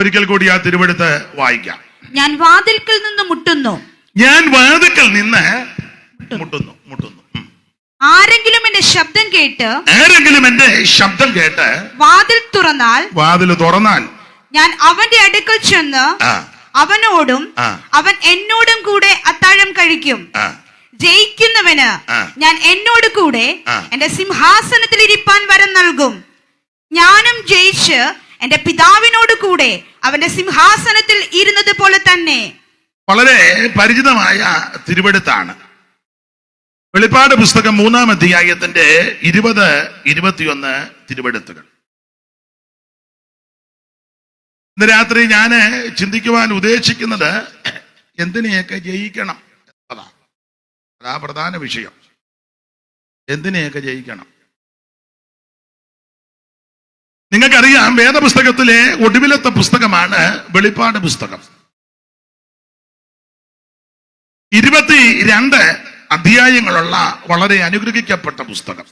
ഒരിക്കൽ കൂടി ആ തിരുവെടുത്ത് വായിക്കാം. ഞാൻ വാതിൽക്കൽ നിന്ന് മുട്ടുന്നു. ഞാൻ വാതിൽക്കൽ നിന്ന് മുട്ടുന്നു. ആരെങ്കിലും എന്റെ ശബ്ദം കേട്ട് വാതിൽ തുറന്നാൽ ഞാൻ അവന്റെ അടുക്കൽ ചെന്ന് അവനോടും അവൻ എന്നോടും കൂടെ അത്താഴം കഴിക്കും. ജയിക്കുന്നവന് ഞാൻ എന്നോട് കൂടെ എന്റെ സിംഹാസനത്തിൽ ഇരിപ്പാൻ വരം നൽകും. ഞാനും ജയിച്ച് എന്റെ പിതാവിനോട് കൂടെ അവന്റെ സിംഹാസനത്തിൽ ഇരുന്നത് പോലെ തന്നെ. വളരെ പരിചിതമായ തിരുവെടുത്താണ്. വെളിപ്പാട് പുസ്തകം 3-ാം അധ്യായത്തിന്റെ 20-21 തിരുവെടുത്തുകൾ. ഇന്ന് രാത്രി ഞാൻ ചിന്തിക്കുവാൻ ഉദ്ദേശിക്കുന്നത് എന്തിനെയൊക്കെ ജയിക്കണം എന്നതാണ്. അതാ പ്രധാന വിഷയം. എന്തിനെയൊക്കെ ജയിക്കണം. നിങ്ങൾക്കറിയാം, വേദപുസ്തകത്തിലെ ഒടുവിലത്തെ പുസ്തകമാണ് വെളിപ്പാട് പുസ്തകം. 22 അധ്യായങ്ങളുള്ള വളരെ അനുഗ്രഹിക്കപ്പെട്ട പുസ്തകം.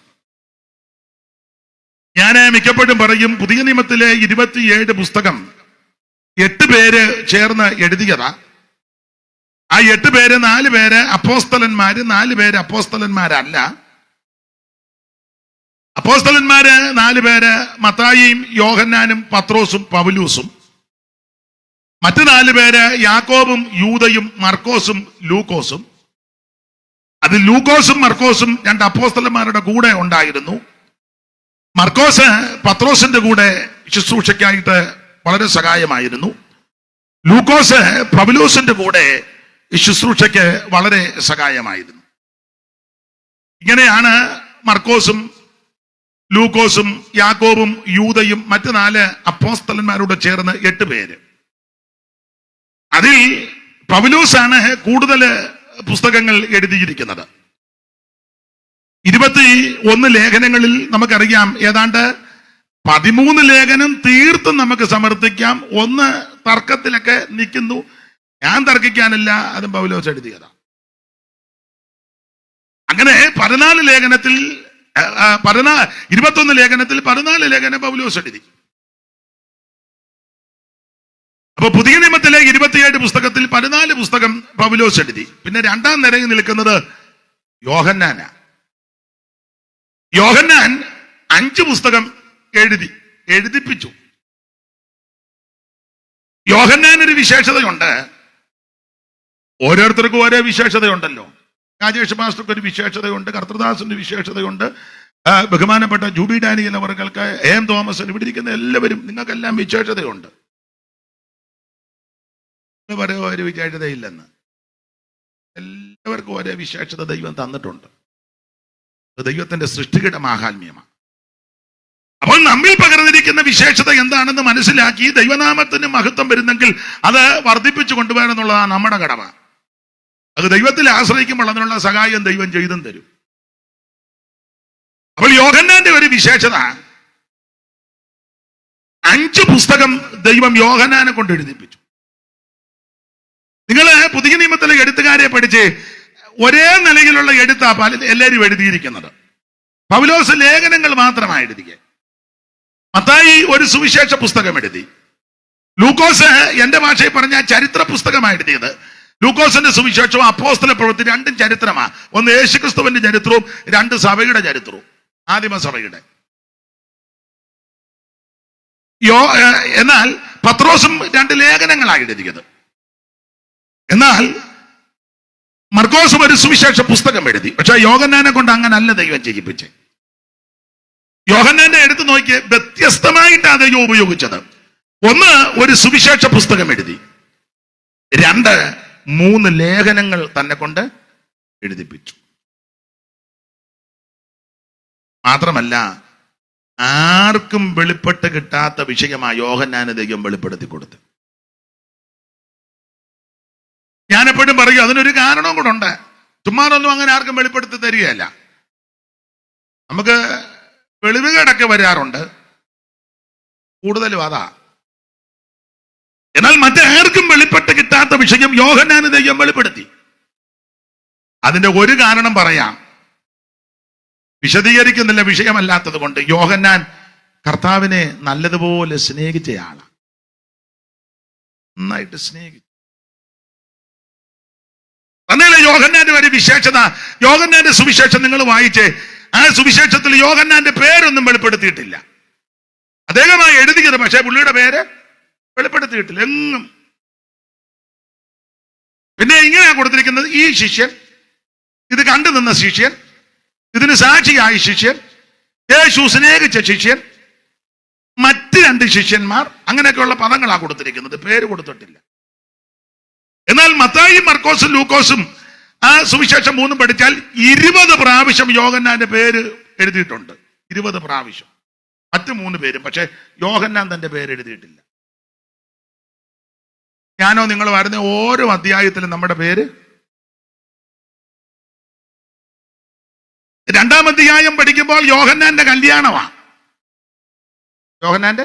ഞാൻ മിക്കപ്പോഴും പറയും, പുതിയ നിയമത്തിലെ 27 പുസ്തകം 8 പേര് ചേർന്ന് എഴുതിയതാ. ആ 8 പേര് 4 പേര് അപ്പോസ്തലന്മാര്, 4 പേര് അപ്പോസ്തലന്മാരല്ല. അപ്പോസ്തലന്മാര് 4 പേര് മത്തായിയും യോഹന്നാനും പത്രോസും പൗലൂസും. മറ്റു 4 പേര് യാക്കോബും യൂദയും മർക്കോസും ലൂക്കോസും. അത് ലൂക്കോസും മർക്കോസും 2 അപ്പോസ്തലന്മാരുടെ കൂടെ ഉണ്ടായിരുന്നു. മർക്കോസ് പത്രോസിന്റെ കൂടെ ശുശ്രൂഷയ്ക്കായിട്ട് വളരെ സഹായമായിരുന്നു. ലൂക്കോസ് പൗലോസിന്റെ കൂടെ ശുശ്രൂഷയ്ക്ക് വളരെ സഹായമായിരുന്നു. ഇങ്ങനെയാണ് മർക്കോസും ലൂക്കോസും യാക്കോബും യൂദയും മറ്റു 4 അപ്പോസ്തലന്മാരോട് ചേർന്ന് 8 പേര്. അതിൽ പൗലോസാണ് കൂടുതൽ പുസ്തകങ്ങൾ എഴുതിയിരിക്കുന്നത്. 21 ലേഖനങ്ങളിൽ നമുക്കറിയാം, ഏതാണ്ട് 13 ലേഖനം തീർത്തും നമുക്ക് സമർത്ഥിക്കാം. 1 തർക്കത്തിലൊക്കെ നിൽക്കുന്നു. ഞാൻ തർക്കിക്കാനില്ല, അതും പൗലോസ് എഴുതിയതാ. അങ്ങനെ 14 ലേഖനത്തിൽ 21 ലേഖനത്തിൽ 14 ലേഖനം പൗലോസ് എഴുതി. അപ്പൊ പുതിയ നിയമത്തിലെ 27 പുസ്തകത്തിൽ 14 പുസ്തകം പൗലോസ് എഴുതി. പിന്നെ 2ാം നിരയിൽ നിൽക്കുന്നത് യോഹന്നാനാ. യോഹന്നാൻ 5 പുസ്തകം എഴുതിപ്പിച്ചു. യോഹന്നാൻ ഒരു വിശേഷതയുണ്ട്. ഓരോരുത്തർക്കും ഓരോ വിശേഷതയുണ്ടല്ലോ. രാജേഷ് മാസ്റ്റർക്ക് ഒരു വിശേഷതയുണ്ട്, കർത്തൃദാസിന്റെ വിശേഷതയുണ്ട്, ബഹുമാനപ്പെട്ട ജൂബി ഡാനിയൽ അവർക്ക്, എം തോമസ്, ഇവിടെ ഇരിക്കുന്ന എല്ലാവരും, നിങ്ങൾക്കെല്ലാം വിശേഷതയുണ്ട്. പറയുക ഒരു വിശേഷതയില്ലെന്ന്. എല്ലാവർക്കും ഒരേ വിശേഷത ദൈവം തന്നിട്ടുണ്ട്. ദൈവത്തിന്റെ സൃഷ്ടിയുടെ മാഹാത്മ്യമാണ്. അപ്പോൾ നമ്മിൽ പകർന്നിരിക്കുന്ന വിശേഷത എന്താണെന്ന് മനസ്സിലാക്കി ദൈവനാമത്തിന് മഹത്വം വരുന്നെങ്കിൽ അത് വർദ്ധിപ്പിച്ചു കൊണ്ടുപോകണം എന്നുള്ളതാണ് നമ്മുടെ കടമ. അത് ദൈവത്തിൽ ആശ്രയിക്കുമ്പോൾ അതിനുള്ള സഹായം ദൈവം ചെയ്തും തരും. അപ്പോൾ യോഹന്നാന്റെ ഒരു വിശേഷത, 5 പുസ്തകം ദൈവം യോഹന്നാനെ കൊണ്ട് എഴുതിപ്പിച്ചു. നിങ്ങൾ പുതിയ നിയമത്തിലെ എഴുത്തുകാരെ പഠിച്ച് ഒരേ നിലയിലുള്ള എഴുത്താ എല്ലാവരും എഴുതിയിരിക്കുന്നത്. പൗലോസ് ലേഖനങ്ങൾ മാത്രമാണ് എഴുതിയത്. മത്തായി ഒരു സുവിശേഷ പുസ്തകം എഴുതി. ലൂക്കോസ് എന്റെ ഭാഷയിൽ പറഞ്ഞ ചരിത്ര പുസ്തകമാണ് എഴുതിയത്. ലൂക്കോസിന്റെ സുവിശേഷവും അപ്പോസ്തല പ്രവൃത്തി 2ഉം ചരിത്രമാണ്. ഒന്ന് യേശുക്രിസ്തുവിന്റെ ചരിത്രവും 2 സഭയുടെ ചരിത്രവും, ആദിമസഭയുടെ. എന്നാൽ പത്രോസും 2 ലേഖനങ്ങളാണ് എഴുതിയത്. എന്നാൽ മർക്കോസും ഒരു സുവിശേഷ പുസ്തകം എഴുതി. പക്ഷെ യോഹന്നാനെ കൊണ്ട് അങ്ങനല്ല ദൈവം ചെയ്യിപ്പിച്ചേ. യോഹന്നാന്റെ എടുത്ത് നോക്കിയ വ്യത്യസ്തമായിട്ടാണ് ദൈവം ഉപയോഗിച്ചത്. 1 ഒരു സുവിശേഷ പുസ്തകം എഴുതി. 2 3 ലേഖനങ്ങൾ തന്നെ കൊണ്ട് എഴുതിപ്പിച്ചു. മാത്രമല്ല, ആർക്കും വെളിപ്പെട്ട് കിട്ടാത്ത വിഷയമായി യോഹന്നാന് ദൈവം വെളിപ്പെടുത്തി കൊടുത്തു. ഞാൻ എപ്പോഴും പറയും, അതിനൊരു കാരണവും കൂടെ ഉണ്ട്. ചുമ്മാതൊന്നും അങ്ങനെ ആർക്കും വെളിപ്പെടുത്തി തരികയല്ല. നമുക്ക് വെളിവുകേടൊക്കെ വരാറുണ്ട്, കൂടുതലും അതാ. എന്നാൽ മറ്റാർക്കും വെളിപ്പെട്ട് കിട്ടാത്ത വിഷയം യോഹന്നാന് ദൈവം വെളിപ്പെടുത്തി. അതിന്റെ ഒരു കാരണം പറയാം, വിശദീകരിക്കുന്നില്ല, വിഷയമല്ലാത്തത് കൊണ്ട്. യോഹന്നാൻ കർത്താവിനെ നല്ലതുപോലെ സ്നേഹിച്ചയാളാണ്. നന്നായിട്ട് സ്നേഹിച്ചു. തന്നെയല്ല യോഹന്നാന്റെ ഒരു വിശേഷത. യോഹന്നാന്റെ സുവിശേഷം നിങ്ങൾ വായിച്ചേ, ആ സുവിശേഷത്തിൽ യോഹന്നാന്റെ പേരൊന്നും വെളിപ്പെടുത്തിയിട്ടില്ല. അദ്ദേഹമായി എഴുതിയത്, പക്ഷേ പുള്ളിയുടെ പേര് വെളിപ്പെടുത്തിയിട്ടില്ല എങ്ങും. പിന്നെ ഇങ്ങനെയാ കൊടുത്തിരിക്കുന്നത്: ഈ ശിഷ്യൻ, ഇത് കണ്ടു നിന്ന ശിഷ്യൻ, ഇതിന് സാക്ഷിയായ ശിഷ്യൻ, യേശു സ്നേഹിച്ച ശിഷ്യൻ, മറ്റ് 2 ശിഷ്യന്മാർ, അങ്ങനെയൊക്കെയുള്ള പദങ്ങളാ കൊടുത്തിരിക്കുന്നത്, പേര് കൊടുത്തിട്ടില്ല. എന്നാൽ മത്തായിയും മർക്കോസും ലൂക്കോസും ആ സുവിശേഷം 3 പഠിച്ചാൽ 20 പ്രാവശ്യം യോഹന്നാന്റെ പേര് എഴുതിയിട്ടുണ്ട്. 20 പ്രാവശ്യം. മറ്റ് 3 പേരും, പക്ഷെ യോഹന്നാൻ തന്റെ പേര് എഴുതിയിട്ടില്ല. ഞാനോ നിങ്ങൾ വരുന്ന ഓരോ അധ്യായത്തിലും നമ്മുടെ പേര്. 2-ാം അധ്യായം പഠിക്കുമ്പോൾ യോഹന്നാന്റെ കല്യാണമാണ്. യോഹന്നാന്റെ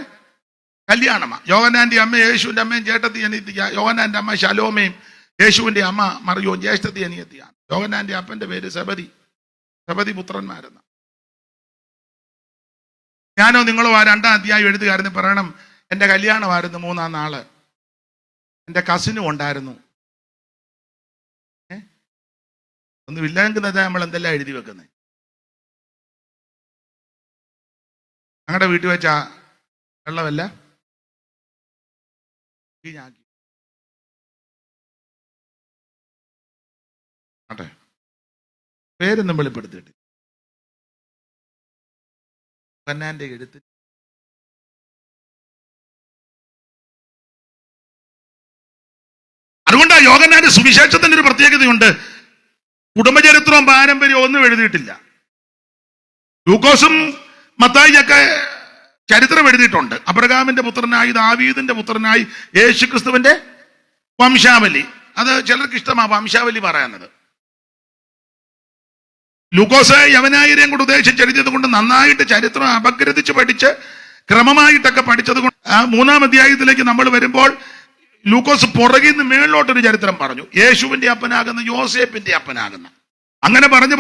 അമ്മ യേശുവിന്റെ അമ്മയും ചേട്ടത്തി അനിയത്തിയ. യോഹന്നാന്റെ അമ്മ ശലോമയും യേശുവിന്റെ അമ്മ മറിയോൻ ജ്യേഷ്ഠത്തി അനിയത്തിയാണ്. യോഹന്നാന്റെ അപ്പന്റെ പേര് സെബദി പുത്രന്മാരെന്ന. ഞാനോ നിങ്ങളോ ആ 2-ാം അധ്യായം എഴുതുകാരെന്ന് പറയണം, എന്റെ കല്യാണമായിരുന്നു 3-ാം നാള്, എന്റെ കസിനും ഉണ്ടായിരുന്നു. ഒന്നും ഇല്ലെങ്കിൽ നമ്മൾ എന്തെല്ലാം എഴുതി വെക്കുന്നത്. ഞങ്ങളുടെ വീട്ടിൽ വെച്ചാ വെള്ളമല്ല ആട്ടെ, പേരൊന്നും വെളിപ്പെടുത്തിയിട്ട് യോഹന്നാന്റെ എഴുത്ത്. അതുകൊണ്ടാണ് യോഹന്നാന്റെ സുവിശേഷത്തിന്റെ ഒരു പ്രത്യേകതയുണ്ട്. കുടുംബചരിത്രവും പാരമ്പര്യവും ഒന്നും എഴുതിയിട്ടില്ല. ലൂക്കോസും മത്തായിയൊക്കെ ചരിത്രം എഴുതിയിട്ടുണ്ട്. അബ്രഹാമിന്റെ പുത്രനായി, ദാവീദിന്റെ പുത്രനായി, യേശു ക്രിസ്തുവിന്റെ വംശാവലി. അത് ചിലർക്ക് ഇഷ്ടമാണ് വംശാവലി പറയാനത്. ലൂക്കോസ് യവനായിരം കൊണ്ട് ഉദ്ദേശിച്ചെഴുതിയത് കൊണ്ട് നന്നായിട്ട് ചരിത്രം അപഗ്രഥിച്ച് പഠിച്ച് ക്രമമായിട്ടൊക്കെ പഠിച്ചത് കൊണ്ട് 3-ാം അധ്യായത്തിലേക്ക് നമ്മൾ വരുമ്പോൾ ലൂക്കോസ് പുറകിൽ നിന്ന് മേളിലോട്ടൊരു ചരിത്രം പറഞ്ഞു. യേശുവിന്റെ അപ്പനാകുന്ന, യോസേപ്പിന്റെ അപ്പനാകുന്ന, അങ്ങനെ പറഞ്ഞ്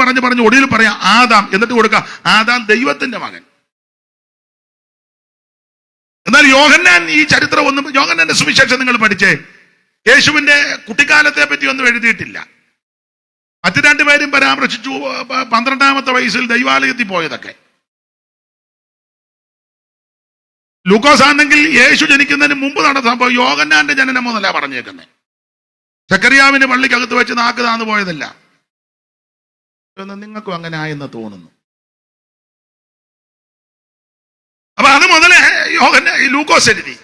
ഒടുവിൽ പറയാം ആദാം, എന്നിട്ട് കൊടുക്കാം ആദാം ദൈവത്തിന്റെ മകൻ. എന്നാൽ യോഹന്നാൻ ഈ ചരിത്രം ഒന്നും, യോഹന്നാന്റെ സുവിശേഷം നിങ്ങൾ പഠിച്ചേ, യേശുവിന്റെ കുട്ടിക്കാലത്തെ പറ്റി ഒന്നും എഴുതിയിട്ടില്ല. മറ്റു 2 പേരും പരാമർശിച്ചു 12-ാമത്തെ വയസ്സിൽ ദൈവാലയത്തിൽ പോയതൊക്കെ. ലൂക്കോസ് ആണെങ്കിൽ യേശു ജനിക്കുന്നതിന് മുമ്പ് നടന്ന സംഭവം യോഹന്നാന്റെ ജനനം മുതലാ പറഞ്ഞേക്കുന്നത്. സക്കറിയാവിന് പള്ളിക്കകത്ത് വെച്ച് നാക്ക് താന്ന് പോയതല്ല. നിങ്ങൾക്കും അങ്ങനെ ആയെന്ന് തോന്നുന്നു. അപ്പൊ അത് മുതലേ ലൂക്കോസ് എഴുതി.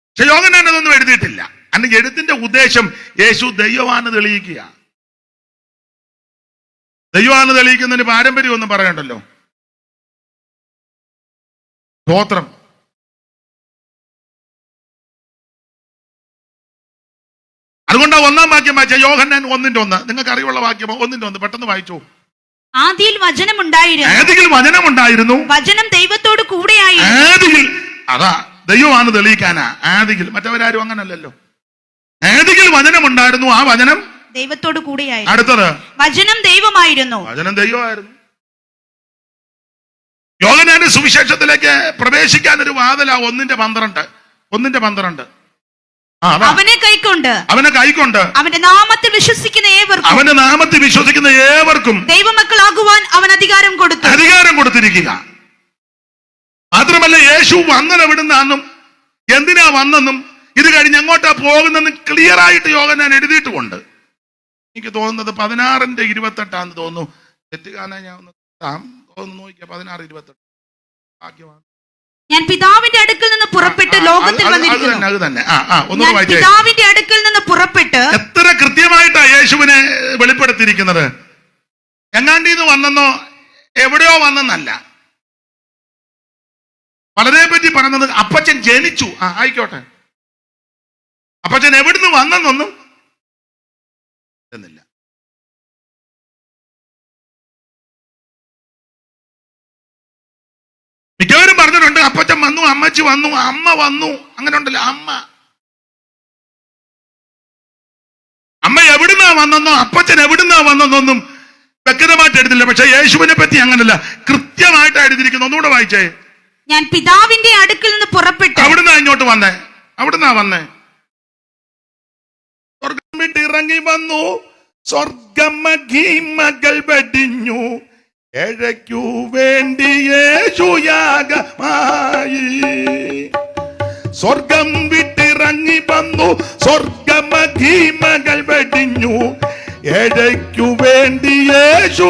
പക്ഷെ യോഹന്നാൻ അതൊന്നും എഴുതിയിട്ടില്ല. അന്ന് എഴുത്തിന്റെ ഉദ്ദേശം യേശു ദൈവമാണെന്ന് തെളിയിക്കുക. ദൈവമാണെന്ന് തെളിയിക്കുന്നതിന് പാരമ്പര്യം ഒന്നും പറയണ്ടല്ലോ. സ്തോത്രം. അതുകൊണ്ടാണ് 1-ാം വാക്യം വായിച്ച യോഹന്നാൻ 1:1. നിങ്ങൾക്ക് അറിവുള്ള വാക്യം 1:1 പെട്ടെന്ന് വായിച്ചു. ആദിയിൽ വചനമുണ്ടായിരുന്നു, വചനം ദൈവത്തോട് കൂടെയായിരുന്നു. ആദിയിൽ, അതാ ദൈവമാണ് തെളിയിക്കാനാ. ആദിയിൽ, മറ്റവരാരും അങ്ങനല്ലല്ലോ. ആദിയിൽ വചനമുണ്ടായിരുന്നു, ആ വചനം ദൈവത്തോട് കൂടെയായിരുന്നു. അടുത്തത് വചനം ദൈവമായിരുന്നു. യോഹന്നാന്റെ സുവിശേഷത്തിലേക്ക് പ്രവേശിക്കാൻ ഒരു വാതിലാ 1:12. അവനെ കൈക്കൊണ്ട് അവന്റെ നാമത്തിൽ വിശ്വസിക്കുന്ന ഏവർക്കും ദൈവമക്കളാകുവാൻ അവൻ അധികാരം കൊടുത്തിരിക്കുക. മാത്രമല്ല യേശു വന്നത് എവിടുന്നാന്നും എന്തിനാ വന്നെന്നും ഇത് കഴിഞ്ഞ് എങ്ങോട്ടാ പോകുന്നെന്നും ക്ലിയർ ആയിട്ട് യോഹന്നാൻ എഴുതിയിട്ടുമുണ്ട്. എനിക്ക് തോന്നുന്നത് 16:28 തോന്നുന്നു. എത്തിക്കാനാ ഞാൻ ഒന്ന് നോക്കിയാ 16:28 വാക്യമാണ്. ഞാൻ പിതാവിന്റെ അടുക്കൽ നിന്ന് പുറപ്പെട്ട് ലോകത്തിൽ വന്നിരിക്കുന്നു. പിതാവിന്റെ അടുക്കൽ നിന്ന് പുറപ്പെട്ട്. എത്ര കൃത്യമായിട്ടാ യേശുവിനെ വെളിപ്പെടുത്തിയിരിക്കുന്നത്. എങ്ങാണ്ടീന്ന് വന്നെന്നോ എവിടെയോ വന്നെന്നല്ല. വളരെ പറ്റി പറഞ്ഞത് അപ്പച്ചൻ ജനിച്ചു, ആയിക്കോട്ടെ, അപ്പച്ചൻ എവിടുന്ന് വന്നെന്നൊന്നും എന്നില്ല. മിക്കവരും പറഞ്ഞിട്ടുണ്ട് അപ്പച്ചൻ വന്നു, അമ്മച്ചി വന്നു, അമ്മ വന്നു, അങ്ങനെ ഉണ്ടല്ലോ. അമ്മ എവിടുന്നാ വന്നെന്നോ അപ്പച്ചൻ എവിടുന്നാ വന്നെന്നൊന്നും വ്യക്തമായിട്ട് എഴുതില്ല. പക്ഷെ യേശുവിനെ പറ്റി അങ്ങനല്ല, കൃത്യമായിട്ട് എഴുതിയിരിക്കുന്നു. ഒന്നുകൂടെ വായിച്ചേ. ഞാൻ പിതാവിന്റെ അടുക്കൽ നിന്ന് പുറപ്പെട്ടു. അവിടുന്നാ ഇങ്ങോട്ട് വന്നേ, അവിടുന്നാ വന്നേ. ഇറങ്ങി വന്നു, സ്വർഗമഹിമകൾ വെടിഞ്ഞു, ഏഴയ്ക്കു വേണ്ടി യേശുയാഗമായി. സ്വർഗം വിട്ടിറങ്ങി വന്നു, സ്വർഗമഹിമകൾ വെടിഞ്ഞു, ഏഴയ്ക്കു വേണ്ടി യേശുയാഗമായി.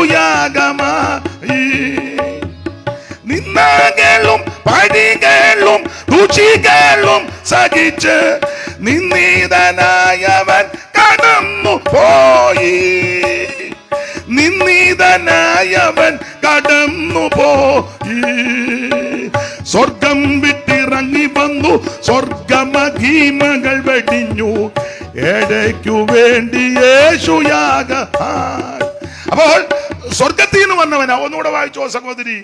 നിന്ദകളും പഴികളും രുചികളും സഹിച്ച് നിന്ദിതനായവൻ കടന്നു പോയി. നിന്ദിതനായവൻ കടന്നു പോയി. സ്വർഗം വിട്ടിറങ്ങി വന്നു, സ്വർഗമഹിമകൾ വെടിഞ്ഞു, ഏഴയ്ക്കു വേണ്ടി യേശുയാഗമായി. അപ്പോൾ സ്വർഗത്തിൽ നിന്ന് വന്നവനാ. ഒന്നുകൂടെ വായിച്ചോ സഹോദരി.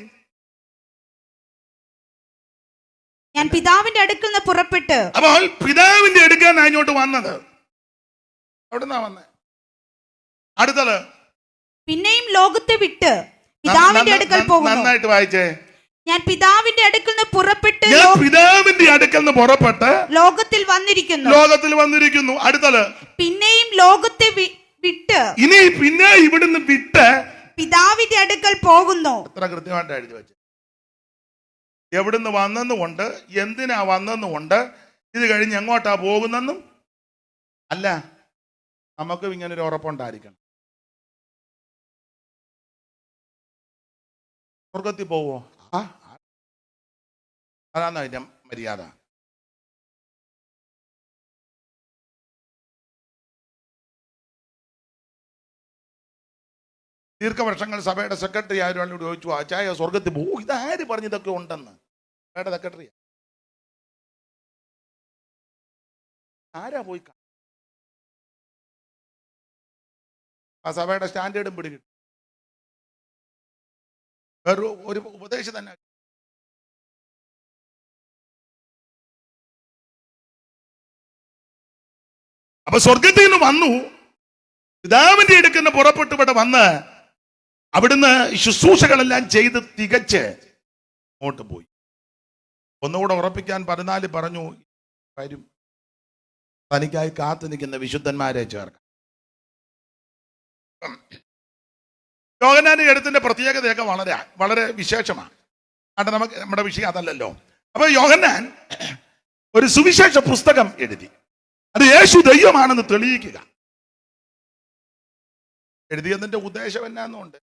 ഞാൻ പിതാവിന്റെ അടുക്കൽ നിന്ന് പുറപ്പെട്ട്. അപ്പോൾ പിതാവിന്റെ അടുക്കാൻ അങ്ങോട്ട് വന്നത്. എവിടുന്നാ വന്നത്? അടുത്തത് പിന്നെയും ലോകത്തെ വിട്ട് പിതാവിന്റെ അടുക്കൽ പോകുന്നു. നന്നായിട്ട് വായിച്ചേ. ഞാൻ പിതാവിന്റെ അടുക്കൽ നിന്ന് പുറപ്പെട്ട്. പിതാവിന്റെ അടുക്കൽ നിന്ന് പുറപ്പെട്ട് ലോകത്തിൽ വന്നിരിക്കുന്നു. ലോകത്തിൽ വന്നിരിക്കുന്നു. അടുത്തത് പിന്നെയും ലോകത്തെ വിട്ട്. ഇനി പിന്നെ ഇവിടുന്ന് വിട്ട് പിതാവിന്റെ അടുക്കൽ പോകുന്നു. എത്ര കൃത്യമായിട്ട് എഴുതി വെച്ചു. എവിടുന്ന് വന്നെന്നുകൊണ്ട്, എന്തിനാ വന്നെന്നുകൊണ്ട്, ഇത് കഴിഞ്ഞ് എങ്ങോട്ടാ പോകുന്നെന്നും അല്ല. നമുക്കും ഇങ്ങനൊരു ഉറപ്പുണ്ടായിരിക്കണം. സ്വർഗത്തിൽ പോവോ? അതാണ് അതിന്റെ മര്യാദ. ദീർഘവർഷങ്ങൾ സഭയുടെ സെക്രട്ടറി ആരോട് ചോദിച്ചു, ആചാര്യ സ്വർഗത്തിൽ പോകും, ഇതാര് പറഞ്ഞതൊക്കെ ഉണ്ടെന്ന്. സഭയുടെ സെക്രട്ടറി ആരാ പോയി? ആ സഭയുടെ സ്റ്റാൻഡേർഡും പിടികിട്ടും. ഒരു ഉപദേശം തന്നെ. അപ്പൊ സ്വർഗത്തിൽ നിന്ന് വന്നു, പിതാവിന്റെ അടുക്കുന്ന പുറപ്പെട്ട് ഇവിടെ വന്ന് അവിടുന്ന് ശുശ്രൂഷകളെല്ലാം ചെയ്ത് തികച്ച് അങ്ങോട്ട് പോയി. ഒന്നുകൂടെ ഉറപ്പിക്കാൻ 14 പറഞ്ഞു, വരും, തനിക്കായി കാത്തു നിൽക്കുന്ന വിശുദ്ധന്മാരെ ചേർക്കാം. യോഹന്നാന്റെ എഴുത്തിന്റെ പ്രത്യേകതയൊക്കെ വളരെ വളരെ വിശേഷമാണ്. കാരണം നമുക്ക് നമ്മുടെ വിഷയം അതല്ലല്ലോ. അപ്പൊ യോഹന്നാൻ ഒരു സുവിശേഷ പുസ്തകം എഴുതി. അത് യേശു ദൈവമാണെന്ന് തെളിയിക്കുക. എഴുതിയതിന്റെ ഉദ്ദേശം എന്നാന്നുണ്ട്.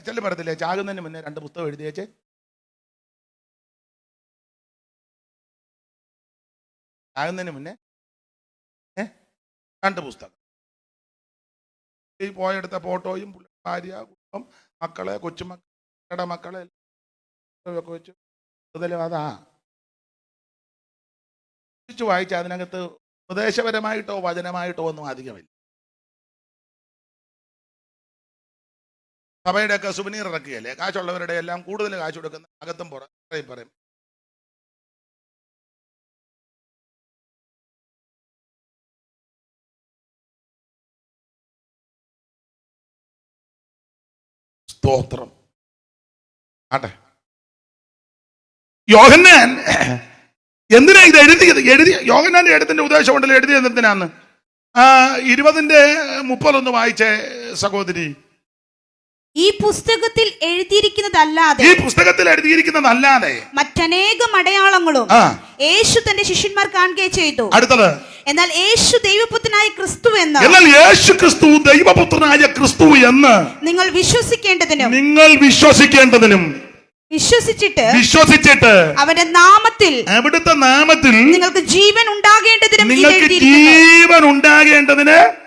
ചെല്ലു പറയത്തില്ലേ, ചാകുന്നതിന് മുന്നേ 2 പുസ്തകം എഴുതിയേച്ചേ. ചാകുന്നതിന് മുന്നേ 2 പുസ്തകം. ഈ പോയെടുത്ത ഫോട്ടോയും ഭാര്യ, കുടുംബം, മക്കളെ, കൊച്ചുമക്കളുടെ മക്കളെ ഒക്കെ വെച്ച് അതാ വായിച്ച അതിനകത്ത് ഉപദേശപരമായിട്ടോ വചനമായിട്ടോ ഒന്നും അധികമില്ല. സഭയുടെയൊക്കെ സുവനീർ ഇറക്കുകയല്ലേ, കാശുള്ളവരുടെ എല്ലാം കൂടുതൽ കാശ് കൊടുക്കുന്ന അകത്തും പറയും. സ്തോത്രം ആട്ടെ. യോഹന്നാൻ എന്തിനാ ഇത് എഴുതി യോഹന്നാന്റെ എഴുത്തിന്റെ ഉദ്ദേശം ഉണ്ടല്ലോ. എഴുതിയത് എന്തിനാന്ന് 20:30 വായിച്ചേ സഹോദരി. ഈ പുസ്തകത്തിൽ എഴുതിയിരിക്കുന്നതല്ലാതെ മറ്റനേകം അടയാളങ്ങളും യേശു തന്റെ ശിഷ്യന്മാർ കാണുകയും ചെയ്തു. അടുത്തത്, എന്നാൽ യേശു ദൈവപുത്രനായ ക്രിസ്തു എന്ന് നിങ്ങൾ വിശ്വസിക്കേണ്ടതിനും വിശ്വസിച്ചിട്ട് അവന്റെ നാമത്തിൽ, അവിടുത്തെ നാമത്തിൽ നിങ്ങൾക്ക് ജീവൻ ഉണ്ടാകേണ്ടതിനും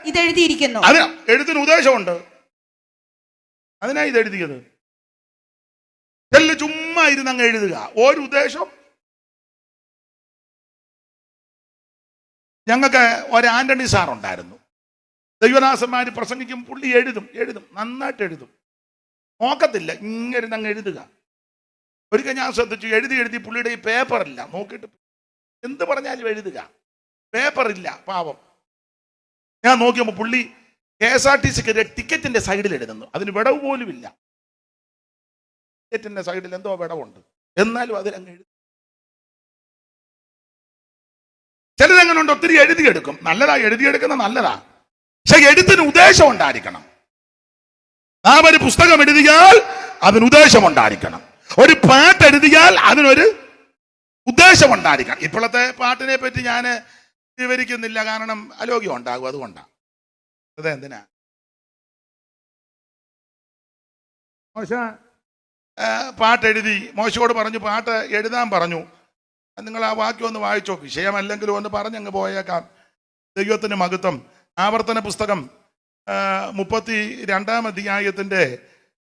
ഇത് എഴുതിയിരിക്കുന്നു. അതിന് എഴുത്തിന് ഉദ്ദേശമുണ്ട്. അതിനാ ഇത് എഴുതിയത്. ചുമ്മാ ഇരുന്ന് അങ്ങ് എഴുതുക, ഒരു ഉദ്ദേശം. ഞങ്ങൾക്ക് ഒരു ആന്റണി സാർ ഉണ്ടായിരുന്നു. ദൈവദാസന്മാര് പ്രസംഗിക്കും, പുള്ളി എഴുതും നന്നായിട്ട് എഴുതും, നോക്കത്തില്ല, ഇങ്ങനെ അങ്ങ് എഴുതുക. ഒരിക്കൽ ഞാൻ ശ്രദ്ധിച്ചു, എഴുതി പുള്ളിയുടെ ഈ പേപ്പറില്ല, നോക്കിയിട്ട് എന്ത് പറഞ്ഞാലും എഴുതുക, പേപ്പറില്ല പാവം. ഞാൻ നോക്കിയപ്പോൾ പുള്ളി KSRTC ടിക്കറ്റിന്റെ സൈഡിൽ എഴുതുന്നു. അതിന് വിടവ് പോലും ഇല്ല. ടിക്കറ്റിന്റെ സൈഡിൽ എന്തോ വിടവുണ്ട്, എന്നാലും അതിലങ്ങ് എഴുതും. ചിലരെങ്ങനുണ്ട്, ഒത്തിരി എഴുതിയെടുക്കും. നല്ലതാ, എഴുതിയെടുക്കുന്ന നല്ലതാ. പക്ഷെ എഴുത്തിന് ഉദ്ദേശം ഉണ്ടായിരിക്കണം. നാം ഒരു പുസ്തകം എഴുതിയാൽ അതിന് ഉദ്ദേശം ഉണ്ടായിരിക്കണം. ഒരു പാട്ട് എഴുതിയാൽ അതിനൊരു ഉദ്ദേശം ഉണ്ടായിരിക്കണം. ഇപ്പോഴത്തെ പാട്ടിനെ പറ്റി ഞാൻ വിവരിക്കുന്നില്ല, കാരണം അലോഗ്യം ഉണ്ടാകും. അതുകൊണ്ടാണ്. അതെന്തിനാ മോശ പാട്ട് എഴുതി, മോശയോട് പറഞ്ഞു പാട്ട് എഴുതാൻ പറഞ്ഞു. നിങ്ങൾ ആ വാക്യം ഒന്ന് വായിച്ചോ, വിഷയമല്ലെങ്കിലും ഒന്ന് പറഞ്ഞങ്ങ് പോയേക്കാം. ദൈവത്തിന് മഹത്വം. ആവർത്തന പുസ്തകം 32-ാം അധ്യായത്തിന്റെ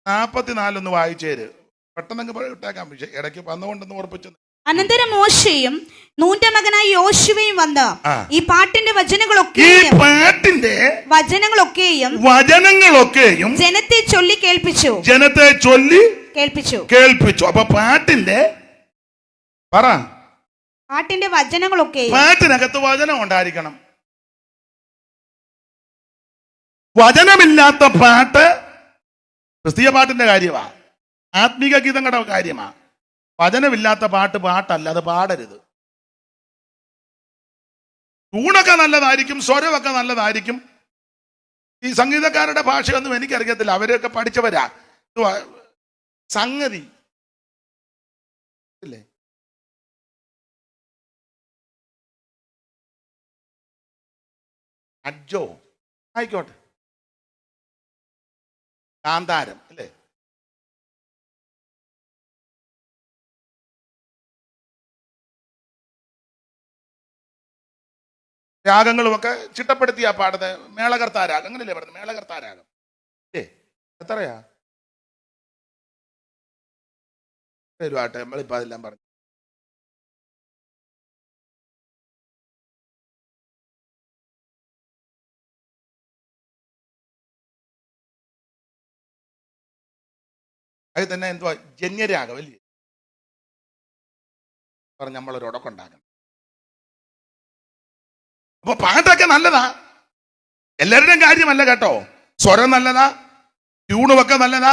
44 വായിച്ചേര്. പെട്ടെന്ന് ഇട്ടേക്കാം, ഇടയ്ക്ക് വന്നുകൊണ്ടെന്ന് ഉറപ്പിച്ചു. അനന്തരം മോശയും നൂന്റെ മകനായ യോശുവയും വന്ന് ഈ പാട്ടിന്റെ വചനങ്ങളൊക്കെയും ജനത്തെ ചൊല്ലി കേൾപ്പിച്ചു. അപ്പൊ പാട്ടിന്റെ വചനങ്ങളൊക്കെയും, പാട്ടിനകത്ത് വചനം ഉണ്ടായിരിക്കണം. വചനമില്ലാത്ത പാട്ട് ക്രിസ്തീയ പാട്ടിന്റെ കാര്യമാ, ആത്മീക ഗീതങ്ങളുടെ കാര്യമാ. വചനമില്ലാത്ത പാട്ട് പാട്ടല്ല, അത് പാടരുത്. ട്യൂണൊക്കെ നല്ലതായിരിക്കും, സ്വരമൊക്കെ നല്ലതായിരിക്കും. ഈ സംഗീതക്കാരുടെ ഭാഷയൊന്നും എനിക്കറിയത്തില്ല, അവരൊക്കെ പഠിച്ചവരാ. സംഗതി ഇല്ലേ, അജ്ജോ ആയിക്കോട്ടെ, കാന്താരം അല്ലേ, രാഗങ്ങളുമൊക്കെ ചിട്ടപ്പെടുത്തിയ പാടുന്നത്. മേളകർത്താരാഗം അങ്ങനല്ലേ പറയുന്നത്, മേളകർത്താരാഗം എത്രയാ ആട്ടെ, നമ്മളിപ്പോ അതെല്ലാം പറഞ്ഞു. അത് തന്നെ എന്തുവാ, ജന്യരാഗം അല്ലേ പറഞ്ഞ് നമ്മളൊരു ഉടക്കുണ്ടാക്കണം. അപ്പൊ പാട്ടൊക്കെ നല്ലതാ, എല്ലാവരുടെയും കാര്യമല്ല കേട്ടോ. സ്വരം നല്ലതാ, ട്യൂണുമൊക്കെ നല്ലതാ,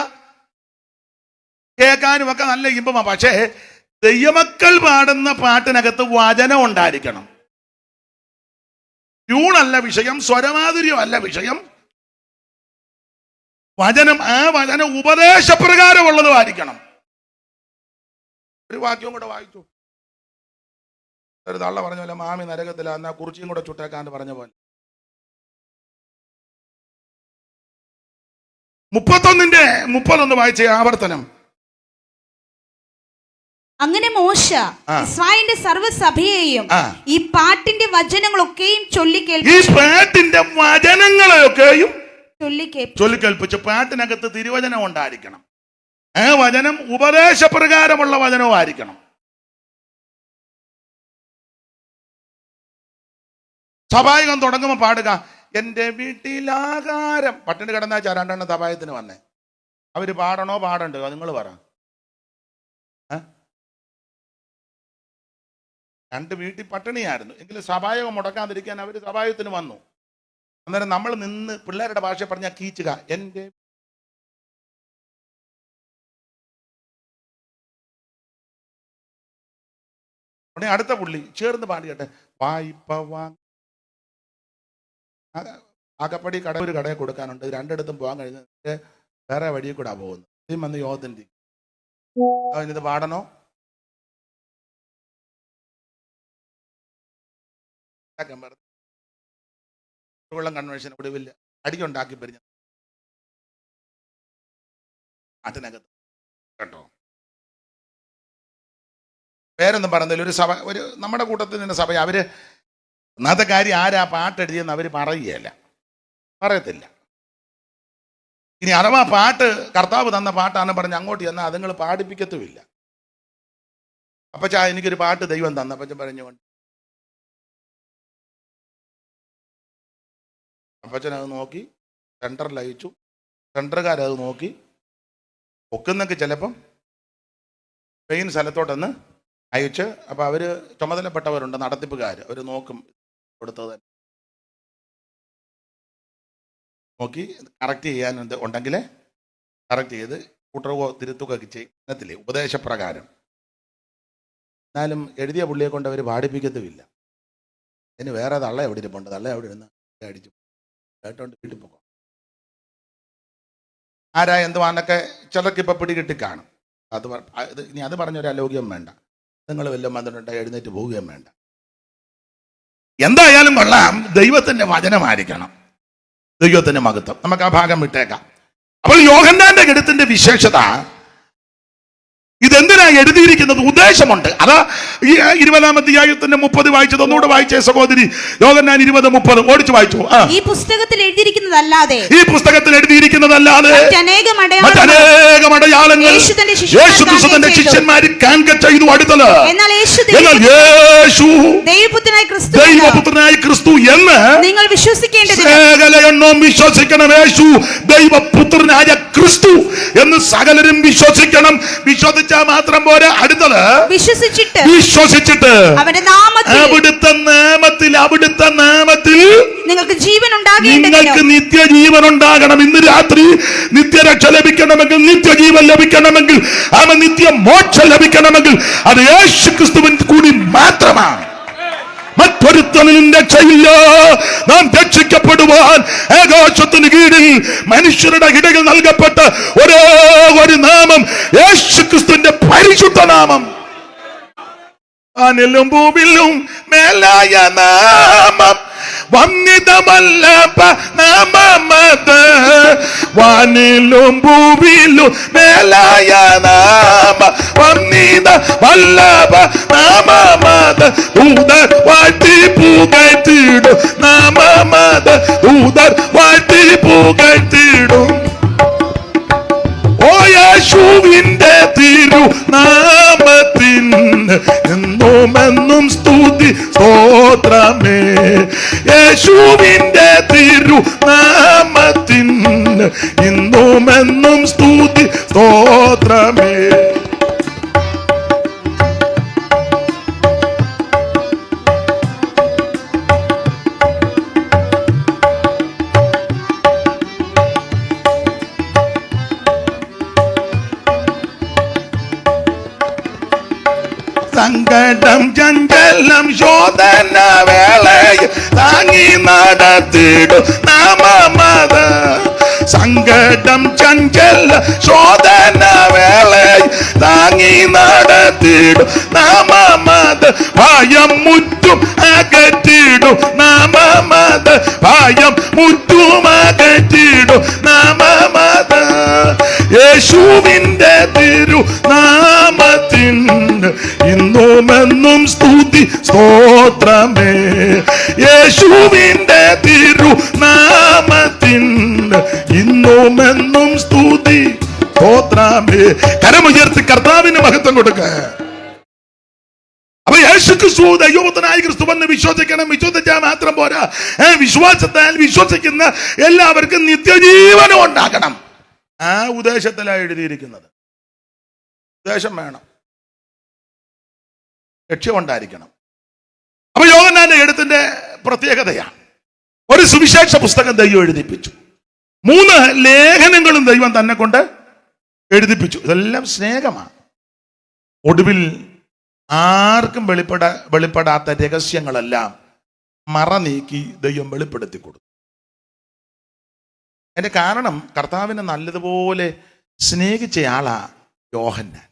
കേൾക്കാനും ഒക്കെ നല്ല ഇമ്പമാ. പക്ഷേ ദൈവമക്കൾ പാടുന്ന പാട്ടിനകത്ത് വചനം ഉണ്ടായിരിക്കണം. ട്യൂണല്ല വിഷയം, സ്വരമാധുര്യം അല്ല വിഷയം. വചനം, ആ വചനം ഉപദേശപ്രകാരമുള്ളതുമായിരിക്കണം. ഒരു വാക്യവും കൂടെ വായിച്ചു. ഒരു തള്ള പറഞ്ഞ പോലെ, മാമി നരകത്തില എന്നാ കുറിച്ചിയും കൂടെ ചുട്ടേക്കാന്ന് പറഞ്ഞ പോലെ. 31:30 വായിച്ച ആവർത്തനം. അങ്ങനെ മോശ ഇസ്രായേലിന്റെ സർവ്വസഭയെയും ഈ പാട്ടിന്റെ വചനങ്ങളൊക്കെയും ചൊല്ലിക്കേൽപ്പിച്ചു. പാട്ടിനകത്ത് തിരുവചനം ഉണ്ടായിരിക്കണം. ആ വചനം ഉപദേശപ്രകാരമുള്ള വചനവുമായിരിക്കണം. സഭായകം തുടങ്ങുമ്പോൾ പാടുക, എൻ്റെ വീട്ടിലാഹാരം. പട്ടിണി കിടന്നാ 2 സഭായത്തിന് വന്നേ. അവര് പാടണോ പാടണ്ടോ നിങ്ങൾ പറ. 2 വീട്ടിൽ പട്ടിണിയായിരുന്നു, എങ്കിലും സഭായകം മുടക്കാതിരിക്കാൻ അവർ സഭായത്തിന് വന്നു. അന്നേരം നമ്മൾ നിന്ന് പിള്ളേരുടെ ഭാഷ പറഞ്ഞാൽ കീച്ചുക, എൻ്റെ ഉടനെ അടുത്ത പുള്ളി ചേർന്ന് പാടിയട്ടെ, വായ്പ ആകപ്പടി ഒരു കടയിൽ കൊടുക്കാനുണ്ട്, 2 പോകാൻ കഴിഞ്ഞിട്ട് വേറെ വഴിയിൽ കൂടാ പോകുന്നത്. ഇതും വന്ന് യോഗത്തിൻ്റെ ഇത് പാടണോ? വെള്ളം കൺവെൻഷൻ ഒടുവിൽ അടിക്കുണ്ടാക്കി പിരിഞ്ഞ നാട്ടിനകത്ത് കേട്ടോ. പേരൊന്നും പറഞ്ഞില്ല. ഒരു സഭ, ഒരു നമ്മുടെ കൂട്ടത്തിൽ നിന്ന് സഭ, അവര് ഒന്നാമത്തെ കാര്യം ആരാ പാട്ടെഴുതിയെന്ന് അവർ പറയുകയല്ല, പറയത്തില്ല. ഇനി അഥവാ പാട്ട് കർത്താവ് തന്ന പാട്ടാന്ന് പറഞ്ഞ് അങ്ങോട്ട് ചെന്നാൽ അതുങ്ങൾ പാടിപ്പിക്കത്തുമില്ല. അപ്പച്ചാ എനിക്കൊരു പാട്ട് ദൈവം തന്ന അപ്പച്ചൻ പറഞ്ഞുകൊണ്ട് അപ്പച്ചനത് നോക്കി സെൻറ്ററിൽ അയച്ചു. സെൻറ്ററുകാരത് നോക്കി ഒക്കുന്നൊക്കെ ചിലപ്പം മെയിൻ സ്ഥലത്തോട്ടൊന്ന് അയച്ച്, അപ്പം അവർ ചുമതലപ്പെട്ടവരുണ്ട്, നടത്തിപ്പുകാർ, അവർ നോക്കും കൊടുത്തത് നോക്കി കറക്റ്റ് ചെയ്യാൻ ഉണ്ടെങ്കിൽ കറക്റ്റ് ചെയ്ത് കൂട്ടുകയോ തിരുത്തുകയൊക്കെ ചെയ്യത്തില്ലേ ഉപദേശപ്രകാരം. എന്നാലും എഴുതിയ പുള്ളിയെ കൊണ്ട് അവർ പാടിപ്പിക്കത്തുമില്ല. അതിന് വേറെ തള്ള എവിടെ ഇരിപ്പുണ്ട്, തള്ള എവിടെ ഇരുന്ന് അടിച്ചു കേട്ടോണ്ട് വീട്ടിൽ പോകും. ആരാ എന്തുവാന്നൊക്കെ ചിലർക്ക് ഇപ്പം പിടികിട്ടി കാണും. ഇനി അത് പറഞ്ഞൊരു അലോക്യം വേണ്ട, നിങ്ങൾ വല്ലതും വന്നിട്ടുണ്ടെങ്കിൽ എഴുന്നേറ്റ് പോവുകയും വേണ്ട. എന്തായാലും കൊള്ളാം, ദൈവത്തിന്റെ വചനമായിരിക്കണം, ദൈവത്തിന്റെ മഹത്വം. നമുക്ക് ആ ഭാഗം വിട്ടേക്കാം. അപ്പോൾ യോഹന്നാന്റെ ഗീതത്തിന്റെ വിശേഷത, ഇതെന്തിനാ എഴുതിയിരിക്കുന്നത്? ഉദ്ദേശമുണ്ട്. അതാ ഈ 20-ാം അധ്യായത്തിന്റെ 30 വായിച്ചത് ഒന്നുകൂടെ വായിച്ചേ സഹോദരി. യോഹന്നാൻ 20:30 ഓടിച്ചു വായിച്ചു. ഈ പുസ്തകത്തിൽ എഴുതിയിരിക്കുന്നതല്ലാതെ മറ്റനേകം അടയാളങ്ങൾ യേശു ക്രിസ്തു തന്റെ ശിഷ്യന്മാരിൽ കാൺക ചെയ്തു. അടുത്തത്, എന്നാൽ യേശു ദൈവപുത്രനായ ക്രിസ്തു എന്ന് നിങ്ങൾ സകലരെണ്ണം വിശ്വസിക്കണം. യേശു ദൈവപുത്രനായ ക്രിസ്തു എന്ന് സകലരും വിശ്വസിക്കണം. വിശ്വസിച്ചാൽ മാത്രം പോരാ, അടുത്തത് വിശ്വസിച്ചിട്ട് അവിടുത്തെ നാമത്തിൽ നിങ്ങൾക്ക് നിത്യജീവൻ ഉണ്ടാകണം. ഇന്ന് രാത്രി നിത്യരക്ഷ ലഭിക്കണമെങ്കിൽ, നിത്യജീവൻ ലഭിക്കണമെങ്കിൽ, നിത്യമോക്ഷം ലഭിക്കണമെങ്കിൽ അത് യേശു ക്രിസ്തുവിൻ കൂടി മാത്രമാണ്. മറ്റൊരുത്തനും രക്ഷയില്ല. നാം രക്ഷിക്കപ്പെടുവാൻ ആകാശത്തിന് കീഴിൽ മനുഷ്യരുടെ ഇടയിൽ നൽകപ്പെട്ട ഒരേ ഒരു നാമം യേശു ക്രിസ്തുവിന്റെ പരിശുദ്ധ നാമം. അനിലും ഭൂമിയിലും മേലായ നാമം വന്നിതമല്ല നാമമത്. വാനിലും ഭൂമിയിലും മേലായ നാമ വന്നിത വല്ലഭ നാമമത്. ദൂതർ വാഴ്ത്തി പുകഴ്ത്തിടും നാമമത്. ദൂതർ വാഴ്ത്തി പുകഴ്ത്തിടും. ഓ യേശുവിന്റെ തിരുനാമത്തിന് എന്നുമെന്നും സ്തുതി സ്തോത്രമേ. യേശുവിന്റെ തിരുനാമത്തിന് ഇന്നുമെന്നും സ്തുതി സ്തോത്രമേ. സങ്കടം ചഞ്ചലം ശോധന വേളയിൽ താങ്ങി നടത്തിടും നാമമത്. സങ്കടം ചഞ്ചല ശോധന വേളയിൽ താങ്ങി നടത്തിടും നാമമത്. ഭയം മുറ്റും അകറ്റിടും നാമമത്. ഭയം മുറ്റും അകറ്റിടും നാമമത്. യേശുവിന്റെ തിരുനാമത്തിന് ഇന്നുമെന്നും സ്തുതി സ്തോത്രമേ. യേശുവിന്റെ തിരുനാമത്തിന് ഇന്നുമെന്നും സ്തുതി സ്തോത്രമേ. കരമുയർത്തി കർത്താവിന് മഹത്വം കൊടുക്ക. അപ്പൊ യേശു ക്രിസ്തു ദൈവപുത്രനായ ക്രിസ്തുവെന്ന് വിശ്വസിക്കണം. വിശ്വസിച്ചാൽ മാത്രം പോരാ, വിശ്വാസത്താൽ വിശ്വസിക്കുന്ന എല്ലാവർക്കും നിത്യജീവനം ഉണ്ടാകണം. ആ ഉദ്ദേശത്തിലാണ് എഴുതിയിരിക്കുന്നത്. ഉദ്ദേശം വേണം, ലക്ഷ്യമുണ്ടായിരിക്കണം. അപ്പൊ യോഹന്നാന്റെ എഴുത്തിന്റെ പ്രത്യേകതയാണ്, ഒരു സുവിശേഷ പുസ്തകം ദൈവം എഴുതിപ്പിച്ചു. 3 ലേഖനങ്ങളും ദൈവം തന്നെ കൊണ്ട് എഴുതിപ്പിച്ചു. ഇതെല്ലാം സ്നേഹമാണ്. ഒടുവിൽ ആർക്കും വെളിപ്പെടാത്ത രഹസ്യങ്ങളെല്ലാം മറ നീക്കി ദൈവം വെളിപ്പെടുത്തി കൊടുത്തു. അതിന്റെ കാരണം, കർത്താവിനെ നല്ലതുപോലെ സ്നേഹിച്ചയാളാ യോഹന്നാൻ.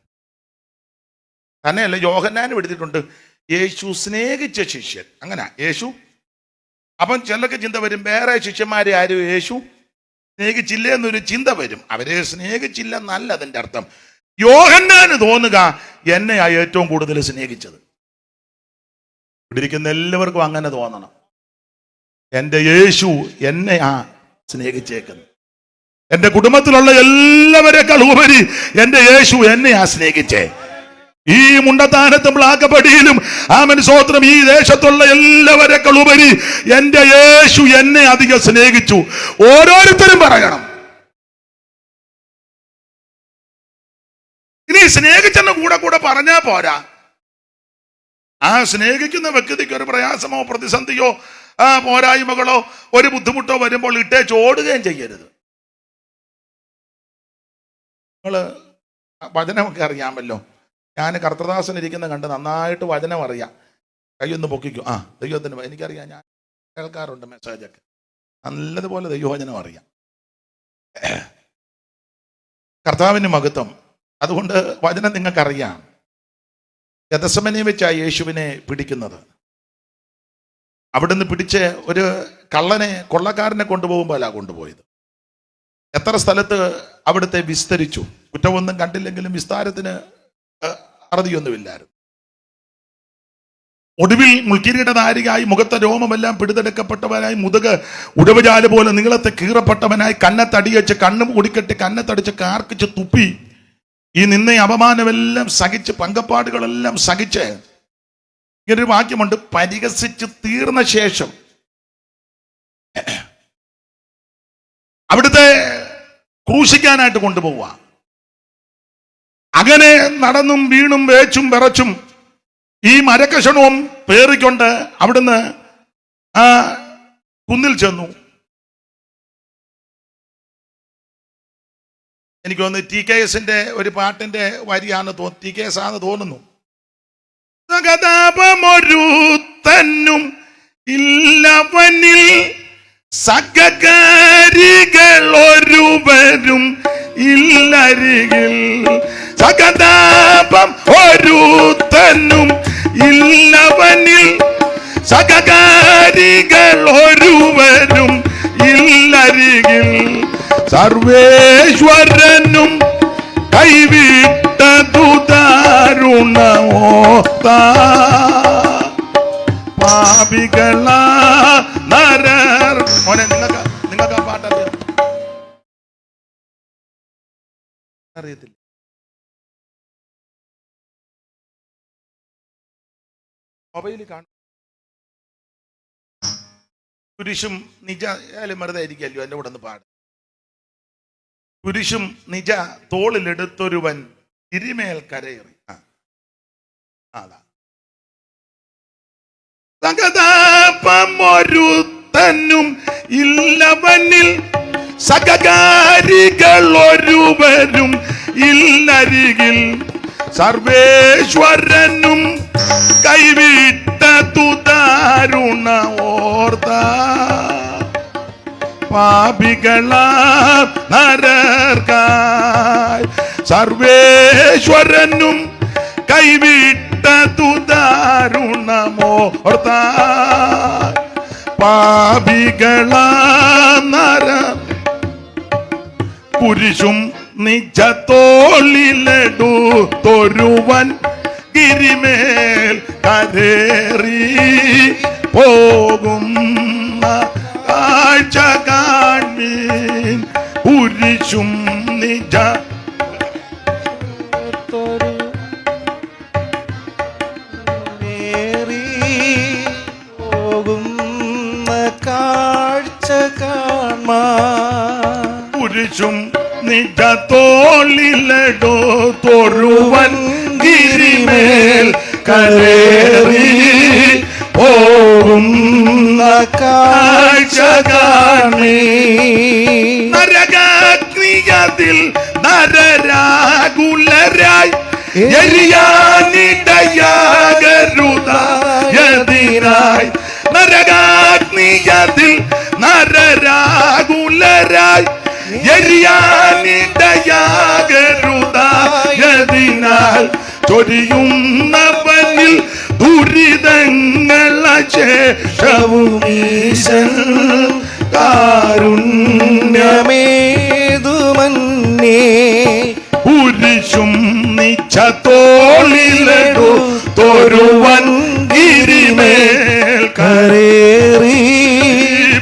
തന്നെയല്ല, യോഹന്നാൻ എഴുതിയിട്ടുണ്ട് യേശു സ്നേഹിച്ച ശിഷ്യൻ. അങ്ങനെ യേശു. അപ്പം ചിലർക്ക് ചിന്ത വരും, വേറെ ശിഷ്യന്മാരെ ആരും യേശു സ്നേഹിച്ചില്ല എന്നൊരു ചിന്ത വരും. അവരെ സ്നേഹിച്ചില്ലെന്നല്ല അതിൻ്റെ അർത്ഥം. യോഹന്നാന് തോന്നുക എന്നെയാ ഏറ്റവും കൂടുതൽ സ്നേഹിച്ചത്. ഇവിടെ ഇരിക്കുന്ന എല്ലാവർക്കും അങ്ങനെ തോന്നണം, എൻ്റെ യേശു എന്നെയാ സ്നേഹിച്ചേക്കുന്നത്. എൻ്റെ കുടുംബത്തിലുള്ള എല്ലാവരെക്കാൾ ഉപരി എൻ്റെ യേശു എന്നെയാ സ്നേഹിച്ചേ. ഈ മുണ്ടത്താനത്തും ബ്ലാക്കപ്പടിയിലും ആമേൻ സ്തോത്രം, ഈ ദേശത്തുള്ള എല്ലാവരെക്കാൾ ഉപരി എൻ്റെ യേശു എന്നെ അധികം സ്നേഹിച്ചു. ഓരോരുത്തരും പറയണം. ഇനി സ്നേഹിച്ചെന്ന് കൂടെ പറഞ്ഞാൽ പോരാ. ആ സ്നേഹിക്കുന്ന വ്യക്തിക്ക് ഒരു പ്രയാസമോ പ്രതിസന്ധിയോ പോരായ്മകളോ ഒരു ബുദ്ധിമുട്ടോ വരുമ്പോൾ ഇട്ടേച്ചോടുകയും ചെയ്യരുത്. നിങ്ങൾ വചനമൊക്കെ അറിയാമല്ലോ. ഞാൻ കർത്തദാസൻ ഇരിക്കുന്ന കണ്ട് നന്നായിട്ട് വചനം അറിയാം. കൈയൊന്ന് പൊക്കിക്കോ. ദൈവത്തിന് എനിക്കറിയാം, ഞാൻ കേൾക്കാറുണ്ട് മെസ്സേജൊക്കെ, നല്ലതുപോലെ ദൈവവചനം അറിയാം. കർത്താവിന് മഹത്വം. അതുകൊണ്ട് വചനം നിങ്ങൾക്കറിയാം. ഗെത്സമനെ വെച്ചാണ് യേശുവിനെ പിടിക്കുന്നത്. അവിടുന്ന് പിടിച്ച് ഒരു കള്ളനെ, കൊള്ളക്കാരനെ കൊണ്ടുപോകുമ്പോഴാണ് കൊണ്ടുപോയത്. എത്ര സ്ഥലത്ത് അവിടുത്തെ വിസ്തരിച്ചു. കുറ്റമൊന്നും കണ്ടില്ലെങ്കിലും വിസ്താരത്തിന് അറുതിയൊന്നുമില്ലായിരുന്നു. ഒടുവിൽ മുൾക്കിരീടധാരിയായി, മുഖത്തെ രോമമെല്ലാം പിടിതെടുക്കപ്പെട്ടവനായി, മുതുക് ഉടവുചാല് പോലെ നീളത്തെ കീറപ്പെട്ടവനായി, കന്നത്തടിയച്ച് കണ്ണും കുടിക്കെട്ടി കന്നത്തടിച്ച് കാർക്കിച്ച് തുപ്പി ഈ നിന്ന അപമാനമെല്ലാം സഹിച്ച്, പങ്കപ്പാടുകളെല്ലാം സഹിച്ച്, ഇങ്ങനൊരു വാക്യമുണ്ട്, പരിഹസിച്ച് തീർന്ന ശേഷം അവിടുത്തെ ക്രൂശിക്കാനായിട്ട് കൊണ്ടുപോവുക. അങ്ങനെ നടന്നും വീണും വേച്ചും വിറച്ചും ഈ മരക്കഷണവും പേറിക്കൊണ്ട് അവിടുന്ന് ആ കുന്നിൽ ചെന്നു. എനിക്ക് തോന്നുന്നു TKS ഒരു പാട്ടിന്റെ വരിയാണ്, TKS ആണെന്ന് തോന്നുന്നു. സകതാപമൊരുത്തനും ഇല്ലവനിൽ, സകകാരികൾ ഒരുവരും ഇല്ലരികിൽ. സകതാപം ഒരുത്തനും ഇല്ലവനിൽ, സകകാരികൾ ഒരുവരും ഇല്ലരികിൽ. സർവേശ്വരനും കൈവിട്ടതു ദാരുണമോത്ത പാപികളാ നരർ. മോനെ, നിങ്ങൾക്ക് ആ പാട്ട് അറിയത്തില്ല? മൊബൈലിൽ കാണും. കുരിശും നിജ വെറുതെ ആയിരിക്കല്ലോ എൻ്റെ കൂടെ ഒന്ന് പാടും. കുരിശും നിജ തോളിലെടുത്തൊരുവൻ തിരിമേൽ കരയേറി. അതാ സകതാപമൊരുത്തനും ഇല്ലവനിൽ, സകകാരികൾ ഒരുവരും ഇല്ലരികിൽ. സർവേശ്വരനും കൈവിട്ടതു ദാരുണ ഓർത്ത പാപികളാ നരർക്കായി. സർവേശ്വരനും കൈവിട്ടതു ദാരുണമോർത്ത പാപികളാ നര. കുരിശും നിജ തോളിലെടുത്തൊരുവൻ ഗിരിമേൽ കരേറി പോകുന്ന കാഴ്ച കാൺമീൻ. കുരിശും നിജ പോകുന്ന കാഴ്ച കാൺമാ. കുരിശും നിജ തോളിലെടുത്തൊരുവൻ ഗിരിമേൽ കരേറി പോകുന്ന കാഴ്ച കാൺമീൻ. നരകാഗ്നിയതിൽ നരരാകുലരായി എരിയാനിടയാകരുതായതിനായി. നരകാഗ്നിയതിൽ നരരാകുലരായി എരിയാനിടയാകരുതായതിനാൽ. ചൊരിയുന്നവനിൽ ദുരിതങ്ങള ശേഷവുമീശൻ കാരുണ്യമേതുമന്നേ. കുരിശും നിജ തോളിലെടുത്തൊരുവൻ ഗിരിമേൽ കരേറി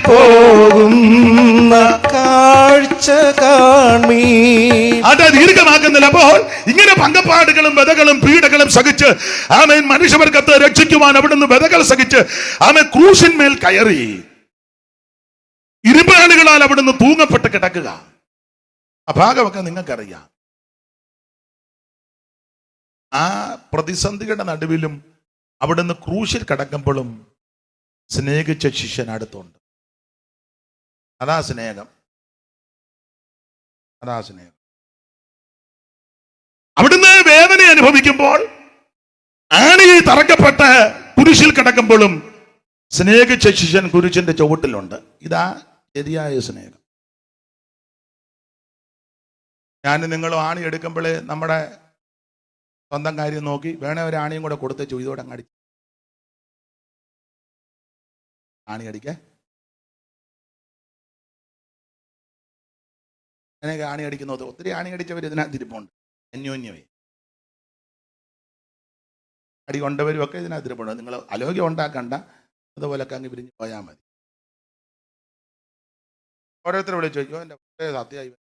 പോകുന്ന കാഴ്ച കാൺമീൻ. അത് ദീർഘമാക്കുന്നില്ല. അപ്പോൾ ഇങ്ങനെ പങ്കപ്പാടുകളും വ്യതകളും പീഡകളും സഹിച്ച് ആമേൻ മനുഷ്യവർഗത്തെ രക്ഷിക്കുവാൻ അവിടുന്ന് വ്യതകൾ സഹിച്ച് ആമേൻ ക്രൂശിന്മേൽ കയറി ഇരുമ്പാളുകളാൽ അവിടുന്ന് തൂങ്ങപ്പെട്ട് കിടക്കുക. ആ ഭാഗമൊക്കെ നിങ്ങൾക്കറിയാം. ആ പ്രതിസന്ധിയുടെ നടുവിലും അവിടുന്ന് ക്രൂശിൽ കിടക്കുമ്പോഴും സ്നേഹിച്ച ശിഷ്യൻ അടുത്തുണ്ട്. അതാ സ്നേഹം, അതാ സ്നേഹം. അവിടുന്ന് വേദന അനുഭവിക്കുമ്പോൾ ആണിയിൽ തറക്കപ്പെട്ട് കുരിശിൽ കിടക്കുമ്പോഴും സ്നേഹിച്ച ശിഷ്യൻ കുരിശിന്റെ ചുവട്ടിലുണ്ട്. ഇതാ ശരിയായ സ്നേഹം. ഞാൻ നിങ്ങൾ ആണി എടുക്കുമ്പോഴേ നമ്മുടെ സ്വന്തം കാര്യം നോക്കി വേണേ ഒരു ആണിയും കൂടെ കൊടുത്തേച്ചു ഇതോടെ അങ്ങടി ആണി അടിക്കേ. അങ്ങനെയൊക്കെ ആണി അടിക്കുന്നത് ഒത്തിരി ആണി അടിച്ചവർ ഇതിനകത്ത് ഇരിപ്പുണ്ട്. അന്യോന്യമേ അടി കൊണ്ടവരും ഒക്കെ ഇതിനകത്ത് ഇരിപ്പുണ്ട്. നിങ്ങൾ അലോഗ്യം ഉണ്ടാക്കണ്ട, അതുപോലൊക്കെ അങ്ങ് പിരിഞ്ഞ് പോയാൽ മതി. ഓരോരുത്തരും വിളിച്ചു ചോദിക്കും എൻ്റെ സത്യമായി.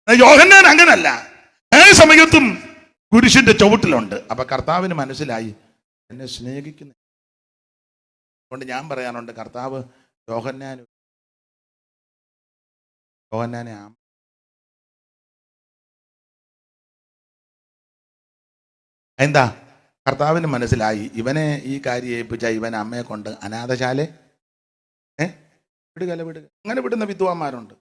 യോഹന്നാൻ അങ്ങനല്ല, ഏ സമയത്തും കുരിശിന്റെ ചുവട്ടിലുണ്ട്. അപ്പൊ കർത്താവിന് മനസ്സിലായി എന്നെ സ്നേഹിക്കുന്നു. അതുകൊണ്ട് ഞാൻ പറയാനുണ്ട്, കർത്താവ് യോഹന്നാനെ എന്താ കർത്താവിന് മനസ്സിലായി ഇവനെ ഈ കാര്യം ഏൽപ്പിച്ച ഇവൻ അമ്മയെ കൊണ്ട് അനാഥശാലെ വിടുക. അങ്ങനെ വിടുന്ന വിദ്വാന്മാരുണ്ട്.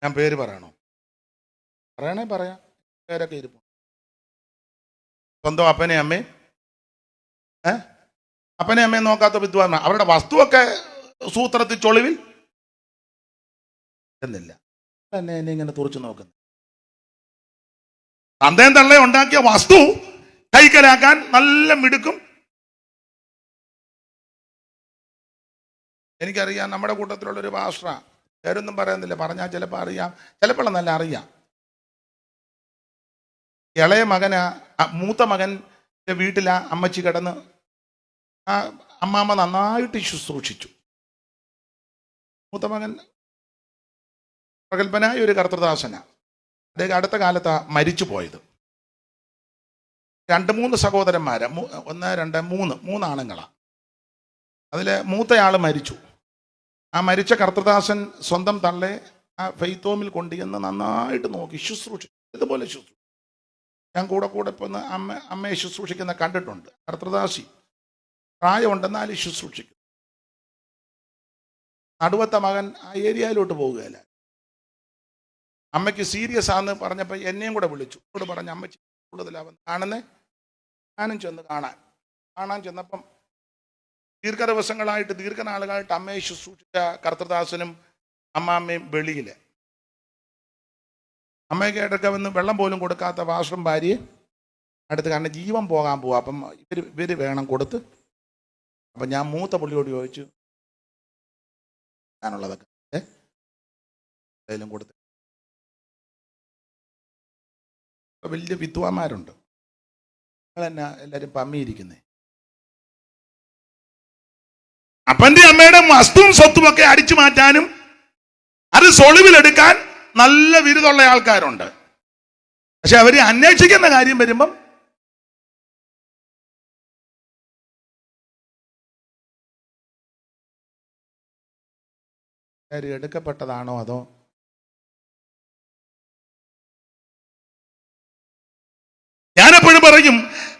ഞാൻ പേര് പറയണോ? പറയണേ പറയാം. പേരൊക്കെ ഇരിപ്പും സ്വന്തം അപ്പനെ അമ്മയെ നോക്കാത്ത വിദ്വാന്മാർ. അവരുടെ വസ്തുവൊക്കെ സൂത്രത്തിൽ ചൊളിവിൽ എന്നില്ല. എന്നെ ഇങ്ങനെ തുറച്ചു നോക്കുന്നു. തന്തയും തള്ളയും ഉണ്ടാക്കിയ വസ്തു കൈക്കലാക്കാൻ നല്ല മിടുക്കും. എനിക്കറിയാം, നമ്മുടെ കൂട്ടത്തിലുള്ളൊരു പാസ്റ്ററാ, പേരൊന്നും പറയുന്നില്ല, പറഞ്ഞാൽ ചിലപ്പോൾ അറിയാം, ചിലപ്പോൾ നല്ല അറിയാം. ഇളയ മകന് മൂത്ത മകൻ്റെ വീട്ടിലാ അമ്മച്ചി കിടന്ന് ആ അമ്മാമ്മ നന്നായിട്ട് ശുശ്രൂഷിച്ചു. മൂത്ത മകൻ പ്രഗത്ഭനായ ഒരു കർത്തൃദാസനാ. അദ്ദേഹം അടുത്ത കാലത്താണ് മരിച്ചു പോയത്. 2-3 സഹോദരന്മാര്, 1, 2, 3 ആണുങ്ങളാണ്. അതിൽ മൂത്തയാൾ മരിച്ചു. ആ മരിച്ച കർത്തൃദാസൻ സ്വന്തം തള്ളെ ആ ഫെയ്ത്ത് ഹോമിൽ കൊണ്ടുചെന്ന് നന്നായിട്ട് നോക്കി ശുശ്രൂഷിച്ചു. ഇതുപോലെ ശുശ്രൂഷിച്ചു. ഞാൻ കൂടെ ഇപ്പം അമ്മയെ ശുശ്രൂഷിക്കുന്ന കണ്ടിട്ടുണ്ട്. കർത്തൃദാസി പ്രായമുണ്ടെന്നാലും ശുശ്രൂഷിക്കും. നടുവത്തെ മകൻ ആ ഏരിയയിലോട്ട് പോകുകയില്ല. അമ്മയ്ക്ക് സീരിയസ് ആണെന്ന് പറഞ്ഞപ്പോൾ എന്നെയും കൂടെ വിളിച്ചു. എന്നോട് പറഞ്ഞ അമ്മച്ചി കൂടുതലാവുന്നു കാണുന്നേ. ഞാനും ചെന്ന് കാണാൻ ചെന്നപ്പം ദീർഘനാളുകളായിട്ട് അമ്മയെ ശുശ്രൂഷിച്ച കർത്തൃദാസനും അമ്മാമ്മയും വെളിയിൽ. അമ്മയ്ക്ക് ഇടയ്ക്ക് വന്ന് വെള്ളം പോലും കൊടുക്കാത്ത വാഷറും ഭാര്യയെ അടുത്ത്, കാരണം ജീവൻ പോകാൻ പോവാ. അപ്പം ഇവർ വേണം കൊടുത്ത്. അപ്പം ഞാൻ മൂത്ത പുള്ളിയോട് ചോദിച്ചു, ഞാനുള്ളതൊക്കെ എന്തെങ്കിലും കൊടുത്ത്. വലിയ വിദ്വാന്മാരുണ്ട്. നിങ്ങളെന്നാ എല്ലാവരും പമ്മിയിരിക്കുന്നേ? അപ്പൻ്റെ അമ്മയുടെ വസ്തുവും സ്വത്തുമൊക്കെ അടിച്ചു മാറ്റാനും അത് സൊളിവിലെടുക്കാൻ നല്ല വിരുദുള്ള ആൾക്കാരുണ്ട്. പക്ഷെ അവര് അന്വേഷിക്കുന്ന കാര്യം വരുമ്പം എടുക്കപ്പെട്ടതാണോ അതോ ഞാനെപ്പോഴും പറയും,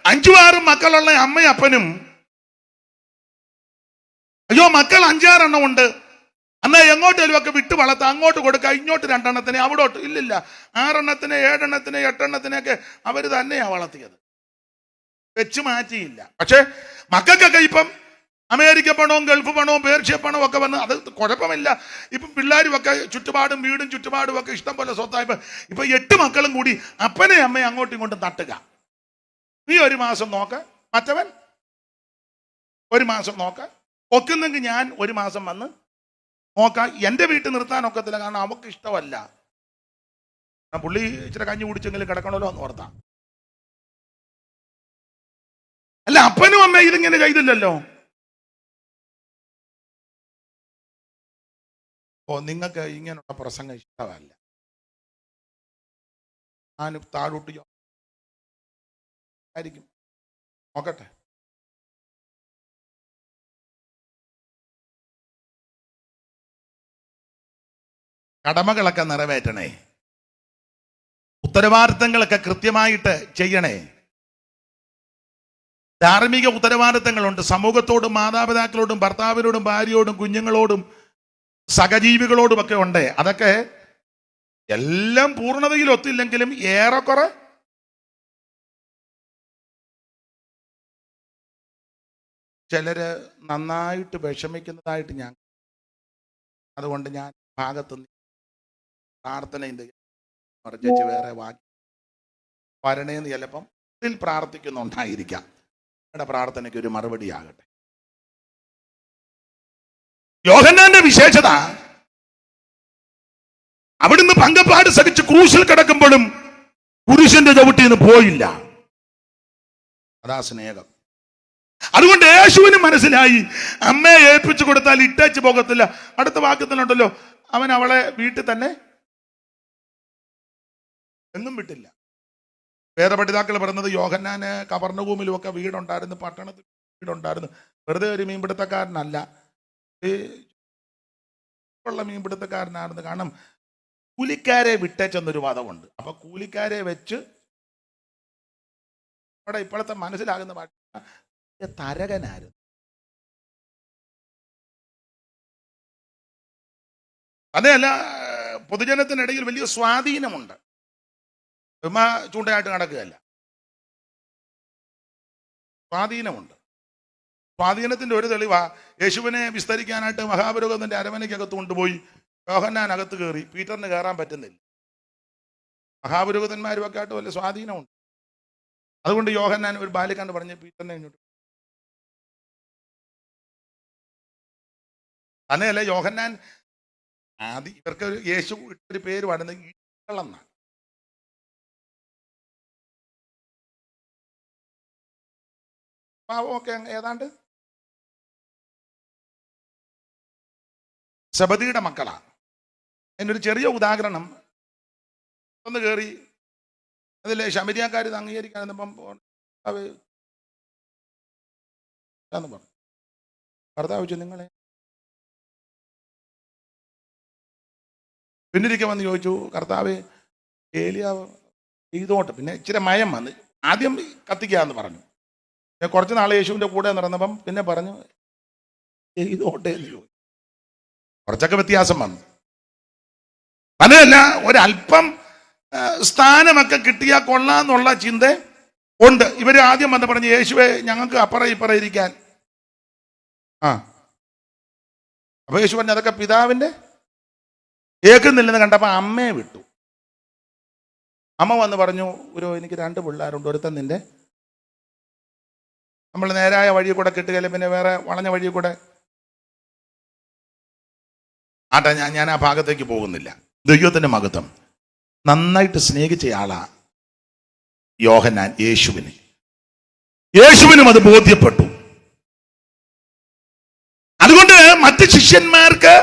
5-6 മക്കളുള്ള അമ്മയും അപ്പനും അയ്യോ മക്കൾ 5-6 ഉണ്ട്, എന്നാൽ എങ്ങോട്ടേലും ഒക്കെ വിട്ട് വളർത്താം, അങ്ങോട്ട് കൊടുക്കുക, ഇങ്ങോട്ട് 2 എണ്ണത്തിനെ അവിടോട്ട്. ഇല്ലില്ല, 6 എണ്ണത്തിനെ 7 എണ്ണത്തിനെ 8 എണ്ണത്തിനെയൊക്കെ അവർ തന്നെയാണ് വളർത്തിയത്, വെച്ച് മാറ്റിയില്ല. പക്ഷെ മക്കൾക്കൊക്കെ ഇപ്പം അമേരിക്ക പണവും ഗൾഫ് പണവും പേർഷ്യ പണവും ഒക്കെ വന്ന് അത് കുഴപ്പമില്ല. ഇപ്പം പിള്ളേരും ഒക്കെ ചുറ്റുപാടും വീടും ചുറ്റുപാടും ഒക്കെ ഇഷ്ടം പോലെ സ്വത്തായപ്പോ ഇപ്പൊ 8 മക്കളും കൂടി അപ്പനെ അമ്മയെ അങ്ങോട്ടും ഇങ്ങോട്ടും തട്ടുക. നീ 1 മാസം നോക്ക, മറ്റവൻ 1 മാസം നോക്ക, ഒക്കുന്നെങ്കിൽ ഞാൻ 1 മാസം വന്ന് നോക്കാം. എൻ്റെ വീട്ടിൽ നിർത്താൻ ഒക്കത്തില്ല, കാരണം അവർക്ക് ഇഷ്ടമല്ല. പുള്ളി ഇച്ചിരി കഞ്ഞി കുടിച്ചെങ്കിലും കിടക്കണമല്ലോ എന്ന് ഓർത്താം. അല്ല, അപ്പനും അമ്മ ഇതിങ്ങനെ ചെയ്തില്ലല്ലോ. നിങ്ങൾക്ക് ഇങ്ങനെയുള്ള പ്രസംഗം ഇഷ്ടമല്ല, ഞാനും താഴോട്ട് ആയിരിക്കും. നോക്കട്ടെ, കടമകളൊക്കെ നിറവേറ്റണേ, ഉത്തരവാദിത്തങ്ങളൊക്കെ കൃത്യമായിട്ട് ചെയ്യണേ. ധാർമ്മിക ഉത്തരവാദിത്തങ്ങളുണ്ട് സമൂഹത്തോടും മാതാപിതാക്കളോടും ഭർത്താവിനോടും ഭാര്യയോടും കുഞ്ഞുങ്ങളോടും സഹജീവികളോടും ഒക്കെ ഉണ്ട്. അതൊക്കെ എല്ലാം പൂർണ്ണതയിൽ ഒത്തില്ലെങ്കിലും ഏറെക്കുറെ ചിലര് നന്നായിട്ട് വിഷമിക്കുന്നതായിട്ട് ഞാൻ, അതുകൊണ്ട് ഞാൻ ഭാഗത്തുനിന്ന് പ്രാർത്ഥനയും ചേച്ചി വേറെ വാക്കി വരണേന്ന് ചിലപ്പം ഇതിൽ പ്രാർത്ഥിക്കുന്നുണ്ടായിരിക്കാം. നിങ്ങളുടെ പ്രാർത്ഥനയ്ക്ക് ഒരു മറുപടി ആകട്ടെ. യോഹന്നാന്റെ വിശേഷത, അവിടുന്ന് പങ്കപ്പാട് സഹിച്ച് ക്രൂശിൽ കിടക്കുമ്പോഴും കുരിശിന്റെ ചവിട്ടിന്ന് പോയില്ല. അതാ സ്നേഹം. അതുകൊണ്ട് യേശുവിന് മനസ്സിലായി, അമ്മയെ ഏൽപ്പിച്ചു കൊടുത്താൽ ഇട്ടേച്ച് പോകത്തില്ല. അടുത്ത വാക്യത്തിലുണ്ടല്ലോ, അവൻ അവളെ വീട്ടിൽ തന്നെ എങ്ങും വിട്ടില്ല. വേദപഠിതാക്കൾ പറയുന്നത് യോഹന്നാന് കവർണ്ണഭൂമിയിലുമൊക്കെ വീടുണ്ടായിരുന്നു, പട്ടണത്തിൽ വീടുണ്ടായിരുന്നു. വെറുതെ ഒരു മീൻപിടുത്തക്കാരനല്ല, ഉള്ള മീൻപിടുത്തക്കാരനായിരുന്നു. കാരണം കൂലിക്കാരെ വിട്ടേച്ചെന്നൊരു വാദമുണ്ട്. അപ്പൊ കൂലിക്കാരെ വെച്ച് അവിടെ ഇപ്പോഴത്തെ മനസ്സിലാകുന്ന തരകനായിരുന്നു. അതല്ല, പൊതുജനത്തിനിടയിൽ വലിയ സ്വാധീനമുണ്ട്. ചൂണ്ടയായിട്ട് നടക്കുകയല്ല, സ്വാധീനമുണ്ട്. സ്വാധീനത്തിന്റെ ഒരു തെളിവാ, യേശുവിനെ വിസ്തരിക്കാനായിട്ട് മഹാപുരോഹിതന്റെ അരമനയ്ക്കകത്ത് കൊണ്ടുപോയി യോഹന്നാൻ അകത്ത് കയറി, പീറ്ററിന് കയറാൻ പറ്റുന്നില്ല. മഹാപുരോഹിതന്മാരുമൊക്കെ ആയിട്ട് വലിയ സ്വാധീനമുണ്ട്. അതുകൊണ്ട് യോഹന്നാൻ ഒരു ബാലിക്കാണ്ട് പറഞ്ഞ് പീറ്ററിനെ ഇങ്ങോട്ട്. തന്നെയല്ല, യോഹന്നാൻ ആദ്യം ഇവർക്ക് യേശു ഇട്ടൊരു പേര് പാടുന്നത് ഈളെന്നാണ്. ഓക്കെ, ഏതാണ്ട് സെബദിയുടെ മക്കളാ. അതിനൊരു ചെറിയ ഉദാഹരണം, ഒന്ന് കയറി അതിലെ ശമരിയാക്കാർ ഇത് അംഗീകരിക്കാനിപ്പം പറഞ്ഞു. ഭർത്താവ് ചോദിച്ചു, നിങ്ങളെ പിന്നിരിക്കെ വന്ന് ചോദിച്ചു, കർത്താവ് ഏലിയാവ് ചെയ്തോട്ടെ. പിന്നെ ഇച്ചിരി മയം വന്ന് ആദ്യം കത്തിക്കാന്ന് പറഞ്ഞു. കുറച്ച് നാൾ യേശുവിൻ്റെ കൂടെ നടന്നപ്പം പിന്നെ പറഞ്ഞു ചെയ്തോട്ടെ എന്ന് ചോദിച്ചു. കുറച്ചൊക്കെ വ്യത്യാസം വന്നു. അതല്ല, ഒരല്പം സ്ഥാനമൊക്കെ കിട്ടിയാൽ കൊള്ളാന്നുള്ള ചിന്ത ഉണ്ട്. ഇവര് ആദ്യം വന്ന് പറഞ്ഞു, യേശുവെ ഞങ്ങൾക്ക് അപ്പുറം ഇപ്പുറം ഇരിക്കാൻ. അപ്പൊ യേശു പറഞ്ഞു, അതൊക്കെ പിതാവിന്റെ കേൾക്കുന്നില്ലെന്ന് കണ്ടപ്പോ അമ്മയെ വിട്ടു. അമ്മ വന്ന് പറഞ്ഞു, എനിക്ക് 2 പിള്ളേരുണ്ട്, ഒരുത്തൻ നിന്റെ. നമ്മൾ നേരായ വഴി കൂടെ കിട്ടുകയില്ല, പിന്നെ വേറെ വളഞ്ഞ വഴി കൂടെ. ആട്ടെ, ഞാൻ ആ ഭാഗത്തേക്ക് പോകുന്നില്ല. ദൈവത്തിന്റെ മഹത്വം. നന്നായിട്ട് സ്നേഹിച്ച ആളാ യോഹന്നാൻ യേശുവിനും അത് ബോധ്യപ്പെട്ടു. അതുകൊണ്ട് മറ്റ് ശിഷ്യന്മാർക്ക്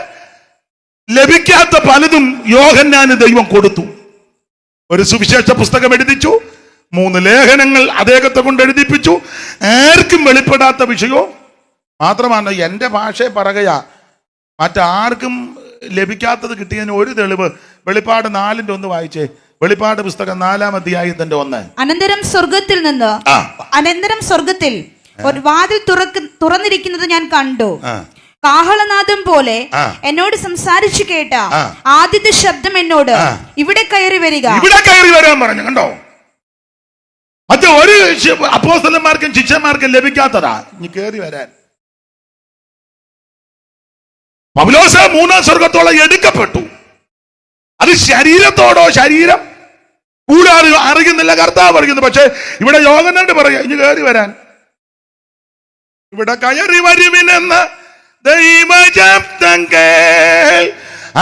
ലഭിക്കാത്ത പലതും യോഹന്നാന് ദൈവം കൊടുത്തു. ഒരു സുവിശേഷ പുസ്തകം എഴുതിച്ചു, 3 ലേഖനങ്ങൾ അദ്ദേഹത്തെ കൊണ്ട് എഴുതിപ്പിച്ചു. ആർക്കും വെളിപ്പെടാത്ത വിഷയവും മാത്രമാണ്. എൻ്റെ ഭാഷയെ പറയുകയാ, മറ്റാർക്കും ലഭിക്കാത്തത് കിട്ടിയതിന് ഒരു തെളിവ് വെളിപ്പാട് 4:1 വായിച്ചേ. വെളിപ്പാട് പുസ്തകം 4-ാം അധ്യായത്തിന്റെ 1. അനന്തരം സ്വർഗത്തിൽ ഒരു വാതിൽ തുറന്നിരിക്കുന്നത് ഞാൻ കണ്ടു. കാഹളനാദം പോലെ എന്നോട് സംസാരിച്ചു കേട്ട ആദ്യത്തെ ശബ്ദം എന്നോട്, ഇവിടെ കയറി വരിക. ഇവിടെ കയറി വരാൻ പറഞ്ഞു. കണ്ടോ, മറ്റേ ഒരു അപ്പോസ്തലന്മാർക്കും ശിഷ്യന്മാർക്കും ലഭിക്കാത്തതാ ഇനി കയറി വരാൻ. പൗലോസ് 3-ാം സ്വർഗത്തോളം എടുക്കപ്പെട്ടു. അത് ശരീരത്തോടോ ശരീരം കൂടാതെ അറിയുന്നില്ല, കർത്താവ് അറിയുന്നു. പക്ഷെ ഇവിടെ യോഹന്നാൻ പറയാ, ഇനി കയറി വരാൻ. ഇവിടെ കയറി വരുവിനെന്ന് ദൈവശബ്ദം കേൾ,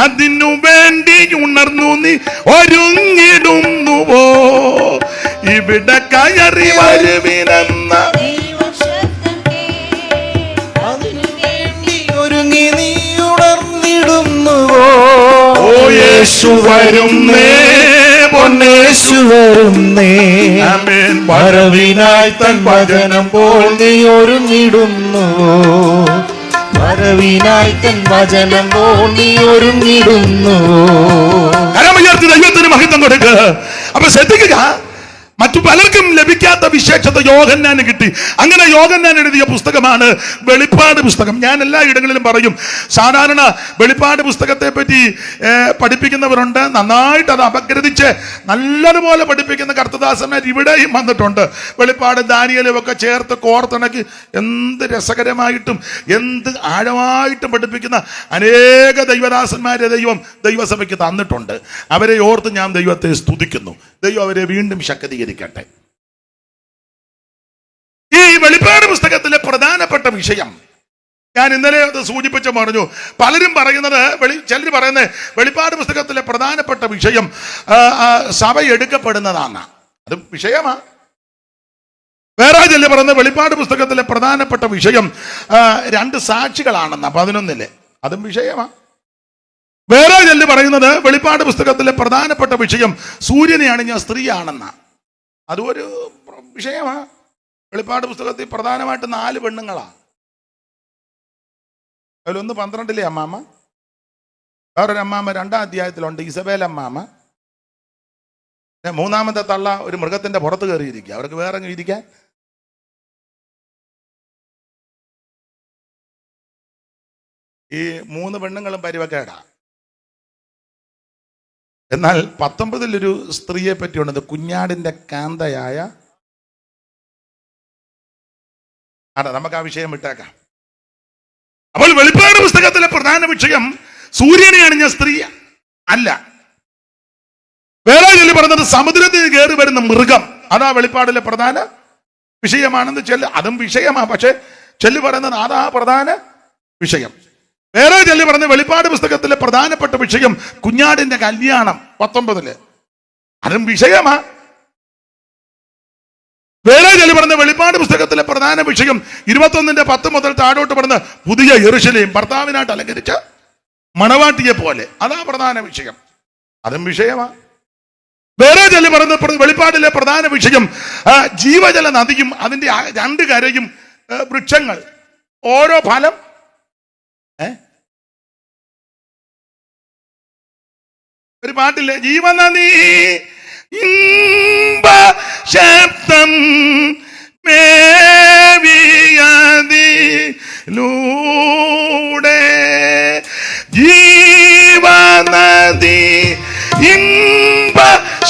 അതിനു വേണ്ടി ഉണർന്നു നീ ഒരുങ്ങിടുന്നുവോ. ഇവിടെ കയറി വരുവിനെന്ന ഒരുങ്ങി നീ ഉണർന്നിടുന്നുവോ. ഓ യേശു വരുന്നേ, പൊന്നേശു വരുന്നേ. വരവിനായി തൻ വചനം പോൽ നീ ഒരുങ്ങിടുന്നുവോ. വരവിനായി തൻ വചനം പോൽ നീ ഒരുങ്ങിടുന്നുവോ. കരമുയർത്തി ദൈവത്തിന് മഹത്വം കൊടുക്കുക. അപ്പൊ ശ്രദ്ധിക്കുക, മറ്റു പലർക്കും ലഭിക്കാത്ത വിശേഷത യോഹന്നാന് കിട്ടി. അങ്ങനെ യോഹന്നാൻ എഴുതിയ പുസ്തകമാണ് വെളിപ്പാട് പുസ്തകം. ഞാൻ എല്ലാ ഇടങ്ങളിലും പറയും, സാധാരണ വെളിപ്പാട് പുസ്തകത്തെ പറ്റി പഠിപ്പിക്കുന്നവരുണ്ട്, നന്നായിട്ട് അത് അപഗ്രഥിച്ച് നല്ലതുപോലെ പഠിപ്പിക്കുന്ന കർത്തദാസന്മാർ ഇവിടെയും വന്നിട്ടുണ്ട്. വെളിപ്പാട് ദാനിയേലും ഒക്കെ ചേർത്ത് കോർത്തിണക്കി എന്ത് രസകരമായിട്ടും എന്ത് ആഴമായിട്ടും പഠിപ്പിക്കുന്ന അനേക ദൈവദാസന്മാരെ ദൈവസഭയ്ക്ക് തന്നിട്ടുണ്ട്. അവരെ ഓർത്ത് ഞാൻ ദൈവത്തെ സ്തുതിക്കുന്നു. ദൈവം അവരെ വീണ്ടും ശക്തീകരിക്കട്ടെ. ഈ വെളിപ്പാട് പുസ്തകത്തിലെ പ്രധാനപ്പെട്ട വിഷയം ഞാൻ ഇന്നലെ അത് സൂചിപ്പിച്ച് പറഞ്ഞു. പലരും പറയുന്നത്, ചിലർ പറയുന്നത് വെളിപ്പാട് പുസ്തകത്തിലെ പ്രധാനപ്പെട്ട വിഷയം സഭ എടുക്കപ്പെടുന്നതാണ്. അത് വിഷയമാ. വേറെ ചില പറയുന്നത് വെളിപ്പാട് പുസ്തകത്തിലെ പ്രധാനപ്പെട്ട വിഷയം 2 സാക്ഷികളാണെന്ന 11 അതും വിഷയമാ. വേറെ ചില പറയുന്നത് വെളിപ്പാട് പുസ്തകത്തിലെ പ്രധാനപ്പെട്ട വിഷയം സൂര്യനെ അണിഞ്ഞ സ്ത്രീയാണെന്ന അതും ഒരു വിഷയമാ. വെളിപ്പാട് പുസ്തകത്തിൽ പ്രധാനമായിട്ട് 4 പെണ്ണുങ്ങളാ. അതിലൊന്ന് 12 അമ്മാമ്മ, വേറൊരു അമ്മാമ്മ 2-ാം അധ്യായത്തിലുണ്ട്, ഇസബേൽ അമ്മാമ്മ. 3-ാമത്തെ തള്ള ഒരു മൃഗത്തിന്റെ പുറത്ത് കയറിയിരിക്കുക, അവർക്ക് വേറെ ഇരിക്കാൻ. ഈ 3 പെണ്ണുങ്ങളും പരിവക്കേടാ. എന്നാൽ 19 സ്ത്രീയെ പറ്റിയുള്ളത് കുഞ്ഞാടിന്റെ കാന്തയായ, നമുക്ക് ആ വിഷയം വിട്ടേക്കാം. അപ്പോൾ വെളിപ്പാട് പുസ്തകത്തിലെ പ്രധാന വിഷയം സൂര്യനെ അണിഞ്ഞ സ്ത്രീ അല്ല. വേറെ ചൊല്ലി പറഞ്ഞത് സമുദ്രത്തിൽ കയറി വരുന്ന മൃഗം, അതാ വെളിപ്പാടിലെ പ്രധാന വിഷയമാണെന്ന് അതും വിഷയമാ. പക്ഷെ ചൊല്ലി പറയുന്നത് അതാ പ്രധാന വിഷയം. വേറെ ചൊല്ലി പറഞ്ഞ വെളിപ്പാട് പുസ്തകത്തിലെ പ്രധാനപ്പെട്ട വിഷയം കുഞ്ഞാടിന്റെ കല്യാണം 19 അതും വിഷയമാ. വേറെ ചൊല്ലി പറഞ്ഞ വെളിപ്പാട് പുസ്തകത്തിലെ പ്രധാന വിഷയം 21-10 മുതൽ താഴോട്ട് പറഞ്ഞ പുതിയ യെരൂശലേം ഭർത്താവിനായിട്ട് അലങ്കരിച്ച മണവാട്ടിയെ പോലെ, അതാ പ്രധാന വിഷയം, അതും വിഷയമാ. വേറെ ചൊല്ലി പറഞ്ഞ വെളിപ്പാടിലെ പ്രധാന വിഷയം ജീവജല നദിയും അതിന്റെ 2 കരയും വൃക്ഷങ്ങൾ, ഓരോ ഫലം. ഒരു പാട്ടില്ലേ, ജീവനദി ഇമ്പ ശബ്ദം മേവിയതിലൂടെ, ജീവനദി ഇമ്പ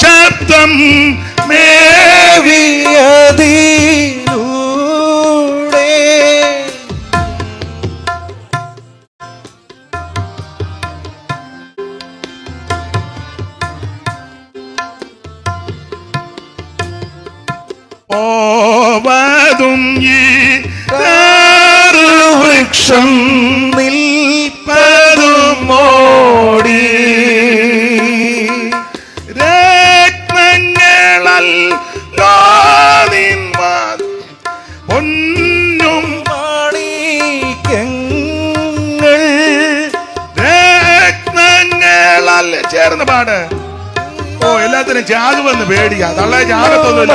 ശബ്ദം മേവിയതിലൂടെ. പോവതും ഈ വൃക്ഷം നിൽപ്പതും മോടി, രത്നങ്ങളല്ലോ പൊന്നും മാണിക്യങ്ങൾ, രത്നങ്ങളല്ല. ചേർന്ന് പാട്. ഓ, എല്ലാത്തിനും ചാകുമെന്ന് പേടിയാ. തള്ളേ ചാകത്തൊന്നുമില്ല.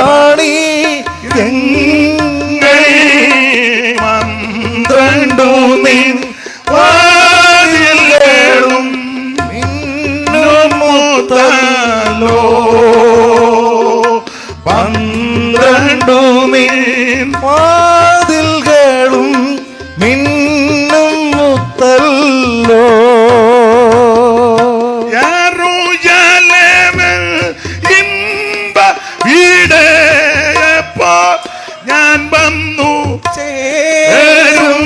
12 നിൻ വാതിലുകളും മിന്നുമുത്തല്ലോ, 12 നിൻ വാതിൽകളും മിന്നും മുത്തല്ലോ. ഞാൻ വന്നു ചേരും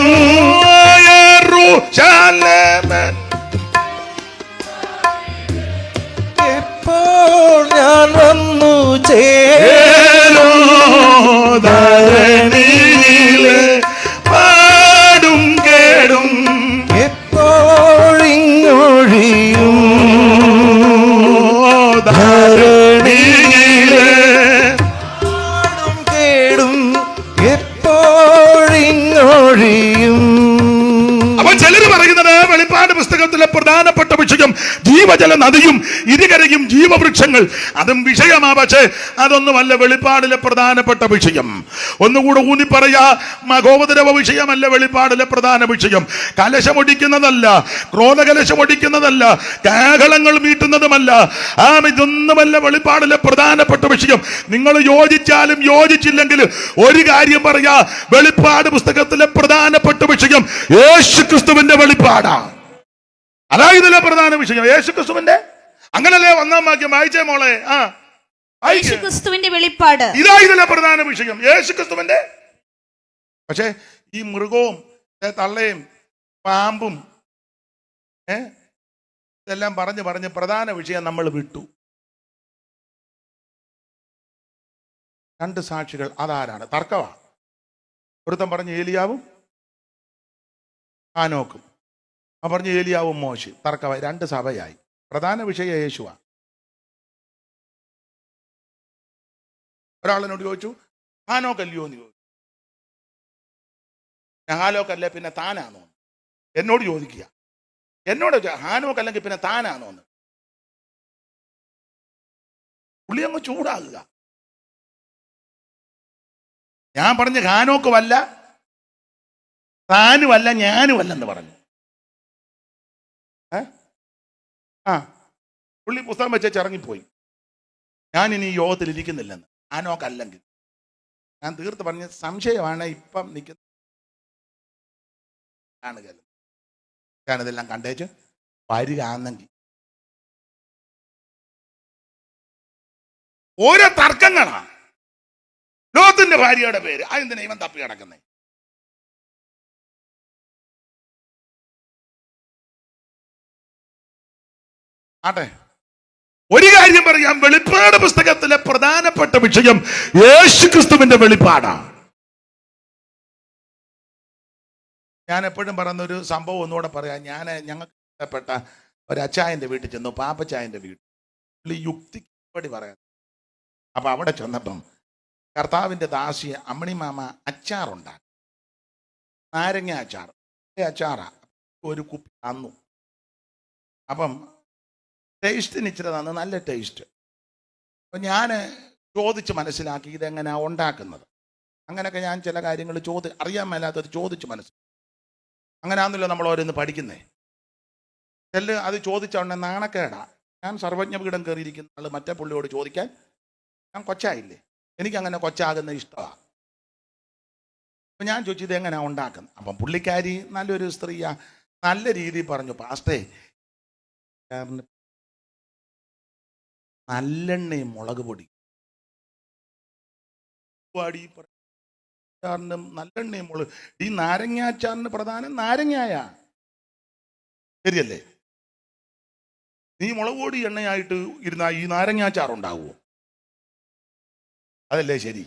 യെരൂശലേമിൽ, എപ്പോൾ ഞാൻ വന്നു ചേരും ധരണിയിലെ പാടും കേടും എപ്പോഴിങ്ങൊഴിയും ധരണിയിലെ പാടും കേടും എപ്പോഴിങ്ങൊഴിയും. അപ്പൊ ചിലര് പറയുന്നത് ജീവജല നദിയും ഇരുകരയും ജീവവൃക്ഷങ്ങൾ, അതും വിഷയമാ. പക്ഷേ അതൊന്നുമല്ല വെളിപ്പാടിലെ പ്രധാനപ്പെട്ട വിഷയം. ഒന്നുകൂടെ ഊന്നി പറയാ, മഹോപദ്രവ വിഷയമല്ല വെളിപ്പാടിലെ പ്രധാന വിഷയം. കലശമൊടിക്കുന്നതല്ല, ക്രോധകലശമൊടിക്കുന്നതല്ല, കാഹളങ്ങൾ മീട്ടുന്നതുമല്ല. ഇതൊന്നുമല്ല വെളിപ്പാടിലെ പ്രധാനപ്പെട്ട വിഷയം. നിങ്ങൾ യോജിച്ചാലും യോജിച്ചില്ലെങ്കിലും ഒരു കാര്യം പറയാ, വെളിപ്പാട് പുസ്തകത്തിലെ പ്രധാനപ്പെട്ട വിഷയം യേശുക്രിസ്തുവിന്റെ വെളിപ്പാടാണ്. അതാ ഇതിലെ പ്രധാന വിഷയം യേശുക്രിസ്തുവിന്റെ. അങ്ങനല്ലേ 1-ാം വാക്യം വായിച്ചേ മോളെ. യേശുക്രിസ്തുവിന്റെ വെളിപ്പാട് ഇതാ ഇതിലെ പ്രധാന വിഷയം യേശുക്രിസ്തുവിന്റെ. പക്ഷെ ഈ മൃഗവും തള്ളയും പാമ്പും ഇതെല്ലാം പറഞ്ഞ് പ്രധാന വിഷയം നമ്മൾ വിട്ടു. 2 സാക്ഷികൾ, അതാരാണ്? തർക്കമാണ്. ഒരുത്തൻ പറഞ്ഞ് ഏലിയാവും ഹാനോക്കും, പറഞ്ഞ് ഏലിയാവും മോശ. തർക്കമായി, 2 സഭയായി. പ്രധാന വിഷയം യേശുവാ. ഒരാളിനോട് ചോദിച്ചു, ഹാനോക്കല്ലയോ എന്ന് ചോദിച്ചു. ഹാനോക്കല്ലേ പിന്നെ താനാണോ? എന്നോട് ചോദിക്കുക. എന്നോട് ഹാനോക്കല്ലെങ്കിൽ പിന്നെ താനാണോ എന്ന്. പുള്ളി അങ്ങ് ചൂടാകുക. ഞാൻ പറഞ്ഞു ഹാനോക്കുമല്ല, താനുമല്ല, ഞാനുമല്ലെന്ന് പറഞ്ഞു. പുള്ളി പുസ്തകം വെച്ച് ഇറങ്ങിപ്പോയി. ഞാൻ ഇനി ഈ യോഗത്തിൽ ഇരിക്കുന്നില്ലെന്ന്. ഹാനോക്കല്ലെങ്കിൽ. ഞാൻ തീർത്ത് പറഞ്ഞ സംശയമാണ് ഇപ്പം നിൽക്കുന്നത്. ഞാനിതെല്ലാം കണ്ടേച്ച് വരികയാണെങ്കിൽ ഓരോ തർക്കങ്ങളാ. ലോത്തിന്റെ ഭാര്യയുടെ പേര് അതെന്തിനാ ഇവൻ തപ്പി കിടക്കുന്നേ? ആട്ടെ, ഒരു കാര്യം പറയാം, വെളിപ്പാട് പുസ്തകത്തിലെ പ്രധാനപ്പെട്ട വിഷയം യേശുക്രിസ്തുവിന്റെ വെളിപ്പാടാണ്. ഞാൻ എപ്പോഴും പറയുന്നൊരു സംഭവം ഒന്നുകൂടെ പറയാം. ഞങ്ങൾക്ക് ഇഷ്ടപ്പെട്ട ഒരു അച്ചായന്റെ വീട്ടിൽ ചെന്നു, പാപ്പച്ചായന്റെ വീട്ടിൽ. പുള്ളി യുക്തിപ്പടി പറയാം. അപ്പൊ അവിടെ ചെന്നപ്പം കർത്താവിന്റെ ദാസിയെ അമ്മണിമാമ അച്ചാറുണ്ടാക്കി. നാരങ്ങ അച്ചാറാ. ഒരു കുപ്പി തന്നു. അപ്പം ടേസ്റ്റിന് ഇച്ചിരി തന്നു, നല്ല ടേസ്റ്റ്. അപ്പം ഞാൻ ചോദിച്ച് മനസ്സിലാക്കി ഇതെങ്ങനെയാ ഉണ്ടാക്കുന്നത്. അങ്ങനെയൊക്കെ ഞാൻ ചില കാര്യങ്ങൾ അറിയാൻ മേലാത്തത് ചോദിച്ച് മനസ്സിലാക്കി. അങ്ങനെയാണല്ലോ നമ്മൾ ഓരോന്ന് പഠിക്കുന്നേ. അത് ചോദിച്ച ഉടനെ നാണക്കേടാ. ഞാൻ സർവജ്ഞപീഠം കയറിയിരിക്കുന്ന ആൾ മറ്റേ പുള്ളിയോട് ചോദിക്കാൻ ഞാൻ കൊച്ചായില്ലേ? എനിക്കങ്ങനെ കൊച്ചാകുന്ന ഇഷ്ടമാണ്. അപ്പം ഞാൻ ചോദിച്ചു ഇതെങ്ങനെയാ ഉണ്ടാക്കുന്നത്. അപ്പം പുള്ളിക്കാരി നല്ലൊരു സ്ത്രീയാ, നല്ല രീതിയിൽ പറഞ്ഞു, പാസ്റ്റേ നല്ലെണ്ണയും മുളക് പൊടി നല്ലെണ്ണയും മുളക്. ഈ നാരങ്ങാച്ചാറിന് പ്രധാനം നാരങ്ങായ ശരിയല്ലേ? നീ മുളക് പൊടി എണ്ണയായിട്ട് ഇരുന്ന ഈ നാരങ്ങാച്ചാറുണ്ടാവുമോ? അതല്ലേ ശരി?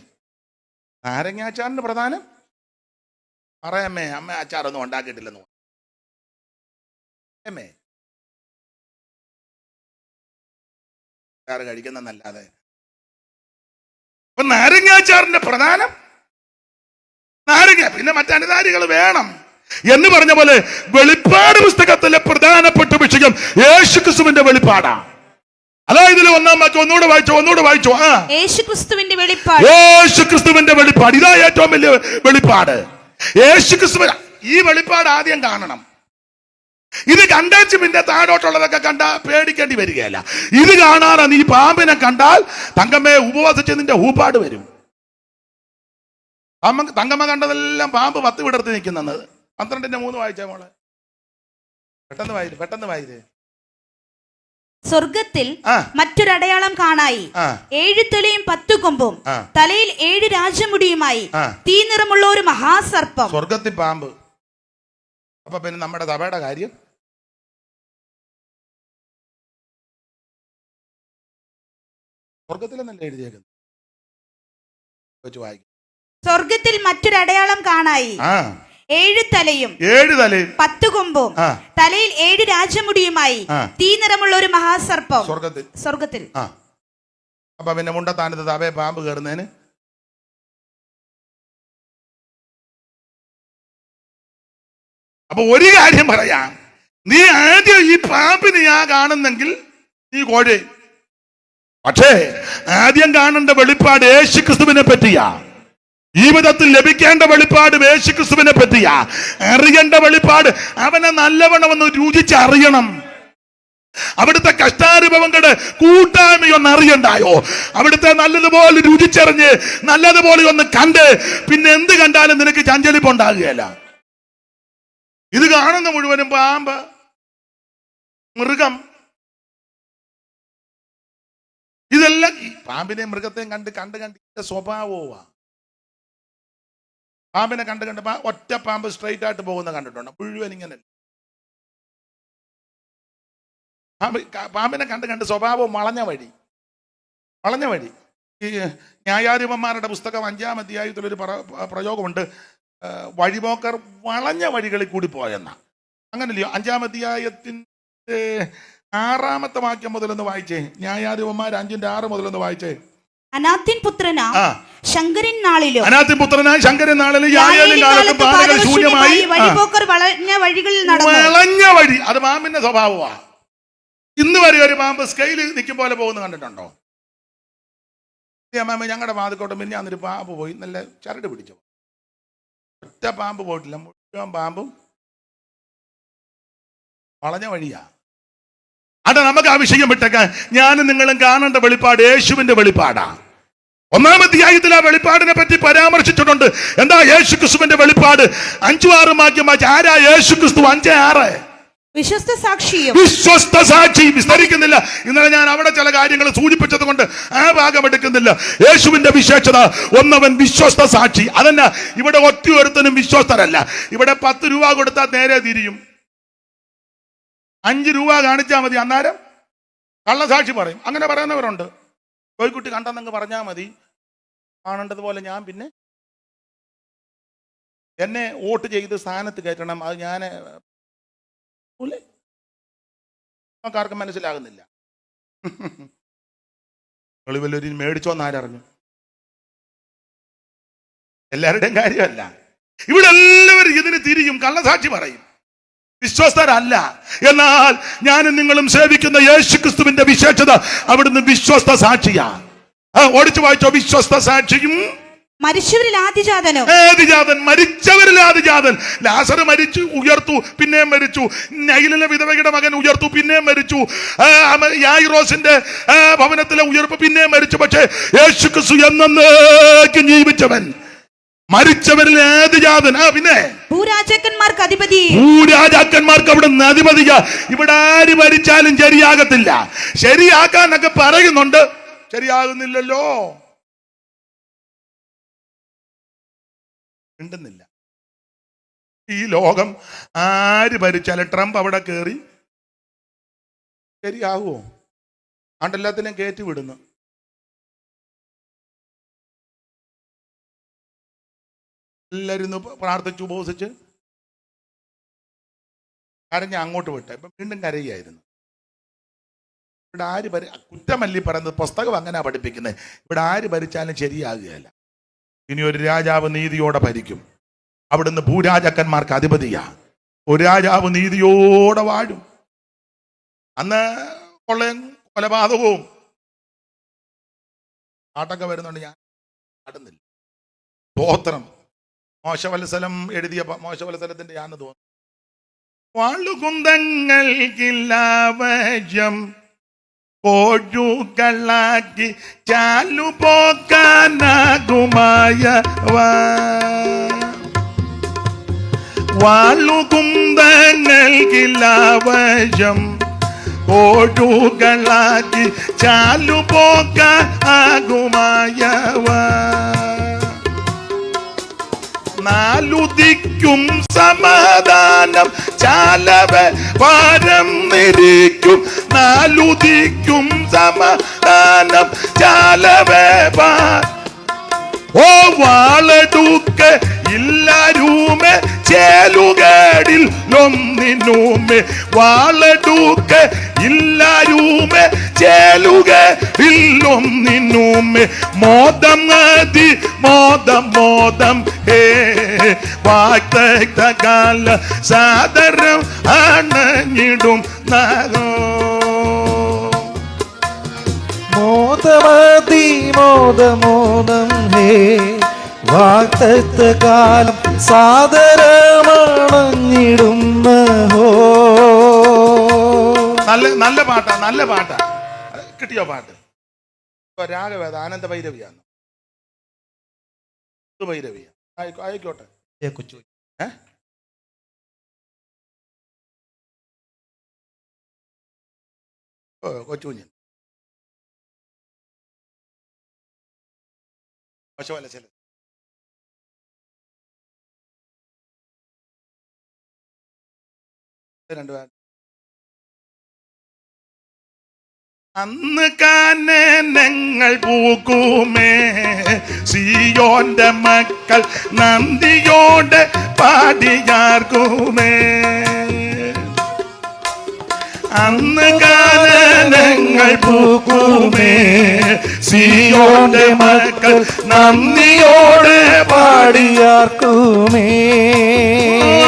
നാരങ്ങാച്ചാറിന് പ്രധാനം പറയാമേ. അമ്മ അച്ചാറൊന്നും ഉണ്ടാക്കിയിട്ടില്ലെന്ന് അമ്മേ. അച്ചാറ് കഴിക്കുന്നല്ലാതെ. അപ്പൊ നാരങ്ങാച്ചാറിന്റെ പ്രധാനം നാരങ്ങ, പിന്നെ മറ്റനുധാരികൾ വേണം എന്ന് പറഞ്ഞ പോലെ വെളിപ്പാട് പുസ്തകത്തിലെ പ്രധാനപ്പെട്ട വിഷയം യേശുക്രിസ്തുവിന്റെ വെളിപ്പാടാണ്. അതായത് 1-ാം വാക്യം ഒന്നുകൂടെ വായിച്ചോ. യേശുക്രിസ്തുവിന്റെ വെളിപ്പാട്. യേശുക്രിസ്തുവിന്റെ വെളിപ്പാട്, ഇതാ ഏറ്റവും വലിയ വെളിപ്പാട്. യേശുക്രിസ്തു. ഈ വെളിപ്പാട് ആദ്യം കാണണം. ഇത് കണ്ടേച്ച് പിന്നെ താഴോട്ടുള്ളതൊക്കെ കണ്ടാ പേടിക്കേണ്ടി വരികയല്ല. ഇത് കാണാനാ. നീ പാമ്പിനെ കണ്ടാൽ തങ്കമ്മയെ ഉപവസിച്ച് നിന്റെ ഊപ്പാട് വരും. തങ്കമ്മ കണ്ടതെല്ലാം പാമ്പ് 10 വിടർത്തി നിൽക്കുന്നത്. 12:3 വായിച്ചാ മോളെ. പെട്ടെന്ന് വായിരേ. സ്വർഗത്തിൽ മറ്റൊരടയാളം കാണായി. 7 തലയും 10 കൊമ്പും തലയിൽ 7 രാജമുടിയുമായി തീ നിറമുള്ള ഒരു മഹാസർപ്പം. സ്വർഗത്തിൽ പാമ്പ്. അപ്പൊ പിന്നെ നമ്മുടെ സഭയുടെ കാര്യം സ്വർഗത്തിലെന്നല്ല എഴുതിയേക്കുന്നത്. വായിക്കും. സ്വർഗത്തിൽ മറ്റൊരടയാളം കാണായി. 7 തലയും 10 കൊമ്പും തലയിൽ 7 രാജമുടിയുമായി തീ നിറമുള്ള ഒരു മഹാസർപ്പം സ്വർഗത്തിൽ. അപ്പൊ പിന്നെ മുണ്ടത്താനത്ത് തവേ പാമ്പ് കയറുന്നതിന് അപ്പൊ ഒരു കാര്യം പറയാം, നീ ആദ്യം ഈ പാമ്പിനെ കാണുന്നെങ്കിൽ നീ കോഴേ. പക്ഷേ ആദ്യം കാണേണ്ട വെളിപ്പാട് യേശുക്രിസ്തുവിനെ പറ്റിയാ. ജീവിതത്തിൽ ലഭിക്കേണ്ട വെളിപ്പാട് യേശുക്രിസ്തുവിനെ പറ്റിയാ. അറിയേണ്ട വെളിപ്പാട് അവനെ നല്ലവണ്ണം ഒന്ന് രുചിച്ചറിയണം. അവിടുത്തെ കഷ്ടാനുഭവങ്ങളുടെ കൂട്ടായ്മയൊന്ന് അറിയണ്ടായോ? അവിടുത്തെ നല്ലതുപോലെ രുചിച്ചറിഞ്ഞ് നല്ലതുപോലെ ഒന്ന് കണ്ട് പിന്നെ എന്ത് കണ്ടാലും നിനക്ക് ചഞ്ചലിപ്പുണ്ടാകുകയല്ല. ഇത് കാണുന്ന മുഴുവനും പാമ്പ്, മൃഗം, ഇതെല്ലാം ഈ പാമ്പിനെയും മൃഗത്തെയും കണ്ട് ഇതിന്റെ സ്വഭാവമാ. പാമ്പിനെ കണ്ട് ഒറ്റ പാമ്പ് സ്ട്രൈറ്റ് ആയിട്ട് പോകുന്ന കണ്ടിട്ടുണ്ട്, മുഴുവൻ ഇങ്ങനെ. പാമ്പിനെ കണ്ട് സ്വഭാവം വളഞ്ഞ വഴി. ഈ ന്യായാധിപന്മാരുടെ പുസ്തകം 5-ാം അധ്യായത്തിലൊരു പ്രയോഗമുണ്ട്, വഴിപോക്കർ വളഞ്ഞ വഴികളിൽ കൂടി പോയെന്ന. അങ്ങനല്ലയോ? 5-ാം അധ്യായത്തിന്റെ 6-ാമത്തെ വാക്യം മുതലൊന്ന് വായിച്ചേ. ന്യായാധിപന്മാർ 5:6 മുതലൊന്ന് വായിച്ചേ. അനാത്തിൻ പുത്രനാ ശങ്കരൻ നാളിലും ശൂന്യമായി വഴിപോക്കർ വളഞ്ഞ വഴികളിൽ വളഞ്ഞ വഴി. അത് പാമ്പിന്റെ സ്വഭാവമാ. ഇന്ന് വരെ ഒരു പാമ്പ് സ്കെയിലിൽ നിൽക്കും പോലെ പോകുന്ന കണ്ടിട്ടുണ്ടോ? അമ്മാമ്മ ഞങ്ങളുടെ വാതിക്കോട്ടെ പിന്നെ അന്നൊരു പാമ്പ് പോയി നല്ല ചരട് പിടിച്ചു. ഒറ്റ പാമ്പ് പോയിട്ടില്ല, മുഴുവൻ പാമ്പും വളഞ്ഞ വഴിയാ. അതാ നമുക്ക് അഭിഷേകം വിട്ടേക്കാൻ ഞാനും നിങ്ങളും കാണേണ്ട വെളിപ്പാട് യേശുവിന്റെ വെളിപ്പാടാ. 1-ാം അധ്യായത്തിൽ ആ വെളിപ്പാടിനെ പറ്റി പരാമർശിച്ചിട്ടുണ്ട്. എന്താ യേശുക്രിസ്തുവിന്റെ വെളിപ്പാട്? 5-6 വാക്യം വായിച്ച ആരാ യേശുക്രിസ്തു? 5:6 വിശ്വസ്ത സാക്ഷി. വിസ്തരിക്കുന്നില്ല. ഇന്നലെ ഞാൻ അവിടെ ചില കാര്യങ്ങൾ സൂചിപ്പിച്ചത് കൊണ്ട് ആ ഭാഗം എടുക്കുന്നില്ല. യേശുവിന്റെ വിശേഷത ഒന്നവൻ വിശ്വസ്ത സാക്ഷി. അതല്ല, ഇവിടെ ഒറ്റ ഒരുത്തനും വിശ്വസ്തരല്ല. ഇവിടെ 10 രൂപ കൊടുത്താൽ നേരെ തിരിയും. 5 രൂപ കാണിച്ചാൽ മതി, അന്നേരം കള്ളസാക്ഷി പറയും. അങ്ങനെ പറയുന്നവരുണ്ട്. കോഴിക്കുട്ടി കണ്ടെന്നങ്ങ് പറഞ്ഞാൽ മതി, കാണേണ്ടതുപോലെ ഞാൻ പിന്നെ എന്നെ വോട്ട് ചെയ്ത് സ്ഥാനത്ത് കയറ്റണം. അത് ഞാൻ ആർക്കും മനസ്സിലാകുന്നില്ല. വെളിവല്ലൊരു മേടിച്ചോന്ന് ആരറിഞ്ഞു? എല്ലാവരുടെയും കാര്യമല്ല. ഇവിടെ എല്ലാവരും ഇതിന് തിരിയും, കള്ളസാക്ഷി പറയും, വിശ്വസ്തരല്ല. എന്നാൽ ഞാനും നിങ്ങളും സേവിക്കുന്ന യേശുക്രിസ്തുവിന്റെ വിശേഷത അവിടുന്ന് വിശ്വസ്ത സാക്ഷിയാ. ഓടിച്ചു വായിച്ചോ. വിശ്വസ്ത സാക്ഷിയും മരിച്ചവരിൽ ആദിജാതൻ. മരിച്ചവരിൽ ആദിജാതൻ. ലാസർ മരിച്ചു, ഉയർത്തു, പിന്നെയും മരിച്ചു. നൈലിലെ വിധവയുടെ മകൻ ഉയർത്തു, പിന്നെയും മരിച്ചു. യായിറോസിന്റെ ഭവനത്തിലെ ഉയർപ്പ്, പിന്നെയും മരിച്ചു. പക്ഷേ യേശുക്രിസ്തു എന്നേക്കും ജീവിച്ചവൻ, മരിച്ചവരിൽ ആദിജാതൻ. പിന്നെ ഭൂരാജാക്കന്മാർക്ക് അവിടെ അധിപതിയ. ഇവിടെ ആര് മരിച്ചാലും ശരിയാകത്തില്ല. ശരിയാക്കാനൊക്കെ പറയുന്നുണ്ട്, ശരിയാകുന്നില്ലല്ലോ, മിണ്ടുന്നില്ല. ഈ ലോകം ആര് ഭരിച്ചാലും ട്രംപ് അവിടെ കയറി ശരിയാകുമോ? ആണ്ടെല്ലാത്തിനും കയറ്റി വിടുന്നു. എല്ലാവരും പ്രാർത്ഥിച്ചു, ഉപവസിച്ച് കരഞ്ഞ് അങ്ങോട്ട് വിട്ടെ. ഇപ്പം വീണ്ടും കരയായിരുന്നു. ഇവിടെ ആര് കുറ്റമല്ലി പറയുന്നത്, പുസ്തകം അങ്ങനെ പഠിപ്പിക്കുന്നത്. ഇവിടെ ആര് ഭരിച്ചാലും ശരിയാകുകയല്ല. ഇനി ഒരു രാജാവ് നീതിയോടെ ഭരിക്കും. അവിടുന്ന് ഭൂരാജാക്കന്മാർക്ക് അധിപതിയാ. ഒരു രാജാവ് നീതിയോടെ വാഴും. അന്ന് കൊള്ളയും കൊലപാതകവും ആട്ടൊക്കെ വരുന്നുണ്ട്. ഞാൻ ആടുന്നില്ല. സ്തോത്രം. മോശവത്സലം എഴുതിയ മോശവത്സലത്തിന്റെ ഞാൻ തോന്നുന്നു. വാളുകുന്തങ്ങൾക്കില്ലാവശം കോഴുകളാക്കി ചാലുപോക്കാനാകുമായ വാളുകുന്തങ്ങൾക്കില്ലാവശം കോഴുകളാക്കി ചാലുപോക്കാകുമായവ നാലുദിക്കും സമാധാനം ചാലവ വാരം നിരിക്കും. നാലുദിക്കും സമാധാനം ചാലവ ഓ വാളെടുക്ക ഇല്ലാരുമേ ചേലുകേടിൽ ഒന്നിനുമേ വാളെടുക്ക ഇല്ലാരുമേ ചേലുകേടിൽ ഒന്നിനുമേ മോദം നദി മോദം ഹേ വാക്തകാല സാദരം അണഞ്ഞിടും നഗോ മോദമതി മോദം ഹേ വാക്തകാലം സാദരമണഞ്ഞിടുന്ന ഹോ. നല്ല പാട്ടാ കിട്ടിയോ പാട്ട്? രാഗവേദ ആനന്ദ ഭൈരവിയാണ്, ഭൈരവിയ ആയിക്കോട്ടെ. കൊച്ചു കൊച്ചുകുഞ്ഞൻ മോശമല്ല ചില രണ്ട് അന്ന് കാനനങ്ങൾ പൂക്കുമേ സിയോന്റെ മക്കൾ നന്ദിയോടെ പാടിയാർക്കുമേ. അന്ന് കാനനങ്ങൾ പൂക്കുമേ സിയോന്റെ മക്കൾ നന്ദിയോടെ പാടിയാർക്കുമേ.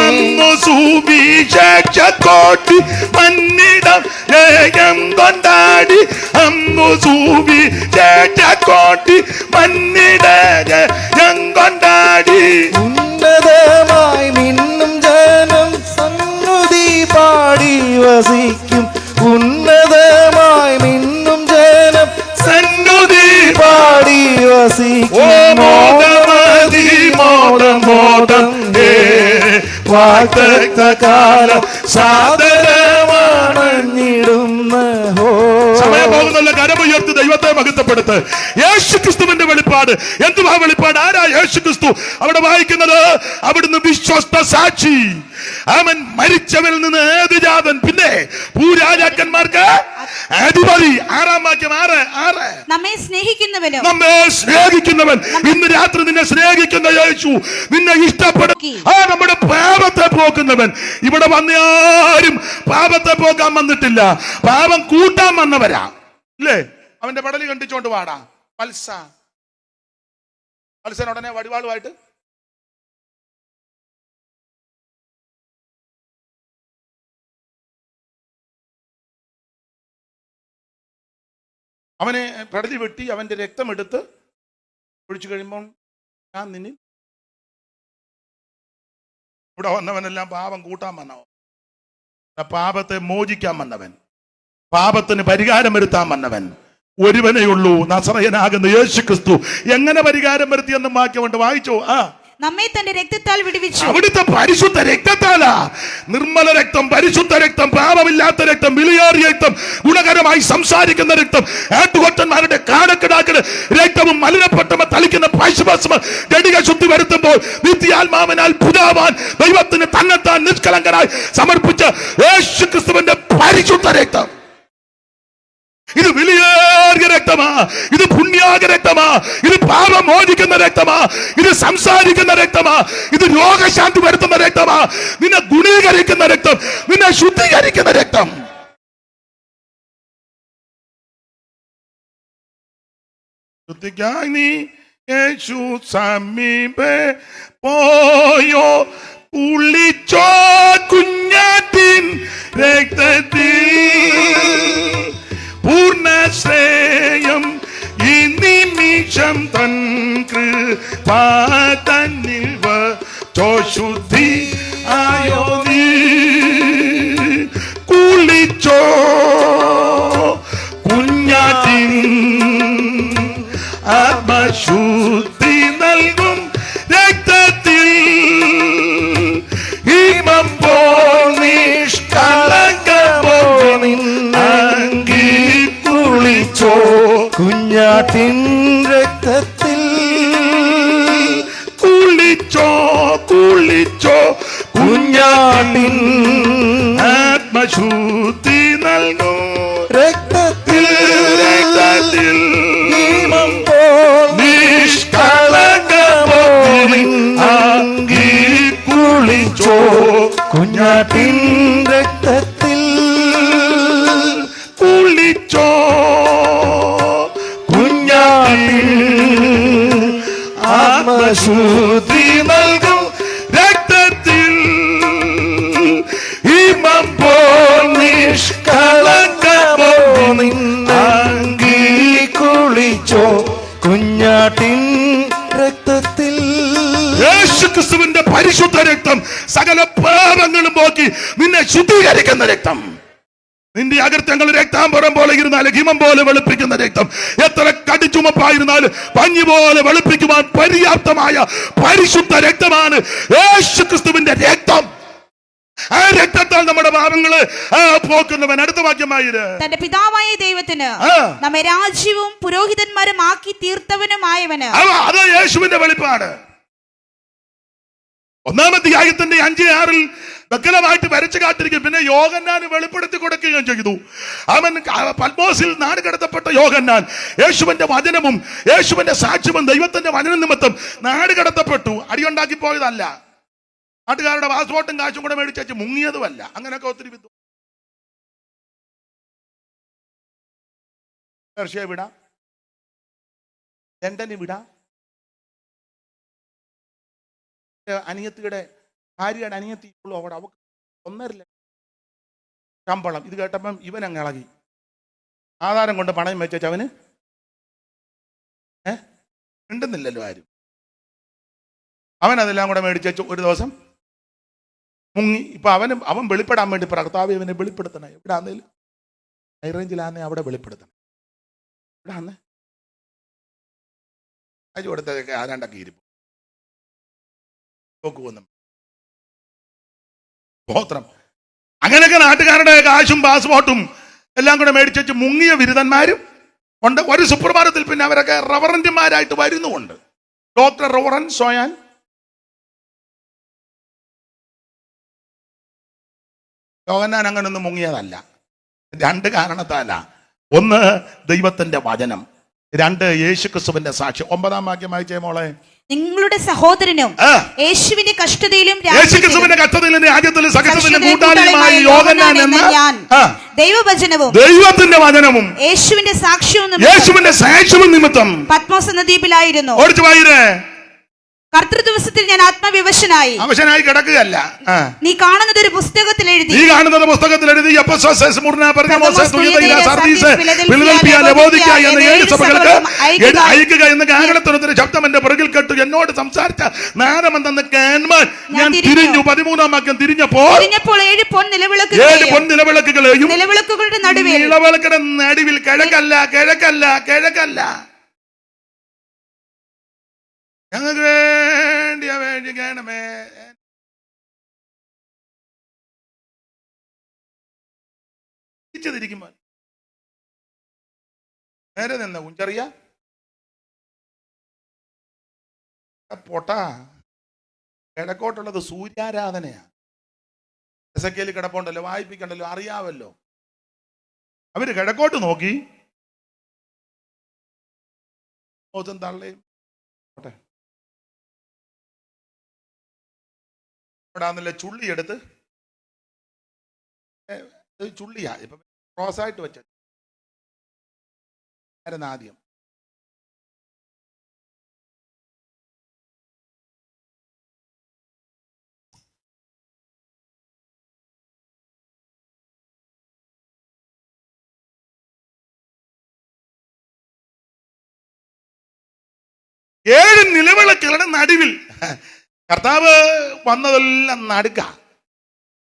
അന്നു സുവിശേഷക്കോട്ടി മന്നിടം ജയം കൊണ്ടാടി. അന്നു സുവിശേഷക്കോട്ടി മന്നിട ജയം കൊണ്ടാടി. ഉന്നതമായി മിന്നും ജനം സന്നുതി പാടി വസിക്കും. ഉന്നതമായി മിന്നും ജനം സന്നുതി പാടി വസിക്കും. മോദമതി മോദം ഹേ വാക്തകാലം സാദരമണഞ്ഞിടുന്ന ഹോ. സമയം പോകുന്നുള്ള കരമുയർത്തി ദൈവത്തെ മഹത്വപ്പെടുത്ത്. യേശു ക്രിസ്തുവിന്റെ വെളിപ്പാട്. എന്തുവാ വെളിപ്പാട്? ആരാ യേശു ക്രിസ്തു? അവിടെ വായിക്കുന്നത് അവിടുന്ന് വിശ്വസ്ത സാക്ഷി, അവൻ മരിച്ചവരിൽ നിന്ന് ഏതുജാതൻ, പിന്നെ ഭൂരാജാക്കന്മാർക്ക് അധിപതി. 6-ാം വാക്യം 6. നമ്മെ സ്നേഹിക്കുന്നവനും ഇന്ന് രാത്രി നിന്നെ സ്നേഹിക്കുന്ന യേശു, നിന്നെ ഇഷ്ടപ്പെടും. നമ്മുടെ പാപത്തെ പോക്കുന്നവൻ. ഇവിടെ വന്ന ആരും പാപത്തെ പോക്കാൻ വന്നിട്ടില്ല, പാപം കൂട്ടാൻ വന്നവരാ അല്ലേ? അവന്റെ പടലി കണ്ടിച്ചോണ്ട് വാടാ വത്സൻ ഉടനെ വടിവാളുമായിട്ട് അവനെ പടലി വെട്ടി അവന്റെ രക്തമെടുത്ത് ഒഴിച്ചു കഴിയുമ്പോൾ ഞാൻ നിന്നിൽ ഇവിടെ വന്നവനെല്ലാം പാപം കൂട്ടാൻ വന്നവൻ, പാപത്തെ മോചിക്കാൻ വന്നവൻ, പാപത്തിന് പരിഹാരം വരുത്താൻ വന്നവൻ ഒരുവനേ ഉള്ളൂ, നസറയനാകുന്ന യേശു ക്രിസ്തു. എങ്ങനെ പരിഹാരം വരുത്തിയെന്നും വാക്യമുണ്ട്, വായിച്ചോ. നമ്മെ തന്റെ രക്തത്താൽ വിടുവിച്ചു. അവിടുത്തെ പരിശുദ്ധ രക്തത്താലാ. നിർമ്മല രക്തം, പരിശുദ്ധ രക്തം, പാപമില്ലാത്ത രക്തം, വിലയേറിയ രക്തം, ഗുണകരമായി സംസാരിക്കുന്ന രക്തം, ആട്ടുകൊറ്റന്മാരുടെ കാടക്കിടാക്കളുടെ രക്തവും മലിനപ്പെട്ടവ തളിക്കുന്ന പശുഭസ്മ ഗടിക ശുദ്ധി വരുത്തുമ്പോൾ നിത്യാത്മാവിനാൽ പുതാവാൻ ദൈവത്തിന് തന്നെത്താൻ നിഷ്കളങ്കരായി സമർപ്പിച്ച യേശു ക്രിസ്തുവിന്റെ പരിശുദ്ധ രക്തം. ഇത് വിലയേറിയ രക്തമാ, ഇത് പുണ്യാക രക്തമാ, ഇത് പാപം മോചിക്കുന്ന രക്തമാ, ഇത് സംസാരിക്കുന്ന രക്തമാ, ഇത് രോഗശാന്തി വരുത്തുന്ന രക്തമാ, നിന്നെ ഗുണീകരിക്കുന്ന രക്തം, നിന്നെ ശുദ്ധീകരിക്കുന്ന രക്തം. ശുദ്ധിക്കായി നീ യേശു സമീപേ പോയോ, കുളിച്ചോ കുഞ്ഞാട്ടിൻ രക്തത്തിൽ, പൂർണ്ണശ്രേയം ഈ നിമിഷം തൻ കൃപാ തന്നിൽ വച്ചോ ശുദ്ധി ആയോ നീ. കുളിച്ചോ കുഞ്ഞാട്ടിൻ ആത്മശുദ്ധി നൽകും രക്തത്തിൽ, ഹിമം പോൽ നിഷ്കളങ്കമോ നിന്നങ്കി കുളിച്ചോ കുഞ്ഞാട്ടിൻ രക്തത്തിൽ, കുളിച്ചോ കുഞ്ഞാട്ടിൻ ആത്മശുദ്ധി നൽകും രക്തത്തിൽ, ഹിമം പോൽ നിഷ്കളങ്കമോ നിന്നങ്കി കുളിച്ചോ കുഞ്ഞാട്ടിൻ രക്തത്തിൽ കുളിച്ചോ, കുഞ്ഞാട്ടിൻ ആത്മശുദ്ധി നൽകും രക്തത്തിൽ ഹിമം പോൽ നിഷ്കളങ്കമോ നിന്നങ്കി കുളിച്ചോ, കുഞ്ഞാട്ടിൻ രക്തത്തിൽ. യേശുക്രിസ്തുവിന്റെ പരിശുദ്ധ രക്തം സകല പാപങ്ങളും പോക്കി നിന്നെ ശുദ്ധീകരിക്കുന്ന രക്തം. നിന്റെ അകൃത്യങ്ങൾ രക്താംബരം പോലെ ഇരുന്നാലും ഹിമം പോലെ വെളുപ്പിക്കുന്ന രക്തം. എത്ര കടിച്ചുമപ്പായിരുന്നാലും പഞ്ഞി പോലെ വെളുപ്പിക്കുവാൻ പര്യാപ്തമായ പരിശുദ്ധ രക്തമാണ് യേശുക്രിസ്തുവിന്റെ രക്തം. ആ രക്തത്താൽ നമ്മുടെ പാപങ്ങള് പോക്കുന്നവൻ. അടുത്ത വാക്യമായിര്, തന്റെ പിതാവായ ദൈവത്തിന് നമ്മെ രാജ്യവും പുരോഹിതന്മാരും ആക്കി തീർത്തവനുമായവന്. അത് യേശുവിന്റെ വെളിപ്പാട്. 1-ാം അധ്യായത്തിന്റെ 5-6 വ്യക്തമായിട്ട് വരച്ചു കാട്ടിരിക്കും. പിന്നെ യോഹന്നാന് വെളിപ്പെടുത്തി കൊടുക്കുകയും ചെയ്തു. അവൻ പത്മോസിൽ നാട് കടത്തപ്പെട്ട യോഹന്നാൻ യേശുവിന്റെ വചനവും യേശുവിന്റെ സാക്ഷ്യവും ദൈവത്തിന്റെ വചന നിമിത്തം നാട് കടത്തപ്പെട്ടു. അടിയുണ്ടാക്കി പോയതല്ല, നാട്ടുകാരുടെ പാസ്പോർട്ടും കാശും കൂടെ മേടിച്ചു മുങ്ങിയതുമല്ല. അങ്ങനെയൊക്കെ ഒത്തിരി വിധം റഷ്യ വിടാം, ലണ്ടന് വിടാം. അനിയത്തിയുടെ ഭാര്യയുടെ അനിയത്തിക്കുള്ളൂ അവിടെ. അവക്ക് 1.5 ലക്ഷം ശമ്പളം. ഇത് കേട്ടപ്പം ഇവൻ അങ്ങ് ഇളകി. ആധാരം കൊണ്ട് പണയം വെച്ച അവന് മിണ്ടുന്നില്ലല്ലോ ആരും. അവൻ അതെല്ലാം കൂടെ മേടിച്ചു ഒരു ദിവസം മുങ്ങി. ഇപ്പൊ അവൻ വെളിപ്പെടാൻ വേണ്ടി കർത്താവേ ഇവനെ വെളിപ്പെടുത്തണം. എവിടെ ആന്നേലും ഹൈ റേഞ്ചിലാന്നേ അവിടെ വെളിപ്പെടുത്തണം. ഇവിടെ ആന്നേ അജു കൊടുത്തൊക്കെ ആരാണ്ടൊക്കെ ഇരിക്കും നോക്കുവന്നും ഗോത്രം. അങ്ങനെയൊക്കെ നാട്ടുകാരുടെ കാശും പാസ്പോർട്ടും എല്ലാം കൂടെ മേടിച്ചു മുങ്ങിയ ബിരുദന്മാരും ഉണ്ട്. ഒരു സുപ്രഭാതത്തിൽ പിന്നെ അവരൊക്കെ റവറന്റുമാരായിട്ട് വരുന്നുമുണ്ട്. ഡോക്ടർ റവറൻ സോയാൻ യോഹന്നാൻ അങ്ങനൊന്നും മുങ്ങിയതല്ല. 2 കാരണത്താല. 1 ദൈവത്തിന്റെ വചനം, 2 യേശുക്രിസ്തുവിന്റെ സാക്ഷ്യം. 9-ാം വാക്യം വായിച്ചേ മോളെ. നിങ്ങളുടെ സഹോദരനും യേശുവിന്റെ കഷ്ടതയിലും യേശുക്രിസ്തുവിന്റെ കഷ്ടതയിലും രാജ്യത്തിലും സകലത്തിലും കൂട്ടാളിയുമായ യോഹന്നാൻ എന്ന ദൈവവചനവും ദൈവത്തിന്റെ വചനവും യേശുവിന്റെ സാക്ഷ്യവും നിമിത്തം പത്മോസ് എന്ന ദ്വീപിലായിരുന്നു. ഓടിച്ചു വായിരേ. കർത്തൃദിവസത്തിൽ ഞാൻ ആത്മവിവശനായി കിടക്കുകയല്ല. നീ കാണുന്നത് ഒരു പുസ്തകത്തിൽ എഴുതി. അയക്കുക എന്ന കാരണത്തിന് ശബ്ദം എന്റെ പുറകിൽ കേട്ടു. എന്നോട് സംസാരിച്ച നാദമെന്തെന്ന് കേൾമാൻ ഞാൻ തിരിഞ്ഞു. 13-ാം വാക്യം. തിരിഞ്ഞപ്പോൾ 7 പൊൻനിലവിളക്കുകളെയും നിലവിളക്കുകളുടെ നടുവിൽ കിഴക്കല്ല ഞങ്ങൾക്ക് വേണ്ടിയണമേ. തിരിക്കുമ്പോൾ നേരെ നിന്ന ഉഞ്ചറിയ പൊട്ടാ. കിഴക്കോട്ടുള്ളത് സൂര്യാരാധനയാ. എസെക്കിയേൽ കിടപ്പുണ്ടല്ലോ, വായിപ്പിക്കണ്ടല്ലോ, അറിയാവല്ലോ. അവര് കിഴക്കോട്ട് നോക്കി തള്ളയും ാന്നല്ലേ ചുള്ളിയെടുത്ത് ചുള്ളിയാ ഇപ്പൊ ക്രോസായിട്ട് വെച്ച ആദ്യം. ഏഴ് നിലവിളക്കുകളുടെ നടുവിൽ കർത്താവ് വന്നതെല്ലാം നടുക്ക.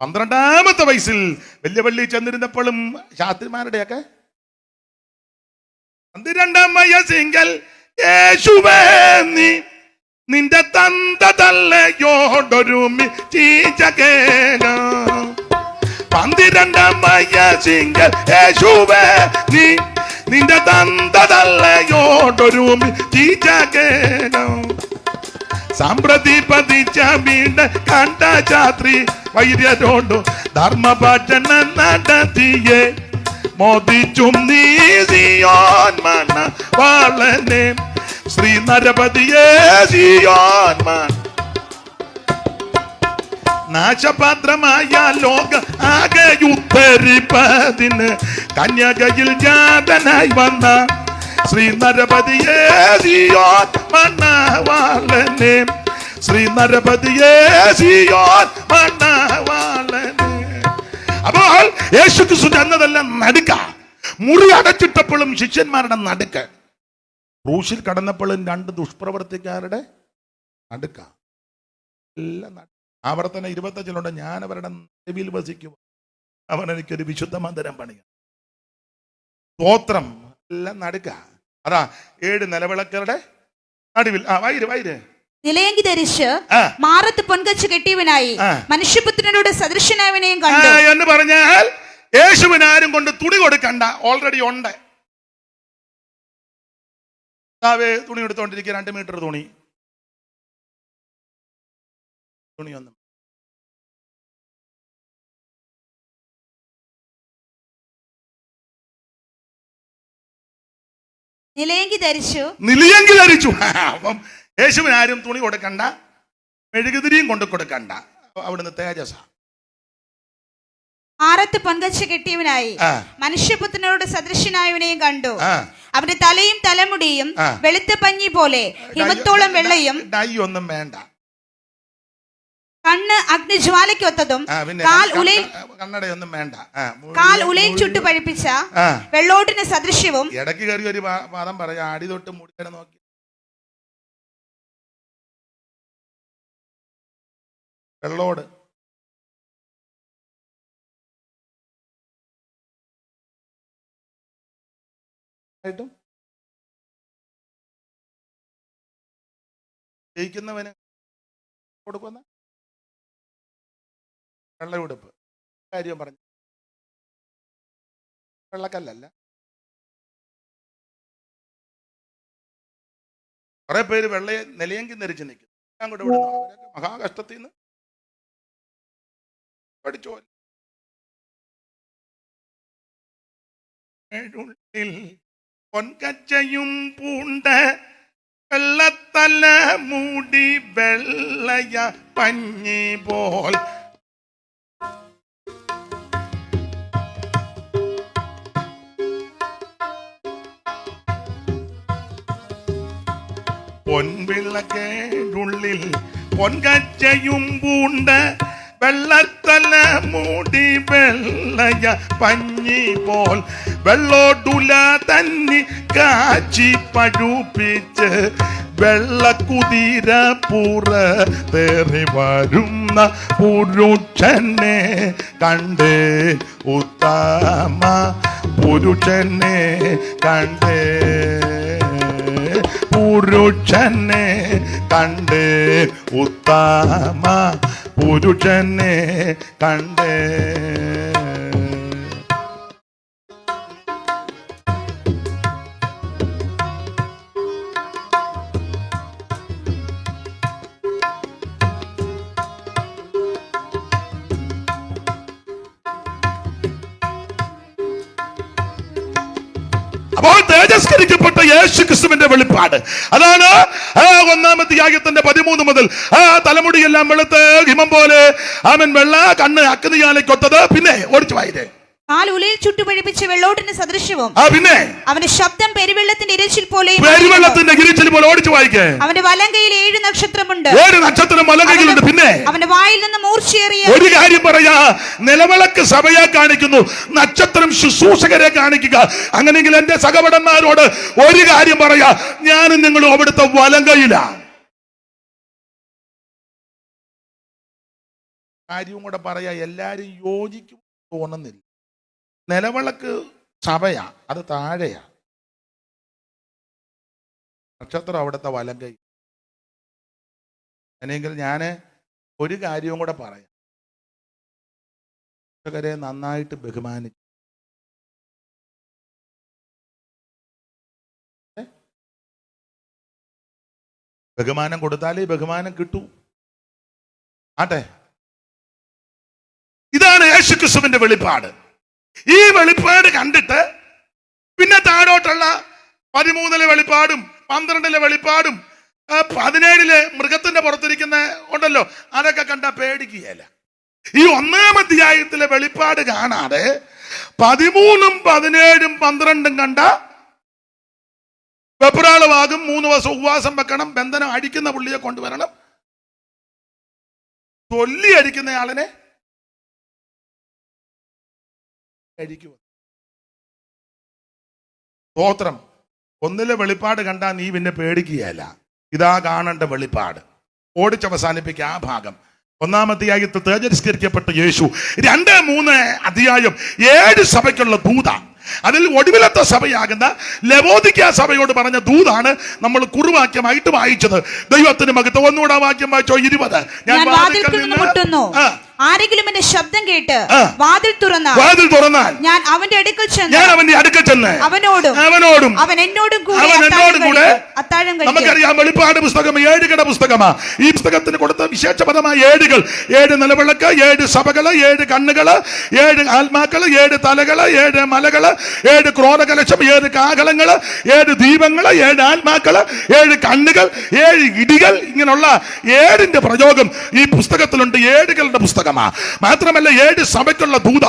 12-ാമത്തെ വയസ്സിൽ വലിയ പള്ളി ചെന്നിരുന്നപ്പോഴും ശാസ്ത്രിമാരുടെയൊക്കെ 12-ാം വയസ്സിങ്കൽ യേശുവേ നീ നിന്റെ തന്തതല്ലയോടൊരുമി ചീച്ചകേലോ. 12-ാം വയസ്സിങ്കൽ യേശുവേ നീ നിന്റെ തന്തതല്ലയോടൊരുമി ചീച്ചകേലോ. സാമ്പ്രതി പതിച്ച വീണ്ട കണ്ട ചാത്രി വൈര്യരോണ്ടു ധർമ്മഭജന നടത്തിയെ മോദിച്ചും നീസിയോൻ മന വാളനെ ശ്രീ നരപതിയെ സിയോൻ മൻ നാശപാത്രമായ ലോക ആകെ ഉദ്ധരിപ്പതിന് കന്യകയിൽ ജാതനായി വന്ന ശ്രീ നരപതിയേ സിയോൻ മണവാളനെ, ശ്രീ നരപതിയേ സിയോൻ മണവാളനെ. അപ്പോൾ യേശുക്രിസ്തു എന്നതെല്ലാം നടുക്ക. മുറി അടച്ചിട്ടപ്പോഴും ശിഷ്യന്മാരുടെ നടുക്ക്, ക്രൂശിൽ കടന്നപ്പോഴും 2 ദുഷ്പ്രവർത്തിക്കാരുടെ നടുക്ക. എല്ലാം ആവർത്തന 25 ഞാൻ അവരുടെ നടുവിൽ വസിക്കുക, അവൻ എനിക്കൊരു വിശുദ്ധ മന്ദിരം പണിയ. സ്തോത്രം. എല്ലാം നടുക്ക. അതാ 7 നിലവിളക്കരുടെ നടുവിൽ. വൈര് നിലയങ്കി ധരിച്ച് മാറത്ത് പൊൻകച്ച് കെട്ടിയവനായി മനുഷ്യപുത്രനോട് സദൃശനായവനെയും കണ്ടു എന്ന് പറഞ്ഞാൽ യേശുവിന് ആരും കൊണ്ട് തുണി കൊടുക്കണ്ട, ഓൾറെഡി ഉണ്ട്. തുണി എടുത്തോണ്ടിരിക്കുക, 2 മീറ്റർ തുണിയൊന്നും. നിലയങ്കി ധരിച്ചു. അപ്പം യേശുവിന് ആരും തുണി കൊടുക്കണ്ട, മെഴുകുതിരിയും കൊണ്ട് കൊടുക്കണ്ട. അവിടുന്ന് തേജസ. ആറത്ത് പൊൻകച്ച് കെട്ടിയവനായി മനുഷ്യപുത്രനോട് സദൃശനായവനെയും കണ്ടു. അവന്റെ തലയും തലമുടിയും വെളുത്ത പഞ്ഞി പോലെ ഹിമത്തോളം വെള്ളയും, ഡൈ ഒന്നും വേണ്ട, കണ്ണ് അഗ്നിജ്വാലയ്ക്കൊത്തതും കണ്ണടയൊന്നും വേണ്ട, കാൽ ഉലയും ചുട്ടു പഴിപ്പിച്ച വെള്ളോട്ടിന് സദൃശ്യവും. ഇടയ്ക്ക് കയറി ഒരു പാദം പറയാ, അടി തൊട്ട് മുടിക്കണ നോക്കി വെള്ളോട്. ജയിക്കുന്നവന് കൊടുക്കുന്ന വെള്ളയുടുപ്പ്. കാര്യം പറഞ്ഞു, വെള്ളക്കല്ലല്ല. കുറെ പേര് വെള്ളയെ നിലയെങ്കിൽ ധരിച്ച് നിൽക്കും. ഞാൻ കൂടെ വിടുന്നു. അവരൊക്കെ മഹാകഷ്ടത്തിൽ നിന്ന് പഠിച്ചോ. പൊൻകച്ചയും പൂണ്ട വെള്ളത്തല മൂടി വെള്ളയ പഞ്ഞി പോൽ പൊൻവിളക്കേടുള്ളിൽ പൊൻകച്ചയും പൂണ്ട വെള്ളത്തല മൂടി വെള്ളയ പഞ്ഞി പോൽ വെള്ളോടുല തന്നി കാച്ചി പഴുപ്പിച്ച് വെള്ളക്കുതിര പുറത്തേറി വരുന്ന പുരുഷനെ കണ്ടേ ഉത്തമ പുരുഷനെ കണ്ടേ പുരുഷനെ കണ്ടേ ഉത്തമ പുരുഷനെ കണ്ടേ. അപ്പോൾ തേജസ്കരിക്കപ്പെട്ട യേശുക്രിസ്തുവിന്റെ വെളിപ്പാട് അതാണ്. 1-ാം അധ്യായത്തിന്റെ 13 മുതൽ തലമുടിയെല്ലാം വെളുത്ത് ഹിമം പോലെ അവൻ വെള്ള, കണ്ണ് അഗ്നിജ്വാലയ്ക്കൊത്തത്. പിന്നെ ഓടിച്ചു വായിരേ, കാൽ ഉലയിൽ ചുട്ടുപഴിപ്പിച്ച വെള്ളോട്ടിന് സദൃശ്യവും. പിന്നെ അവന്റെ ശബ്ദം പെരുവെള്ളത്തിന്റെ ഇരച്ചിൽ പോലെ. ഓടിച്ചു വായിക്കേ. അവന്റെ വലങ്കയിൽ 7 നക്ഷത്രമുണ്ട്. 7 നക്ഷത്രം വലങ്കയിലുണ്ട്. പിന്നെ അവന്റെ വായിൽ നിന്ന് മൂർച്ചയേറിയ ഒരു കാര്യം പറയാ, നിലവിളക്ക് സഭയെ കാണിക്കുന്നു, നക്ഷത്രം ശുശ്രൂഷകരെ കാണിക്കുക. അങ്ങനെയെങ്കിൽ എന്റെ സഹപടന്മാരോട് ഒരു കാര്യം പറയാ, ഞാനും നിങ്ങളും അവിടുത്തെ വലങ്കയിലാണ്. കാര്യവും കൂടെ പറയാ, എല്ലാരും യോജിക്കും തോന്നുന്നില്ല. നിലവിളക്ക് സഭയാ, അത് താഴെയാ. നക്ഷത്രം അവിടുത്തെ വലങ്കൈ. അല്ലെങ്കിൽ ഞാൻ ഒരു കാര്യവും കൂടെ പറയാം, രക്ഷകരെ നന്നായിട്ട് ബഹുമാനിച്ചു. ബഹുമാനം കൊടുത്താലേ ബഹുമാനം കിട്ടൂ. ആട്ടെ, ഇതാണ് യേശുക്രിസ്തുവിന്റെ വെളിപ്പാട്. ഈ വെളിപ്പാട് കണ്ടിട്ട് പിന്നെ താഴോട്ടുള്ള 13-ലെ വെളിപ്പാടും 12-ലെ വെളിപ്പാടും 17-ലെ മൃഗത്തിന്റെ പുറത്തിരിക്കുന്ന ഉണ്ടല്ലോ, അതൊക്കെ കണ്ട പേടിക്കുകയല്ല. ഈ 1-ാം അധ്യായത്തിലെ വെളിപ്പാട് കാണാതെ 13, 17, 12 കണ്ട വെപ്രാളമാകും. 3 ദിവസം ഉപവാസം വെക്കണം, ബന്ധനം അടിക്കുന്ന പുള്ളിയെ കൊണ്ടുവരണം, ചൊല്ലി അടിക്കുന്ന ആളിനെ അടിക്കുക. സ്തോത്രം. 1-ലെ വെളിപ്പാട് കണ്ടാൽ നീ പിന്നെ പേടിക്കുകയല്ല. ഇതാ കാണേണ്ട വെളിപ്പാട്. ഓടിച്ചവസാനിപ്പിക്കുക ആ ഭാഗം. 1-ാം അധ്യായത്തിൽ തേജസ്കരിക്കപ്പെട്ട യേശു. 2, 3 അധ്യായം 7 സഭയ്ക്കുള്ള ദൂത. അതിൽ ഒടുവിലത്തെ സഭയാകുന്ന ലവോദിക്ക സഭയോട് പറഞ്ഞ ദൂതാണ് നമ്മൾ കുറുവാക്യമായിട്ട് വായിച്ചത്. ദൈവത്തിന് മഹത്വം. ഒന്നുകൂടെ വാക്യം വായിച്ചോ. 20. ഞാൻ വാതിൽക്കൽ നിന്ന് മുട്ടുന്നു. ആരെങ്കിലും എന്റെ ശബ്ദം കേട്ട് വാതിൽ തുറന്നാൽ ഞാൻ അവന്റെ അടുക്കൽ ചെന്ന് അവനോടും അവൻ എന്നോടും കൂടെ അത്താഴം കഴിക്കും. നമുക്കറിയാം വെളിപ്പാട് പുസ്തകം 7 പുസ്തകമാ. ഈ പുസ്തകത്തിന് കൊടുത്ത വിശേഷപദമായ 7 നിലവിളക്ക്, 7 സഭകള്, 7 കണ്ണുകള്, 7 ആത്മാക്കള്, 7 തലകള്, 7 മലകള്, 7 ക്രോധകലശം, 7 കാഹളങ്ങള്, 7 ദീപങ്ങള്, 7 ആത്മാക്കള്, 7 കണ്ണുകൾ, 7 ഇടികൾ. ഇങ്ങനെയുള്ള 7ന്റെ പ്രയോഗം ഈ പുസ്തകത്തിലുണ്ട്. 7കളുടെ പുസ്തകം മാത്രമല്ല 7 സഭയ്ക്കുള്ള ദൂത.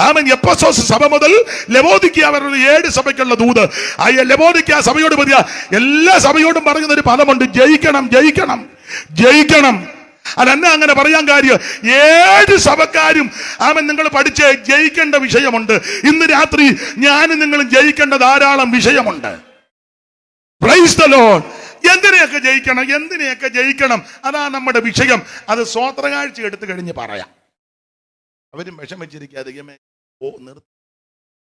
ആമേൻ. എഫെസോസ് സഭ മുതൽ ലവോദിക്ക വരെയുള്ള 7 സഭയ്ക്കുള്ള ദൂത്. ആ ലവോദിക്ക സഭയോട് പറയാ, എല്ലാ സഭയോടും പറയുന്ന ഒരു പദമുണ്ട്, ജയിക്കണം, ജയിക്കണം, ജയിക്കണം. അതെന്നാ അങ്ങനെ പറയാൻ കാര്യം? 7 സഭക്കാരും ആമൻ നിങ്ങൾ പഠിച്ച് ജയിക്കേണ്ട വിഷയമുണ്ട്. ഇന്ന് രാത്രി ഞാനും നിങ്ങളും ജയിക്കേണ്ട ധാരാളം വിഷയമുണ്ട്. Praise the Lord. എന്തിനെയൊക്കെ ജയിക്കണം, എന്തിനെയൊക്കെ ജയിക്കണം, അതാ നമ്മുടെ വിഷയം. അത് സ്വോത്രകാഴ്ച എടുത്തു കഴിഞ്ഞ് പറയാം. അവരും വിഷമിച്ചിരിക്കാതെ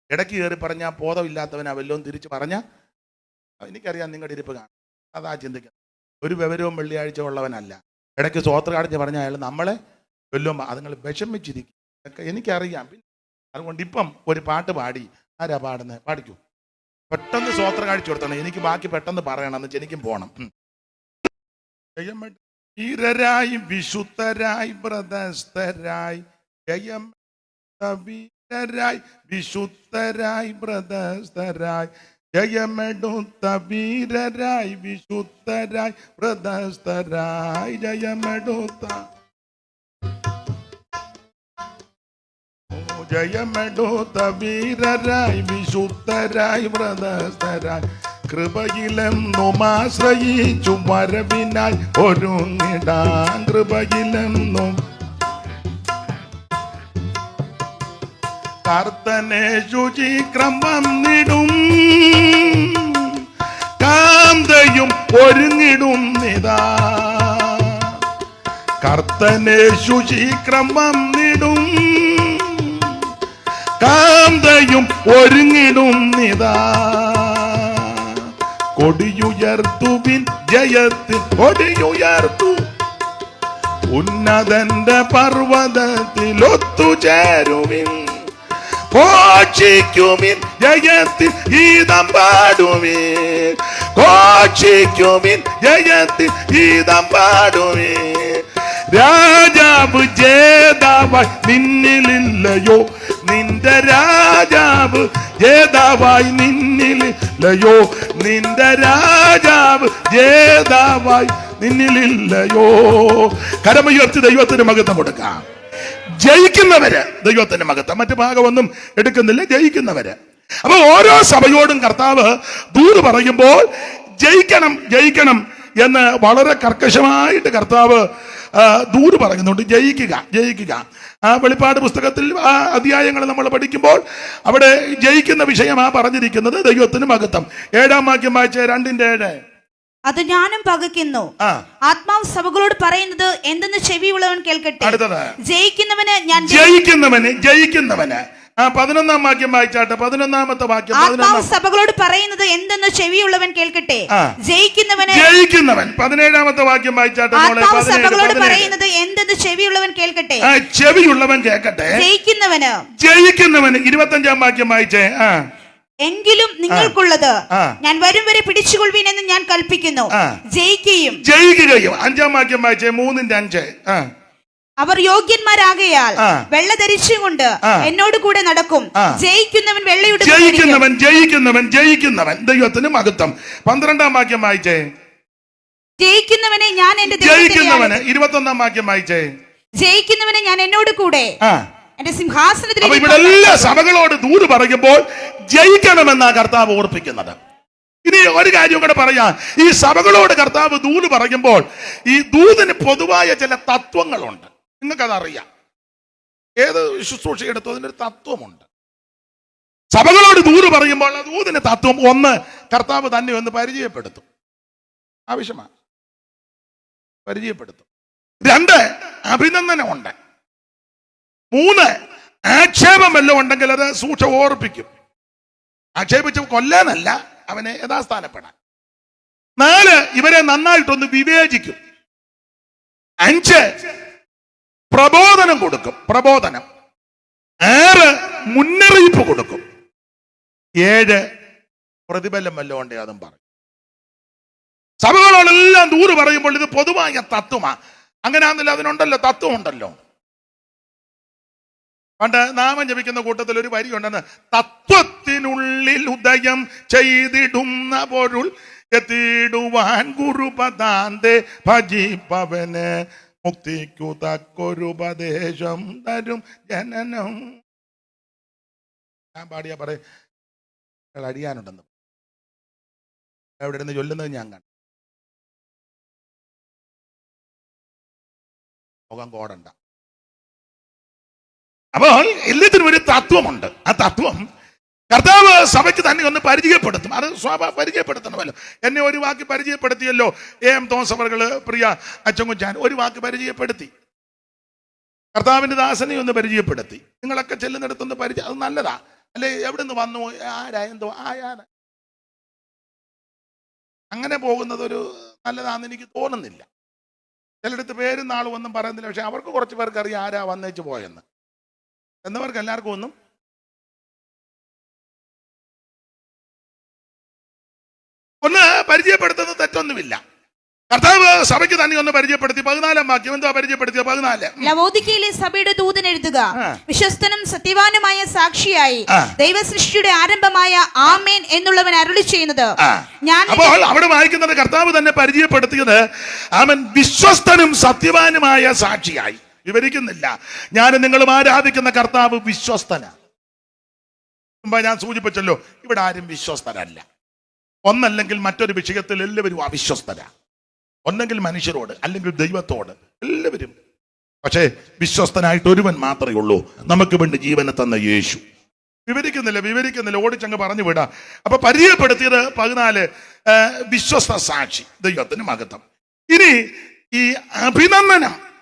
ഇടയ്ക്ക് കയറി പറഞ്ഞാൽ ബോധമില്ലാത്തവനാ വല്ലതും തിരിച്ചു പറഞ്ഞാൽ എനിക്കറിയാം നിങ്ങളുടെ ഇരിപ്പ് കാണാം. അതാ ചിന്തിക്കുന്നത്. ഒരു വിവരവും വെള്ളിയാഴ്ച ഉള്ളവനല്ല. ഇടയ്ക്ക് സ്വോത്രകാഴ്ച പറഞ്ഞാൽ അയാൾ നമ്മളെ വല്ലതും അതുങ്ങൾ വിഷമിച്ചിരിക്കും. ഒക്കെ എനിക്കറിയാം. അതുകൊണ്ട് ഇപ്പം ഒരു പാട്ട് പാടി. ആരാ പാടുന്നത്? പാടിക്കൂ. പെട്ടെന്ന് സ്വോത്ര കാഴ്ച കൊടുത്തണം. എനിക്ക് ബാക്കി പെട്ടെന്ന് പറയണം, എന്ന് എനിക്കും പോണം. വീരരായി വിശുദ്ധരായി വ്രതസ്ഥരായി ജയം വീരരായി വിശുദ്ധരായി വ്രതസ്ഥരായി ജയമെടുത്ത വീരരായി വിശുദ്ധരായി വ്രതസ്ഥരായി ജയമെടുത്ത ജയമെടുത്ത വീരരായി വിശുദ്ധരായി വ്രതസ്ഥരായി കൃപയിലെന്നും ആശ്രയിച്ചു വരവിനായി ഒരുങ്ങിടാൻ കൃപയിലെന്നും കർത്തനെ ശുചിക്രമം നിടും കാന്തയും ഒരുങ്ങിടുന്നിതാ കർത്തനെ ശുചിക്രമം നിടും കാന്തയും ഒരുങ്ങിടുന്നിതാ കൊടിയുയർത്തുവിൻ ജയത്തിൽ കൊടിയുയർത്തു ഉന്നതന്റെ പർവ്വതത്തിൽ ഒത്തുചേരുവിൻ ഘോഷിക്കുവിൻ ജയത്തിൽ ഗീതം പാടുവിൻ ഘോഷിക്കുവിൻ ജയത്തിൽ ഗീതം പാടുവിൻ രാജാവ് ജേതാവായി നിന്നിലില്ലയോ നിന്റെ രാജാവ് ജേതാവായി നിന്നിലില്ലയോ നിന്റെ രാജാവ് ജേതാവായി നിന്നിലില്ലയോ. കരമുയർത്തി ദൈവത്തിന് മഹത്വം കൊടുക്കാം. ജയിക്കുന്നവര് ദൈവത്തിന്റെ മഹത്വം. മറ്റു ഭാഗമൊന്നും എടുക്കുന്നില്ല. ജയിക്കുന്നവര്. അപ്പൊ ഓരോ സഭയോടും കർത്താവ് ദൂത് പറയുമ്പോൾ ജയിക്കണം ജയിക്കണം എന്ന് വളരെ കർക്കശമായിട്ട് കർത്താവ് ദൂത് പറയുന്നുണ്ട്. ജയിക്കുക ജയിക്കുക. ആ വെളിപ്പാട് പുസ്തകത്തിൽ ആ അധ്യായങ്ങൾ നമ്മൾ പഠിക്കുമ്പോൾ അവിടെ ജയിക്കുന്ന വിഷയമാ പറഞ്ഞിരിക്കുന്നത്. ദൈവത്തിന് മഹത്വം. 7-ാം വാക്യം വായിച്ച 2:7. അത് ഞാനും പകയ്ക്കുന്നു. ആത്മാവ് സഭകളോട് പറയുന്നത് എന്തെന്ന് ചെവിയുള്ളവൻ കേൾക്കട്ടെ. ജയിക്കുന്നവന് ഞാൻ ജയിക്കുന്നവന് 11-ാം വാക്യം വായിച്ചാട്ടെ. 11-ാമത്തെ വാക്യം. ആത്മാവ് സഭകളോട് പറയുന്നത് എന്തെന്ന് ചെവിയുള്ളവൻ കേൾക്കട്ടെ. ജയിക്കുന്നവൻ 17-ാമത്തെ വാക്യം വായിച്ചാട്ടെ. ആത്മാവ് സഭകളോട് പറയുന്നത് എന്തെന്ന് ചെവിയുള്ളവൻ കേൾക്കട്ടെ. ചെവിയുള്ളവൻ കേൾക്കട്ടെ. ജയിക്കുന്നവന് 25-ാം വാക്യം വായിച്ചേ. എങ്കിലും നിങ്ങൾക്കുള്ളത് ഞാൻ വരും വരെ പിടിച്ചുകൊള്ളുവീൻ എന്ന് ഞാൻ കൽപ്പിക്കുന്നു. ജയിക്കുകയും 5-ാം വാക്യം വായിച്ചേ. 3:5. അവർ യോഗ്യന്മാരാകയാൽ വെള്ള ധരിച്ചുകൊണ്ട് എന്നോട് കൂടെ നടക്കും. ജയിക്കുന്നവൻ വെള്ളയുടെ ജയിക്കുന്നവൻ ദൈവത്തിന് മഹത്വം. 12-ാം വാക്യം വായിച്ചേ. ജയിക്കുന്നവനെ ഞാൻ എന്റെ 21-ാം വാക്യം വായിച്ചേ. ജയിക്കുന്നവന് ഞാൻ എന്നോട് കൂടെ എന്റെ സിംഹാസനത്തിൽ അപ്പൊ ഇവിടെ എല്ലാ സഭകളോട് ദൂത് പറയുമ്പോൾ ജയിക്കണമെന്നാ കർത്താവ് ഓർപ്പിക്കുന്നത്. ഇനി ഒരു കാര്യം കൂടെ പറയാം. ഈ സഭകളോട് കർത്താവ് ദൂത് പറയുമ്പോൾ ഈ ദൂതിന് പൊതുവായ ചില തത്വങ്ങളുണ്ട്. നിങ്ങൾക്കതറിയാം. ഏത് ശുശ്രൂഷ എടുത്തു അതിനൊരു തത്വമുണ്ട്. സഭകളോട് ദൂത് പറയുമ്പോൾ ആ ദൂതിന് തത്വം ഒന്ന്, കർത്താവ് തന്നെ ഒന്ന് പരിചയപ്പെടുത്തും. ആവശ്യമാണ്, പരിചയപ്പെടുത്തും. 2, അഭിനന്ദനമുണ്ട്. 3, ആക്ഷേപം വല്ലതും ഉണ്ടെങ്കിൽ അത് സൂക്ഷ്മ ഓർപ്പിക്കും. ആക്ഷേപിച്ച് കൊല്ലാനല്ല, അവനെ യഥാസ്ഥാനപ്പെടാൻ. 4, ഇവരെ നന്നായിട്ടൊന്ന് വിവേചിക്കും. 5, പ്രബോധനം കൊടുക്കും. പ്രബോധനം. 6, മുന്നറിയിപ്പ് കൊടുക്കും. 7, പ്രതിഫലം വല്ലതും ഉണ്ടേ അതും പറയും. സഭകളോടെല്ലാം ദൂത് പറയുമ്പോൾ ഇത് പൊതുവായ തത്വമാ. അങ്ങനെ ആണെന്നില്ല, അതിനുണ്ടല്ലോ, തത്വം ഉണ്ടല്ലോ. പണ്ട് നാമം ജപിക്കുന്ന കൂട്ടത്തിൽ ഒരു വരി ഉണ്ടെന്ന്, തത്വത്തിനുള്ളിൽ ഉദയം ചെയ്തിടുന്ന പൊരുൾ എത്തിടുവാൻ ഗുരുപദാന്തെ ഭജിപ്പവന് മുക്തിക്കു തക്കൊരുപദേശം തരും ജനനം. ഞാൻ പാടിയാ പറയും അടിയാനുണ്ടെന്ന് എവിടെ ഇരുന്ന് ചൊല്ലുന്നത് ഞാൻ കണ്ടു. മുഖം കോടണ്ട. അപ്പോൾ എല്ലാത്തിനും ഒരു തത്വമുണ്ട്. ആ തത്വം കർത്താവ് സഭയ്ക്ക് തന്നെ ഒന്ന് പരിചയപ്പെടുത്തും. അത് പരിചയപ്പെടുത്തണമല്ലോ. എന്നെ ഒരു വാക്ക് പരിചയപ്പെടുത്തിയല്ലോ. AM തോമസ് അവർകൾ, പ്രിയ അച്ചൻകുഞ്ഞാൻ ഒരു വാക്ക് പരിചയപ്പെടുത്തി. കർത്താവിന്റെ ദാസനെ ഒന്ന് പരിചയപ്പെടുത്തി. നിങ്ങളൊക്കെ ചെല്ലുന്നിടത്തൊന്ന് പരിചയം, അത് നല്ലതാ. അല്ലെ എവിടെ നിന്ന് വന്നു, ആരാ, എന്തോ ആയാന്, അങ്ങനെ പോകുന്നത് ഒരു നല്ലതാണെന്ന് എനിക്ക് തോന്നുന്നില്ല. ചിലടത്ത് പേരും നാളും ഒന്നും പറയുന്നില്ല. പക്ഷെ അവർക്ക് കുറച്ച് പേർക്ക് അറിയാം ആരാ വന്നേച്ച് പോയെന്ന്. എന്നവർക്ക് എല്ലാവർക്കും ഒന്നും ഒന്ന് പരിചയപ്പെടുത്തുന്നത് തെറ്റൊന്നുമില്ല. കർത്താവ് സഭയ്ക്ക് തന്നെ ഒന്ന് പരിചയപ്പെടുത്തി. 14-ാം വാക്യം എന്താ പരിചയപ്പെടുത്തിയത്? 14 ലവോദിക്കയിലെ സഭയുടെ ദൂതൻ എഴുതുക, വിശ്വസ്തനും സത്യവാനുമായ സാക്ഷിയായി ദൈവസൃഷ്ടിയുടെ ആരംഭമായ ആമേൻ എന്നുള്ളവൻ അരുളി ചെയ്യുന്നത്. അപ്പോൾ അവിടെ വായിക്കുന്നത് കർത്താവ് തന്നെ പരിചയപ്പെടുത്തിയത് ആമേൻ വിശ്വസ്തനും സത്യവാനുമായ സാക്ഷിയായി. വിവരിക്കുന്നില്ല. ഞാൻ നിങ്ങളും ആരാധിക്കുന്ന കർത്താവ് വിശ്വസ്തന. മുമ്പ് ഞാൻ സൂചിപ്പിച്ചല്ലോ, ഇവിടെ ആരും വിശ്വസ്തരല്ല. ഒന്നല്ലെങ്കിൽ മറ്റൊരു വിഷയത്തിൽ എല്ലാവരും അവിശ്വസ്തരാ. ഒന്നെങ്കിൽ മനുഷ്യരോട്, അല്ലെങ്കിൽ ദൈവത്തോട്, എല്ലാവരും. പക്ഷേ വിശ്വസ്തനായിട്ട് ഒരുവൻ മാത്രമേ ഉള്ളൂ, നമുക്ക് വേണ്ടി ജീവനെ തന്ന യേശു. വിവരിക്കുന്നില്ല, ഓടിച്ചങ്ങ് പറഞ്ഞു വിടാം. അപ്പൊ പരിചയപ്പെടുത്തിയത് 14 വിശ്വസ്ത സാക്ഷി, ദൈവത്തിന് മഹത്വം. ഇനി ഈ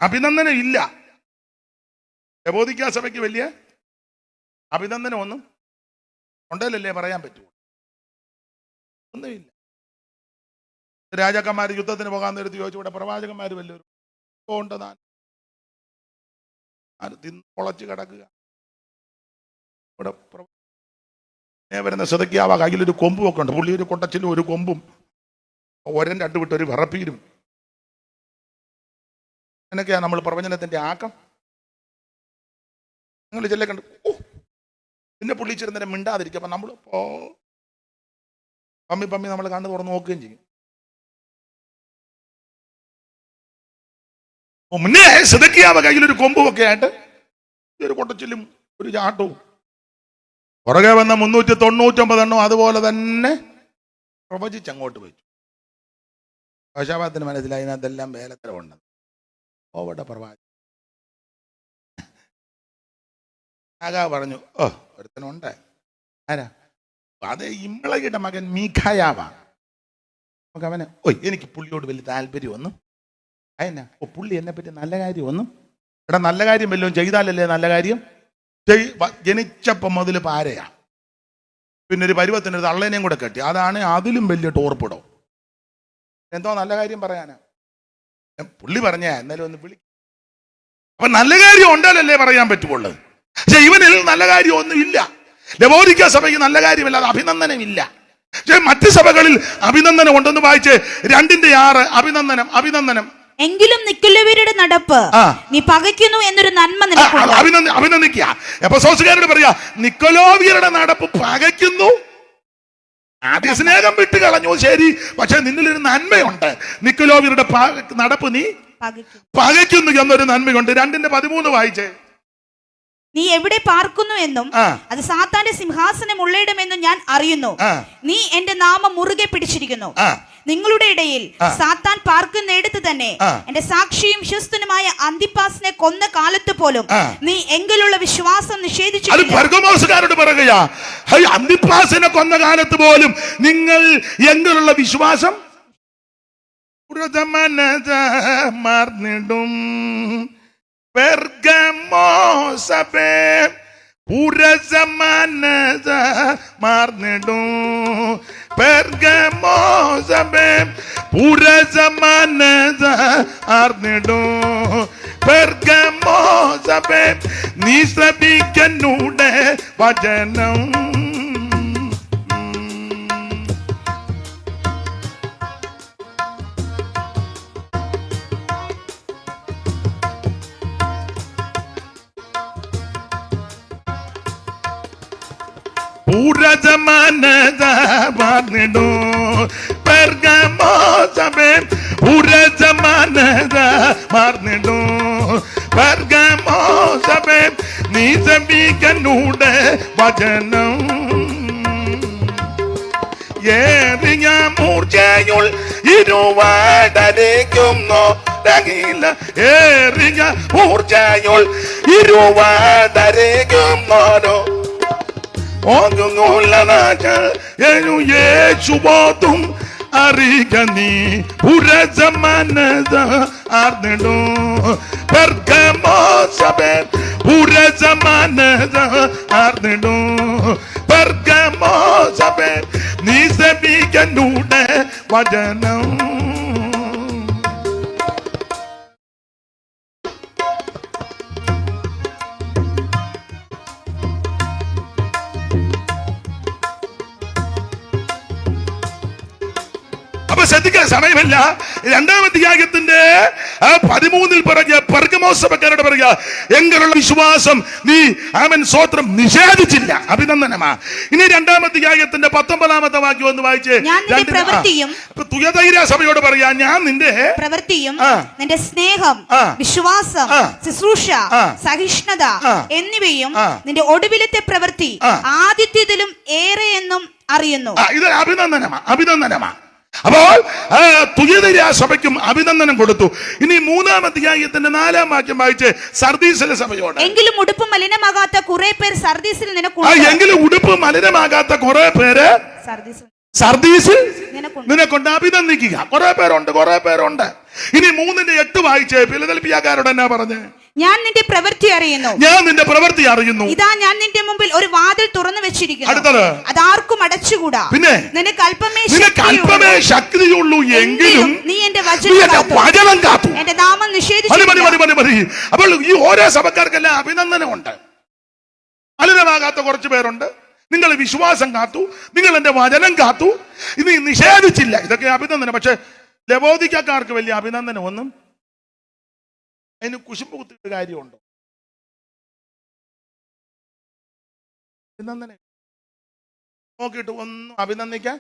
അഭിനന്ദനം ഇല്ല. ലവോദിക്ക സഭയ്ക്ക് വലിയ അഭിനന്ദനം ഒന്നും ഉണ്ടല്ലേ പറയാൻ പറ്റുമോ? ഒന്നുമില്ല. രാജാക്കന്മാർ യുദ്ധത്തിന് പോകാൻ നേരത്ത് ചോദിച്ചു, ഇവിടെ പ്രവാചകന്മാർ വല്ലവരും ഉണ്ടെന്നാൻ പൊളച്ച് കിടക്കുക. ഇവിടെ വരുന്ന സിദക്കിയാവ കയ്യിലൊരു കൊമ്പും ഒക്കെ ഉണ്ട്. പുള്ളി ഒരു കൊട്ടച്ചിലും ഒരു കൊമ്പും ഒരൻ വിട്ട് ഒരു വിറപ്പീരും. എന്നൊക്കെയാണ് നമ്മൾ പ്രവചനത്തിന്റെ ആക്കം. നിങ്ങൾ ചെല്ലെ കണ്ടു, പിന്നെ പുള്ളിച്ചിരുന്നേരം മിണ്ടാതിരിക്കും. അപ്പൊ നമ്മൾ പമ്മി നമ്മൾ കണ്ണ് തുറന്ന് നോക്കുകയും ചെയ്യും. മുന്നേ സിദക്കിയാവ കയ്യിലൊരു കൊമ്പും ഒക്കെ ആയിട്ട് ഒരു കൊട്ടച്ചിലും ഒരു ചാട്ടവും. പുറകെ വന്ന 399 എണ്ണോ അതുപോലെ തന്നെ പ്രവചിച്ചങ്ങോട്ട് വെച്ചു. യോശാഫാത്തിന് മനസ്സിലായി അതിനകത്തെല്ലാം വേലത്തരമുണ്ടെന്ന്. ഓവട്ടെ പ്രവാചകൻ ആകാ പറഞ്ഞു, ഒരുത്തനുണ്ട്. ആരാ? അത് ഇമ്ളയുടെ മകൻ മീഖായാവാ. നമുക്ക് അവന് എനിക്ക് പുള്ളിയോട് വലിയ താല്പര്യമൊന്നും അതെന്നാ പുള്ളി എന്നെ പറ്റി നല്ല കാര്യം ഒന്നും. എടാ, നല്ല കാര്യം വല്ലതും ചെയ്താലല്ലേ നല്ല കാര്യം. ജനിച്ചപ്പം മുതൽ പാരയാ. പിന്നെ ഒരു പരുവത്തിനൊരു തള്ളേനെയും കൂടെ കെട്ടി. അതാണ് അതിലും വലിയ ടോർപ്പിടോ. എന്തോ നല്ല കാര്യം പറയാനാ പുള്ളി പറഞ്ഞ എന്നാലും ഒന്ന് വിളി. അപ്പൊ നല്ല കാര്യം ഉണ്ടാലല്ലേ പറയാൻ പറ്റുള്ളൂ. പക്ഷെ ഇവനിൽ നല്ല കാര്യം ഒന്നും ഇല്ല. ലവോദിക്ക സഭയ്ക്ക് നല്ല കാര്യമില്ല, അത് അഭിനന്ദനമില്ല. പക്ഷെ മറ്റ് സഭകളിൽ അഭിനന്ദനം ഉണ്ടെന്ന് വായിച്ച് 2:6 അഭിനന്ദനം. എങ്കിലും നിക്കലോവ്യരുടെ നടപ്പ് നീ പകയ്ക്കുന്നു എന്നൊരു നന്മ നിനക്കുണ്ട്. അഭിനന്ദിക്കുക. എഫെസോസുകാരോട് പറയാ, നിക്കലോവ്യരുടെ നടപ്പ് പകയ്ക്കുന്നു. ആദ്യ സ്നേഹം വിട്ട് കളഞ്ഞു, ശരി. പക്ഷെ നിന്നിലൊരു നന്മയുണ്ട്. നിക്കലോവ്യരുടെ നടപ്പ് നീ പകയ്ക്കുന്നു എന്നൊരു നന്മയുണ്ട്. 2:13 വായിച്ചേ. നീ എവിടെ പാർക്കുന്നു എന്നും അത് സാത്താന്റെ സിംഹാസനം ഉള്ളയിടമെന്നും ഞാൻ അറിയുന്നു. നീ എന്റെ നാമം മുറുകെ പിടിച്ചിരിക്കുന്നു. നിങ്ങളുടെ ഇടയിൽ സാത്താൻ പാർക്കുന്നിടത്ത് തന്നെ എന്റെ സാക്ഷിയും വിശ്വസ്തനുമായ അന്തിപ്പാസിനെ കൊന്ന കാലത്ത് പോലും നീ എങ്കിലുള്ള വിശ്വാസം നിഷേധിച്ചു. പെർഗമോസുകാരോട് പറയുകയാ, അന്തിപ്പാസിനെ കൊന്ന കാലത്ത് പോലും നിങ്ങൾ എങ്കിലുള്ള വിശ്വാസം മറന്നിടും. പെർഗമോസപേ മാർന്നിടും. പെർഗമോസപേ ആർന്നിടും. പെർഗമോസപേ നീ ശ്രമിക്കന്നൂടെ വചനം. പെർഗമോസപേ പെർഗമോസപേ നീ ശ്രമിക്കന്നൂടെ വചനം. ഏറിയ മൂർച്ചയുൾ ഇരുവടരിക്കുന്നു. ഏറിയ മൂർച്ചയുൾ ഇരുവടരിക്കുന്നോരോ യേശുബോധം അറിക നീ ആർന്നിടും. പെർഗമോസപേ ആർന്നിടും. പെർഗമോസപേ നീ ശ്രമിക്കന്നൂടെ വചനം. ശ്രദ്ധിക്കാൻ സമയമില്ല. 2-ാം അധ്യായത്തിന്റെ 13 പറഞ്ഞ പെർഗമോസഭക്കാരോട് പറയുക, എങ്കിലുള്ള വിശ്വാസം നീ ആമൻ സ്വോത്രം നിഷേധിച്ചില്ല. അഭിനന്ദനമാ. ഇനി 2-ാം അധ്യായത്തിന്റെ 19-ാമത്തെ വാക്യം ഒന്ന് വായിച്ച്. തുയതൈര സഭയോട് പറയാ, ഞാൻ നിന്റെ പ്രവൃത്തിയും നിന്റെ സ്നേഹം, വിശ്വാസം, ശുശ്രൂഷ, സഹിഷ്ണുത എന്നിവയും നിന്റെ ഒടുവിലത്തെ പ്രവൃത്തി ആദ്യത്തേതിലും ഏറെ എന്നും അറിയുന്നു. ഇത് അഭിനന്ദനമാ. അപ്പോൾ തുയതൈര സഭയ്ക്കും അഭിനന്ദനം കൊടുത്തു. ഇനി 3-ാം അധ്യായത്തിന്റെ 4-ാം വാക്യം വായിച്ച് സർദീസിലെ സഭയോട്, എങ്കിലും ഉടുപ്പ് മലിനമാകാത്ത കുറെ പേർ സർദീസിൽ നിനക്കുണ്ട്. എങ്കിലും ഉടുപ്പ് മലിനമാകാത്ത കുറെ പേര് സർദീസിൽ നിനക്കൊണ്ട്. അഭിനന്ദിക്കുക. കുറെ പേരുണ്ട്. ഇനി 3-8 വായിച്ച് ഫിലദൽഫിയക്കാരോട് എന്നാ പറഞ്ഞേ? ഞാൻ നിന്റെ പ്രവൃത്തി അറിയുന്നു. ഇതാ ഞാൻ നിന്റെ മുമ്പിൽ ഒരു വാതിൽ തുറന്നു വെച്ചിരിക്കുന്നു. അടുത്തത്, അതാർക്കും അടച്ചുകൂടാ. പിന്നെ നിനക്ക് അല്പമേ ശക്തിയുള്ളൂ, എങ്കിലും നീ എന്റെ വചനം കാത്തു, എന്റെ നാമം നിഷേധിച്ചു. അപ്പോൾ ഈ ഓരോ സഭക്കാർക്കെല്ലാം അഭിനന്ദനമുണ്ട്. മലിനമാകാത്ത കുറച്ചു പേരുണ്ട്. നിങ്ങൾ വിശ്വാസം കാത്തു, നിങ്ങൾ എന്റെ വചനം കാത്തു, ഇത് നിഷേധിച്ചില്ല. ഇതൊക്കെ അഭിനന്ദനം. പക്ഷെ ലവോദിക്കക്കാർക്ക് വലിയ അഭിനന്ദനം ഒന്നും അതിന് കുശുമ്പ് കുത്തിയിട്ട് കാര്യമുണ്ടോ? അഭിനന്ദനം നോക്കിയിട്ട് ഒന്നും അഭിനന്ദിക്കാൻ.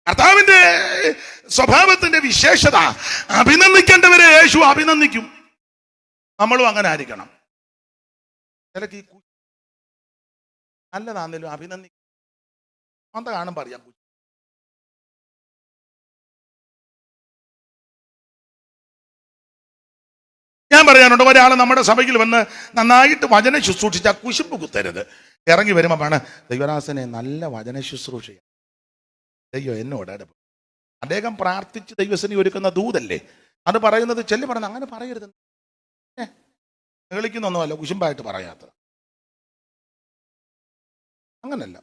കർത്താവിന്റെ സ്വഭാവത്തിന്റെ വിശേഷത, അഭിനന്ദിക്കേണ്ടവരെ യേശു അഭിനന്ദിക്കും. നമ്മളും അങ്ങനെ ആയിരിക്കണം. ചിലക്ക് ഈ നല്ലതാണെങ്കിലും അഭിനന്ദിക്കും. അത് കാണുമ്പോൾ അറിയാം. ഞാൻ പറയാനുണ്ട്, ഒരാൾ നമ്മുടെ സഭയിൽ വന്ന് നന്നായിട്ട് വചന ശുശ്രൂഷിച്ച കുശുമ്പ് കുത്തരുത്. ഇറങ്ങി വരുമ്പോഴാണ്, ദൈവദാസനെ നല്ല വചന ശുശ്രൂഷ ദൈവം എന്നോട് അദ്ദേഹം പ്രാർത്ഥിച്ച് ദൈവസേന ഒരുക്കുന്ന ദൂതല്ലേ അത് പറയുന്നത്. ചെല്ലി പറയുന്നത് അങ്ങനെ പറയരുത്. വിളിക്കുന്നൊന്നുമല്ല കുശുമ്പായിട്ട് പറയാത്തത്. അങ്ങനല്ല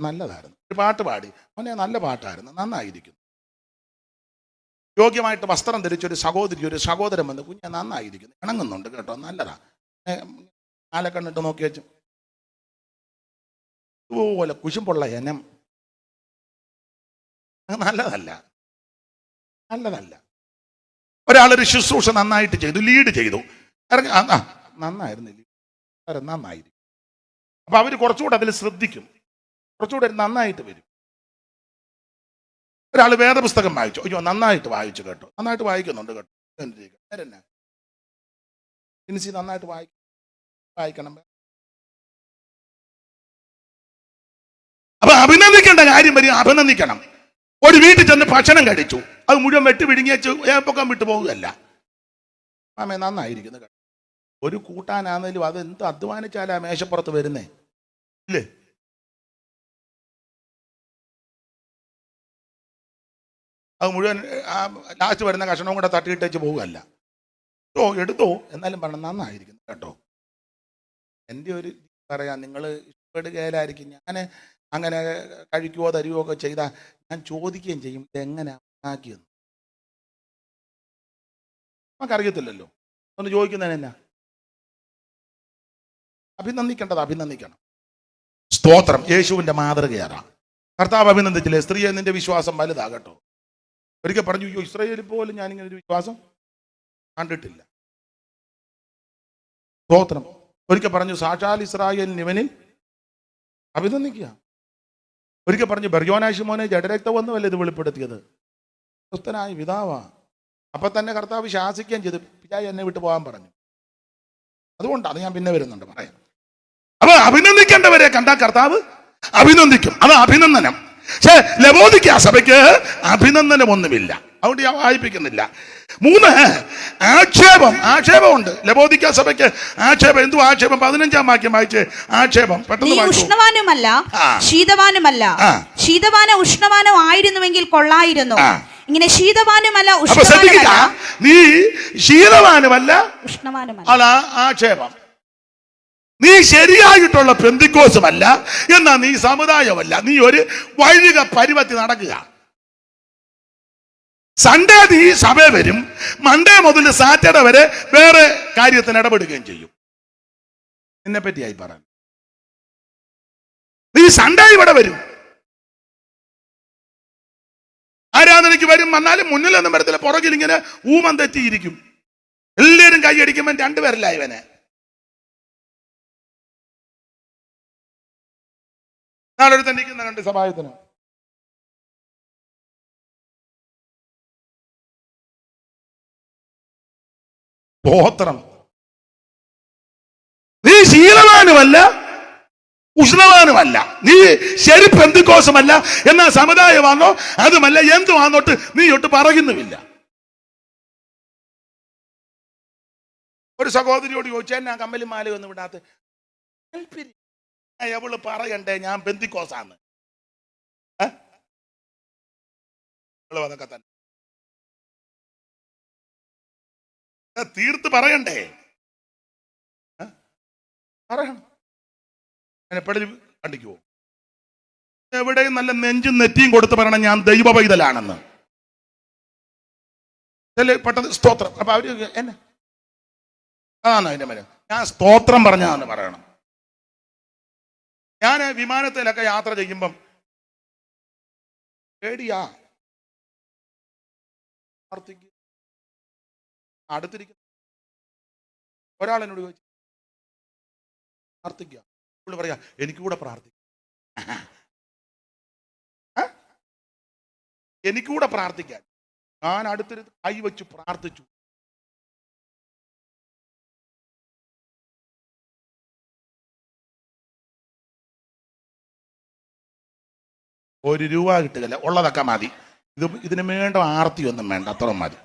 നല്ലതായിരുന്നു. ഒരു പാട്ട് പാടി, അവനെ നല്ല പാട്ടായിരുന്നു, നന്നായിരിക്കുന്നു. യോഗ്യമായിട്ട് വസ്ത്രം ധരിച്ചൊരു സഹോദരി, ഒരു സഹോദരൻ വന്ന്, കുഞ്ഞ് നന്നായിരിക്കുന്നു, ഇണങ്ങുന്നുണ്ട് കേട്ടോ, നല്ലതാ. ആലെ കണ്ടിട്ട് നോക്കി വെച്ചു ഇതുപോലെ കുശുമ്പുള്ള ഇനം നല്ലതല്ല. ഒരാളൊരു ശുശ്രൂഷ നന്നായിട്ട് ചെയ്തു, ലീഡ് ചെയ്തു, ഇറങ്ങി നന്നായിരുന്നില്ല, നന്നായിരിക്കും. അപ്പൊ അവർ കുറച്ചുകൂടെ അതിൽ ശ്രദ്ധിക്കും, കുറച്ചുകൂടെ നന്നായിട്ട് വരും. ഒരാൾ വേദപുസ്തകം വായിച്ചു, അയ്യോ നന്നായിട്ട് വായിച്ചു കേട്ടോ, നന്നായിട്ട് വായിക്കുന്നുണ്ട് കേട്ടോ, നന്നായിട്ട് വായിക്കണം. അപ്പൊ അഭിനന്ദിക്കേണ്ട കാര്യം വരും, അഭിനന്ദിക്കണം. ഒരു വീട്ടിൽ ചെന്ന് ഭക്ഷണം കഴിച്ചു, അത് മുഴുവൻ വെട്ടി വിഴുങ്ങിയച്ച് ഏപ്പൊക്കം വിട്ടു പോകുകയല്ല. ആമേ നന്നായിരിക്കുന്നു കേട്ടോ. ഒരു കൂട്ടാനാന്നേലും അത് എന്ത് അധ്വാനിച്ചാലാ മേശപ്പുറത്ത് വരുന്നേ ഇല്ലേ? അത് മുഴുവൻ ലാസ്റ്റ് വരുന്ന കഷണവും കൂടെ തട്ടിയിട്ടേച്ച് പോകുകയല്ല. എടുത്തോ എന്നാലും പറഞ്ഞു നന്നായിരിക്കുന്നു കേട്ടോ. എൻ്റെ ഒരു പറയാം, നിങ്ങൾ ഇഷ്ടപ്പെടുകയിലായിരിക്കും. ഞാൻ അങ്ങനെ കഴിക്കുകയോ തരുകയോ ഒക്കെ ചെയ്താൽ ഞാൻ ചോദിക്കുകയും ചെയ്യും, ഇതെങ്ങനെ ഉണ്ടാക്കിയെന്ന്. നമുക്കറിയത്തില്ലല്ലോ, ഒന്ന് ചോദിക്കുന്നതിന് എന്നാ? അഭിനന്ദിക്കണം. സ്തോത്രം. യേശുവിൻ്റെ മാതൃകയാറാം. കർത്താവ് അഭിനന്ദിച്ചില്ലേ? സ്ത്രീയെ നിന്റെ വിശ്വാസം വലുതാകട്ടോ. ഒരിക്കൽ പറഞ്ഞു, അയ്യോ ഇസ്രായേലിൽ പോലും ഞാനിങ്ങനെ ഒരു വിശ്വാസം കണ്ടിട്ടില്ല. സ്തോത്രം. ഒരിക്കൽ പറഞ്ഞു, സാക്ഷാൽ ഇസ്രായേലിന് ഇവനിൽ അഭിനന്ദിക്കുക. ഒരിക്കൽ പറഞ്ഞു, ബർയോനാശി മോനെ ജഡരക്തമൊന്നുമല്ല ഇത് വെളിപ്പെടുത്തിയത്, ക്രിസ്തനായ പിതാവാ. അപ്പൊ തന്നെ കർത്താവ് ശാസിക്കുകയും ചെയ്തു, പിതാവ് എന്നെ വിട്ടു പോകാൻ പറഞ്ഞു. അതുകൊണ്ടാണ് ഞാൻ പിന്നെ വരുന്നുണ്ട് പറയാം. അപ്പൊ അഭിനന്ദിക്കേണ്ടവരെ കണ്ടാൽ കർത്താവ് അഭിനന്ദിക്കും. അത് അഭിനന്ദനം. പക്ഷേ ലവോദിക്ക സഭയ്ക്ക് അഭിനന്ദനമൊന്നുമില്ല, അതുകൊണ്ട് ഞാൻ വായിപ്പിക്കുന്നില്ല. 3, ആക്ഷേപമുണ്ട്. ലവോദിക്ക സഭയ്ക്ക് ആക്ഷേപം. എന്തു ആക്ഷേപം? 15-ാം വാക്യം വായിച്ച്. ആക്ഷേപം പെട്ടെന്ന് വായിച്ചു. ഉഷ്ണവാനുമല്ല ശീതവാനുമല്ല, ശീതവാനോ ഉഷ്ണവാനോ ആയിരുന്നുവെങ്കിൽ കൊള്ളായിരുന്നു. ഇങ്ങനെ ശീതവാനുമല്ല ഉഷ്ണവാനുമല്ല. നീ ശീതവാനുമല്ല ഉഷ്ണവാനുമല്ല. അല്ല ആക്ഷേപം. നീ ശരിയായിട്ടുള്ള പെന്തിക്കോസുമല്ല, എന്നാ നീ സമുദായമല്ല. നീ ഒരു വഴിക പരുവത്തി നടക്കുക. സൺഡേ നീ സഭ വരും, മൺഡേ മുതൽ സാറ്റർഡേ വരെ വേറെ കാര്യത്തിന് ഇടപെടുകയും ചെയ്യും. എന്നെ പറ്റിയായി പറയാൻ. നീ സൺഡേ ഇവിടെ വരും, ആരാധനയ്ക്ക് വരും, വന്നാലും മുന്നിലൊന്നും വരത്തില്ല, പുറകിൽ ഇങ്ങനെ ഊമം തെറ്റിയിരിക്കും. എല്ലാവരും കൈയടിക്കുമ്പോൾ 2 പേരല്ല ഇവനെ. നാളൊരു തന്നിക്കുന്ന 2 സഭായത്തിന് സ്തോത്രം. നീ ശീലവാനുമല്ല ഉഷ്ണവാനുമല്ല, നീ ശരി പെന്തിക്കോസുമല്ല, എന്നാ സമുദായമാണോ അതുമല്ല, എന്തുവാന്നോട്ട് നീ ഒട്ട് പറയുന്നുമില്ല. ഒരു സഹോദരിയോട് ചോദിച്ചാൽ ഞാൻ കമ്മലും മാല ഒന്നും വിടാത്ത എവള് പറയണ്ടേ ഞാൻ പെന്തിക്കോസാന്ന്? അതൊക്കെ തന്നെ തീർത്ത് പറയണ്ടേ? പറയണം. എപ്പോഴും കണ്ടിക്കുവോ? എവിടെയും നല്ല നെഞ്ചും നെറ്റിയും കൊടുത്ത് പറയണം ഞാൻ ദൈവ പൈതലാണെന്ന്. പെട്ടെന്ന് സ്തോത്രം. അപ്പൊ അവര് എന്നെ അതാണ് അതിന്റെ മരം. ഞാൻ സ്തോത്രം പറഞ്ഞാന്ന് പറയണം. ഞാൻ വിമാനത്തിലൊക്കെ യാത്ര ചെയ്യുമ്പം പേടിയാ. അടുത്തിരിക്കും ഒരാൾ എന്നോട് ചോദിച്ചു പ്രാർത്ഥിക്കുക. പുള്ളി പറയാ എനിക്ക് കൂടെ പ്രാർത്ഥിക്കാം, എനിക്കൂടെ പ്രാർത്ഥിക്കാൻ. ഞാൻ അടുത്തിരുന്ന് കൈവച്ചു പ്രാർത്ഥിച്ചു. ₹1 കിട്ടുകയില്ല, ഉള്ളതൊക്കെ മതി. ഇതിന് വേണ്ട ആർത്തിയൊന്നും വേണ്ട, അത്ര മതി.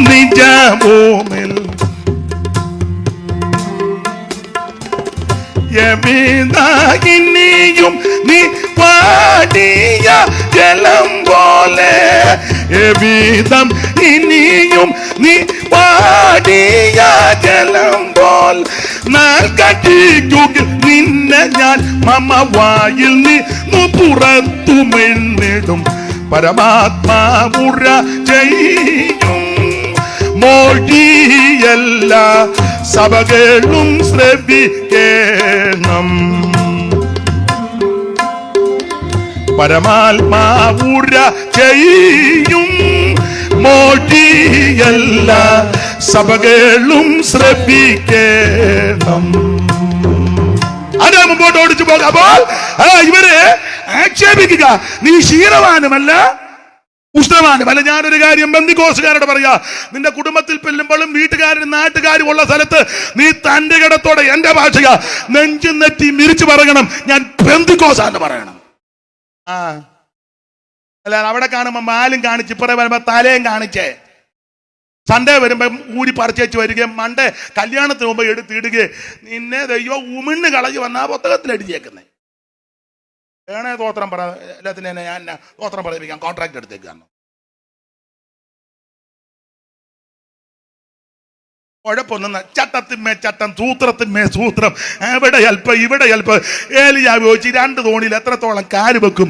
നിജഭൂമിൽ ഇനിയും നീ പാടിയ ജലം പോലെ എവിധം ഇനിയും നീ പാടിയ ജലം പോൽ നൽകിൽ നിന്നെ ഞാൻ മമ വായിൽ നിന്നു പുറത്തുമെന്നിടും പരമാത്മാവുര ചെയ്യും മൊഴിയല്ല സഭകളും ശ്രവിക്കേണം പരമാത്മാവുര ചെയ്യും മൊഴിയല്ല സഭകളും ശ്രവിക്കേണം. അതാ മുമ്പോട്ട് ഓടിച്ചു പോകാമ്പോൾ ഇവരെ ആക്ഷേപിക്കുക, നീ ക്ഷീരവാനുമല്ല ഉഷ്ണവാനുമല്ല. ഞാനൊരു കാര്യം ബന്ധിക്കോസുകാരോട് പറയാ, നിന്റെ കുടുംബത്തിൽ പെല്ലുമ്പോഴും വീട്ടുകാരും നാട്ടുകാരും ഉള്ള സ്ഥലത്ത് നീ തന്റെ കിടത്തോടെ, എന്റെ ഭാഷക നെഞ്ചും നെറ്റി മിരിച്ചു പറയണം, ഞാൻ ബന്ധിക്കോസാന്ന് പറയണം. അല്ല അവിടെ കാണുമ്പോ മാലും കാണിച്ച് ഇപ്പറ വരുമ്പോ തലയും കാണിച്ചേ, സൺഡേ വരുമ്പോ ഊരി പറിച്ചു വരികയും മണ്ടേ കല്യാണത്തിന് മുമ്പ് എടുത്തിടുകയും നിന്നെ ദൈവം ഉമിണ്ണ് കളഞ്ഞു വന്ന ആ പുസ്തകത്തിൽ എഴുതിയേക്കുന്നേ. വേണേ തോത്രം പറ, എല്ലാത്തിനും ഞാൻ തോത്രം പറയിപ്പിക്കാം, കോൺട്രാക്ട് എടുത്തേക്കാണ്. കുഴപ്പമൊന്നും ചട്ടത്തിന്മേ ചട്ടം, സൂത്രത്തിന്മേ സൂത്രം, എവിടെ അല്പം ഇവിടെ അല്പം. ഏലിയാവ് ചോദിച്ച് 2 തോണിയിൽ എത്രത്തോളം കാല് വെക്കും?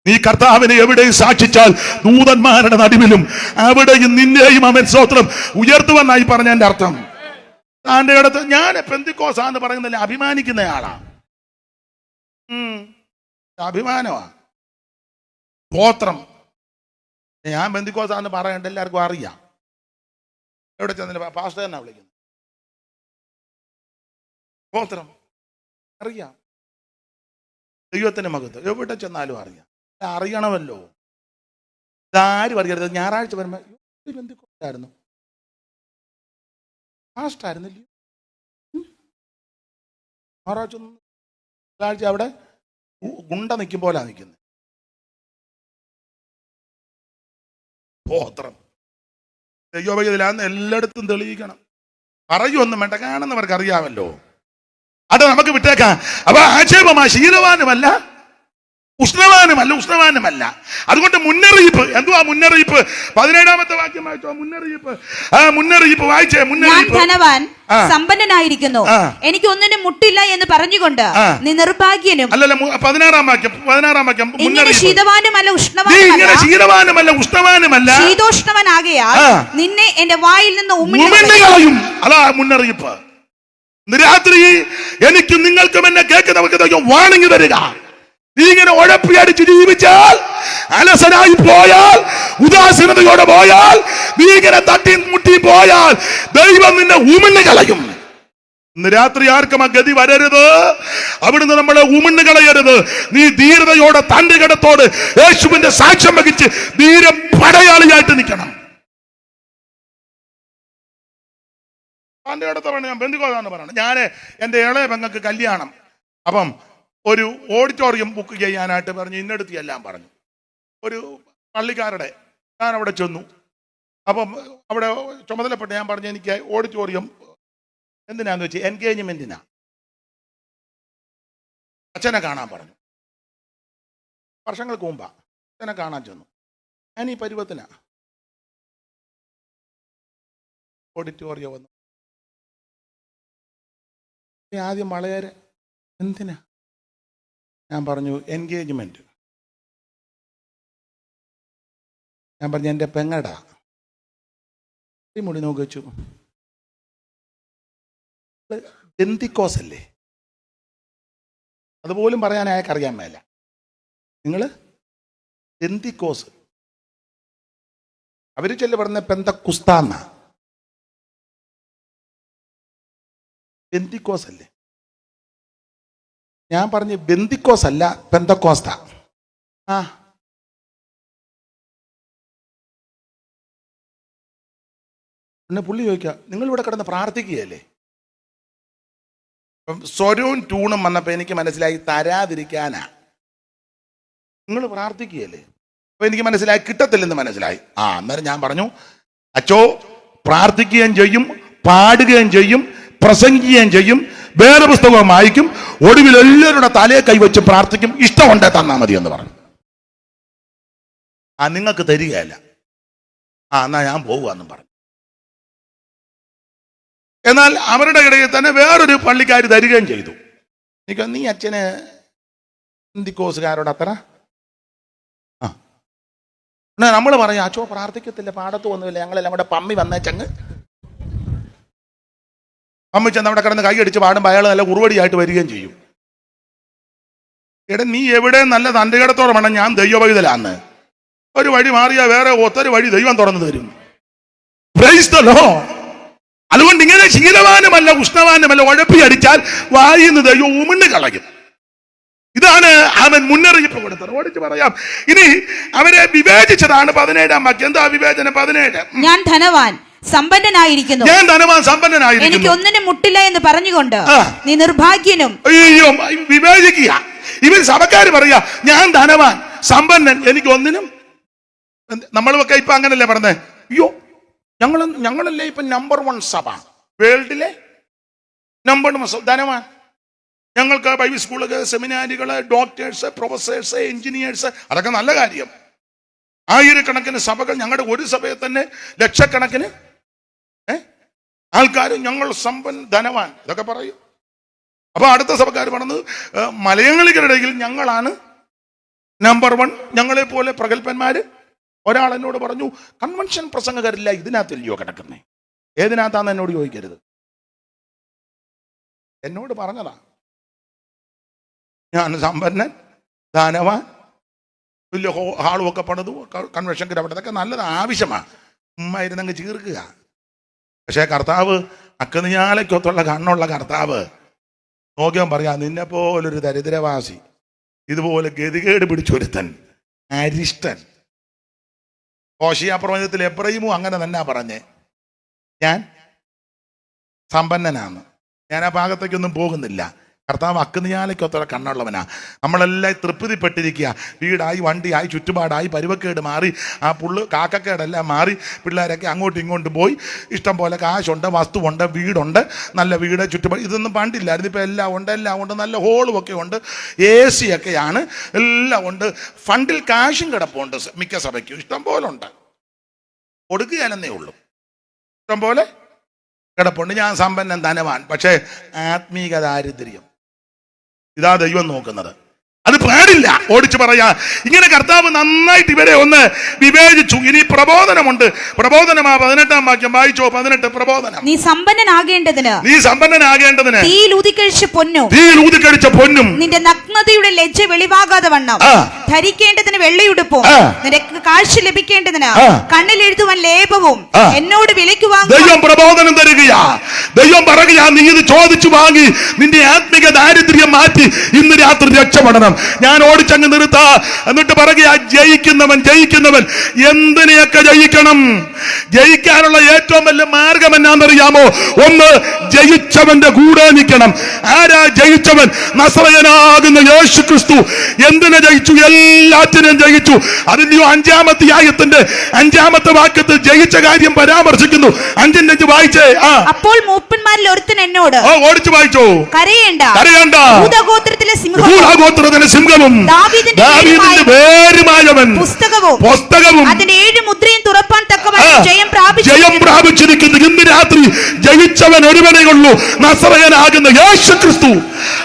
നീ കർത്താവിനെ എവിടെയും സാക്ഷിച്ചാൽ ദൂതന്മാരുടെ നടുവിലും അവിടെയും നിന്നെയും അവൻ സ്തോത്രം ഉയർത്തുവെന്നായി പറഞ്ഞതിന്റെ അർത്ഥം. താന്റെ അടുത്ത് ഞാൻ പെന്തിക്കോസാന്ന് പറയുന്നില്ല, അഭിമാനിക്കുന്നയാളാ. അഭിമാനമാ സ്തോത്രം. ഞാൻ പെന്തിക്കോസാന്ന് പറയണ്ട, എല്ലാവർക്കും അറിയാം. എവിടെ ചെന്നില്ല പാസ്റ്റർ എന്നാ വിളിക്കുന്നത്. സ്തോത്രം അറിയാം, ദൈവത്തിന്റെ മകത്വം എവിടെ ചെന്നാലും അറിയാം. അറിയണമല്ലോ, ഇതാരും അറിയരുത്. ഞായറാഴ്ച വരുമ്പോ ബന്ധുക്കോസായിരുന്നു, പാസ്റ്റായിരുന്നില്ലേ ഞായറാഴ്ച അവിടെ ഗുണ്ട നിൽക്കും പോലെ നിൽക്കുന്നത്. സ്തോത്രം. ദൈവഭയത്തിലാന്ന് എല്ലായിടത്തും തെളിയിക്കണം. പറയുമൊന്നും വേണ്ട, കാണുന്നവർക്ക് അറിയാമല്ലോ. അത് നമുക്ക് വിട്ടേക്കാം. അപ്പൊ ആക്ഷേപമാ, ശീലവാനുമല്ല ഉഷ്ണവാനുമല്ല. അതുകൊണ്ട് മുന്നറിയിപ്പ്. എന്തുവാ മുന്നറിയിപ്പ്? 17-ാമത്തെ വാക്യം വായിച്ചോ. മുന്നറിയിപ്പ് വായിച്ചേ. മുന്നറിയിപ്പ്. ധനവാൻ സമ്പന്നനായിരിക്കുന്നു, എനിക്ക് ഒന്നിനും മുട്ടില്ല എന്ന് പറഞ്ഞുകൊണ്ട് നീ നിർഭാഗ്യനും. അല്ലല്ല, 16-ാം വാക്യം. ശീതവാനുമല്ല ഉഷ്ണവാനുമല്ല ശീതോഷ്ണവനാകയാൽ നിന്നെ എന്റെ വായിൽ നിന്ന് ഉമിഴ്ന്നുകളയും. അതാ മുന്നറിയിപ്പ്. രാത്രി എനിക്കും നിങ്ങൾക്കും എന്നെ കേൾക്കുന്നവർക്ക് വാണിംഗ് തരിക. നീ ഇങ്ങനെ ഉഴപ്പി അടിച്ച് ജീവിച്ചാൽ, അലസനായി പോയാൽ, ഉദാസീനതയോടെ പോയാൽ, നീ ഇങ്ങനെ തട്ടി മുട്ടി പോയാൽ ദൈവം നിന്നെ ഉമിഴ്ന്നു കളയും. ഇന്ന് രാത്രി ആർക്കും ആ ഗതി വരരുത്. അവിടുന്ന് നമ്മളെ ഉമിഴ്ന്നു കളയരുത്. നീ ധീരതയോടെ തന്റെ കിടത്തോട് യേശുവിന്റെ സാക്ഷ്യം വഹിച്ച് ധീര പടയാളിയായിട്ട് നിൽക്കണം. തന്റെ കിടത്തോടെ ഞാൻ ബന്ധുക്കോതാന്ന് പറയണം. ഞാൻ എൻ്റെ ഇളയ പെങ്ങൾക്ക് കല്യാണം, അപ്പം ഒരു ഓഡിറ്റോറിയം ബുക്ക് ചെയ്യാനായിട്ട് പറഞ്ഞ് ഇന്നെടുത്ത് എല്ലാം പറഞ്ഞു. ഒരു പള്ളിക്കാരുടെ ഞാൻ അവിടെ ചെന്നു. അപ്പം അവിടെ ചുമതലപ്പെട്ട് ഞാൻ പറഞ്ഞു, എനിക്ക് ഓഡിറ്റോറിയം എന്തിനാന്ന് വെച്ചാൽ എൻഗേജ്മെന്റിനാ. അച്ഛനെ കാണാൻ പറഞ്ഞു. വർഷങ്ങൾക്ക് മുമ്പാ അച്ഛനെ കാണാൻ ചെന്നു. ഞാൻ ഈ പരുവത്തിനാ ഓഡിറ്റോറിയം വന്നു. ആദ്യം വളരെ എന്തിനാ ഞാൻ പറഞ്ഞു, എൻഗേജ്മെന്റ്. ഞാൻ പറഞ്ഞു എൻ്റെ പെങ്ങടാ. മുടി നോക്കി വെച്ചു. ബെന്തിക്കോസല്ലേ? അതുപോലും പറയാൻ അയാൾക്കറിയാൻ മേല. നിങ്ങൾ ബെന്തിക്കോസ്, അവര് ചെല്ലു പറഞ്ഞ പെന്തക്കുസ്താന്ന. ബെന്തിക്കോസ് അല്ലേ? ഞാൻ പറഞ്ഞു ബെന്തിക്കോസ് അല്ല, പെന്തക്കോസ്ത. പിന്നെ പുള്ളി ചോദിക്കുക, നിങ്ങളിവിടെ കിടന്ന് പ്രാർത്ഥിക്കുകയല്ലേ? സ്വരവും ട്യൂണും വന്നപ്പോൾ എനിക്ക് മനസ്സിലായി തരാതിരിക്കാനാ. നിങ്ങൾ പ്രാർത്ഥിക്കുകയല്ലേ? അപ്പൊ എനിക്ക് മനസ്സിലായി കിട്ടത്തില്ലെന്ന് മനസ്സിലായി. അന്നേരം ഞാൻ പറഞ്ഞു, അച്ചോ പ്രാർത്ഥിക്കുകയും ചെയ്യും, പാടുകയും ചെയ്യും, പ്രസംഗിക്കുകയും ചെയ്യും, വേദപുസ്തകം വായിക്കും, ഒടുവിൽ എല്ലാവരുടെ തലയെ കൈവച്ച് പ്രാർത്ഥിക്കും, ഇഷ്ടമുണ്ടേ തന്നാ മതി എന്ന് പറഞ്ഞു. നിങ്ങൾക്ക് തരികയല്ല, എന്നാ ഞാൻ പോവുകയെന്നും പറഞ്ഞു. എന്നാൽ അവരുടെ ഇടയിൽ തന്നെ വേറൊരു പള്ളിക്കാർ തരികയും ചെയ്തു. നീ അച്ഛന് ഹിന്ദിക്കോസുകാരോട് അത്ര നമ്മൾ പറയാം, അച്ചോ പ്രാർത്ഥിക്കത്തില്ല, പാടത്ത് ഒന്നുമില്ല, ഞങ്ങളെല്ലാം കൂടെ പമ്മി വന്നേച്ചങ്ങ് പമ്മി ചെന്ന് അവിടെ കിടന്ന് കൈയടിച്ച് പാടുമ്പോൾ അയാൾ നല്ല ഉറുവടിയായിട്ട് വരികയും ചെയ്യും. എടാ, നീ എവിടെ നല്ല തൻ്റെയിടത്തോടെ വേണം, ഞാൻ ദൈവവൈതലാന്ന്. ഒരു വഴി മാറിയാൽ വേറെ ഒത്തൊരു വഴി ദൈവം തുറന്നു തരും. Praise the Lord. അതുകൊണ്ട് ഇങ്ങനെ ശീലവാനുമല്ല ഉഷ്ണവാനുമല്ല ഉഴപ്പി അടിച്ചാൽ വായിന്ന് ദൈവം ഉമിണ്ണ് കളയും. ഇതാണ് അവൻ മുന്നറിയിപ്പ് കൊടുത്തത്. ഓടിച്ച് പറയാം. ഇനി അവരെ വിവേചിച്ചതാണ് 17-ാം വാക്യം. എന്താ വിവേചനം? 17 ഞാൻ ധനവാൻ സമ്പന്നനായിരിക്കുന്നു, ഞാൻ ധനവാൻ സമ്പന്നനായിരിക്കുന്നു, എനിക്ക് ഒന്നിനും മുട്ടില്ല എന്ന് പറഞ്ഞുകൊണ്ട് നീ നിർഭാഗ്യനും. അയ്യോ, വിവേചിക്കുക. ഇവൻ സഭക്കാര് പറയാ, ഞാൻ ധനവാൻ സമ്പന്നൻ, എനിക്ക് ഒന്നിനും. നമ്മളൊക്കെ ഇപ്പൊ അങ്ങനല്ലേ പറഞ്ഞേ? അയ്യോ, ഞങ്ങളല്ലേ ഇപ്പൊ നമ്പർ 1 സഭ, വേൾഡിലെ നമ്പർ 1 ധനവാൻ. ഞങ്ങൾക്ക് ബൈബിൾ സ്കൂളുകൾ, സെമിനാരികള്, ഡോക്ടേഴ്സ്, പ്രൊഫസേഴ്സ്, എഞ്ചിനീയേഴ്സ്, അതൊക്കെ നല്ല കാര്യം. ആയിരക്കണക്കിന് സഭകൾ, ഞങ്ങളുടെ ഒരു സഭയെ തന്നെ ലക്ഷക്കണക്കിന് ആൾക്കാർ, ഞങ്ങൾ ധനവാൻ, ഇതൊക്കെ പറയും. അപ്പൊ അടുത്ത സഭക്കാർ പറഞ്ഞത്, മലയാളികളുടെ ഇടയിൽ ഞങ്ങളാണ് നമ്പർ 1, ഞങ്ങളെ പോലെ പ്രഗത്ഭന്മാര്. ഒരാൾ എന്നോട് പറഞ്ഞു, കൺവെൻഷൻ പ്രസംഗകരില്ല, ഇതിനകത്തില്ലയോ കിടക്കുന്നേ? ഏതിനകത്താന്ന് എന്നോട് ചോദിക്കരുത്, എന്നോട് പറഞ്ഞതാ. ഞാൻ സമ്പന്നൻ, ധനവാൻ, വലിയ ഹാളും ഒക്കെ പണിതു, കൺവെൻഷൻ അവിടെ, അതൊക്കെ നല്ലത്, ആവശ്യമാണ്. ഉമ്മായിരുന്നങ്ങ് ചീർക്കുക. പക്ഷേ കർത്താവ്, അക്കനിയാലയ്ക്കൊത്തുള്ള കണ്ണുള്ള കർത്താവ് നോക്കിയാൻ പറയാ, നിന്നെ പോലൊരു ദരിദ്രവാസി, ഇതുപോലെ ഗതികേട് പിടിച്ചൊരുത്തൻ, അരിഷ്ടൻ. ഹോശിയ പ്രവചനത്തിൽ എബ്രഹീമും അങ്ങനെ തന്നെ പറഞ്ഞേ, ഞാൻ സമ്പന്നനാണ്. ഞാൻ ആ ഭാഗത്തേക്കൊന്നും പോകുന്നില്ല. കർത്താവ് അക്കനിയാലയ്ക്കൊത്തുള്ള കണ്ണുള്ളവനാ. നമ്മളെല്ലാം തൃപ്തിപ്പെട്ടിരിക്കുക. വീടായി, വണ്ടിയായി, ചുറ്റുപാടായി, പരുവക്കേട് മാറി, ആ കാക്കക്കേടെല്ലാം മാറി, പിള്ളേരൊക്കെ അങ്ങോട്ടും ഇങ്ങോട്ടും പോയി, ഇഷ്ടം പോലെ കാശുണ്ട്, വസ്തുവുണ്ട്, വീടുണ്ട്, നല്ല വീട്, ചുറ്റുപാട്. ഇതൊന്നും പണ്ടില്ലായിരുന്നു. ഇപ്പം എല്ലാം ഉണ്ട്, നല്ല ഹോളും ഒക്കെ ഉണ്ട്, AC ഒക്കെയാണ്, എല്ലാം ഉണ്ട്. ഫണ്ടിൽ കാശും കിടപ്പുണ്ട് മിക്ക സഭയ്ക്കും, ഇഷ്ടം പോലെ ഉണ്ട്. കൊടുക്കുകയാണെന്നേ ഉള്ളൂ, ഇഷ്ടം പോലെ കിടപ്പുണ്ട്. ഞാൻ സമ്പന്നൻ, ധനവാൻ, പക്ഷേ ആത്മീക ദാരിദ്ര്യം, ഇതാ ദൈവം നോക്കുന്നത്. അത് പാടില്ല. ഓടിച്ചു പറയാ, ഇങ്ങനെ കർത്താവ് നന്നായിട്ട് ഇവരെ ഒന്ന് വിവേചിച്ചു. ഇനി പ്രബോധനമുണ്ട്. പ്രബോധനമാ 18-ാം വാക്യം വായിച്ചോ. 18 പ്രബോധനം. നീ സമ്പന്നനാകേണ്ടതിന് തീയിൽ ഊതിക്കഴിച്ച പൊന്നും നിന്റെ നഗ്നതയുടെ ലജ്ജ വെളിവാകാതെ വണ്ണം ധരിക്കേണ്ടതിന് വെള്ളയുടുപ്പും നിനക്ക് കാഴ്ച ലഭിക്കേണ്ടതിന് കണ്ണിൽ എഴുതുവാൻ ലേപവും എന്നോട് വിലയ്ക്ക് വാങ്ങുക. ദൈവം പ്രബോധനം തരികയാ. ദൈവം പറയുകയാ, നീ ഇത് ചോദിച്ചു വാങ്ങി നിന്റെ ആത്മിക ദാരിദ്ര്യം മാറ്റി ഇന്ന് രാത്രി രക്ഷപ്പെടണം. ഞാൻ ഓടിച്ചങ്ങ് നിർത്താ. എന്നിട്ട് പറയുക, ജയിക്കുന്നവൻ എന്തിനെയൊക്കെ ജയിക്കണം. ജയിക്കാനുള്ള ഏറ്റവും വലിയ മാർഗം എന്നാന്നറിയാമോ? ഒന്ന്, ജയിച്ചവന്റെ കൂടെ നിൽക്കണം. ആരാ ജയിച്ചവൻ? നസറയനാകുന്ന യേശു ക്രിസ്തു. എന്തിനെ ജയിച്ചു? എല്ലാത്തിനും ജയിച്ചു. അതിന്റെ 5-ാം അധ്യായത്തിന്റെ 5-ാമത്തെ വാക്യത്തിൽ ജയിച്ച കാര്യം പരാമർശിക്കുന്നു. 5-5 വായിച്ചേ. അപ്പോൾ മൂപ്പന്മാരിൽ ഒരുത്തൻ എന്നോട്, ഓടിച്ചു വായിച്ചോ, കരയേണ്ട, യൂദാഗോത്രത്തിലെ സിംഹവും ദാവീദിന്റെ വേരുമായവൻ പുസ്തകവും അതിന്റെ 7 മുദ്രയും തുറപ്പാൻ തക്കവണ്ണം ജയം പ്രാപിച്ചിരിക്കുന്നു. ഇന്ന് രാത്രി ജയിച്ചവൻ ഒരുവനേ ഉള്ളൂ, നസറയനാകുന്ന യേശു ക്രിസ്തു.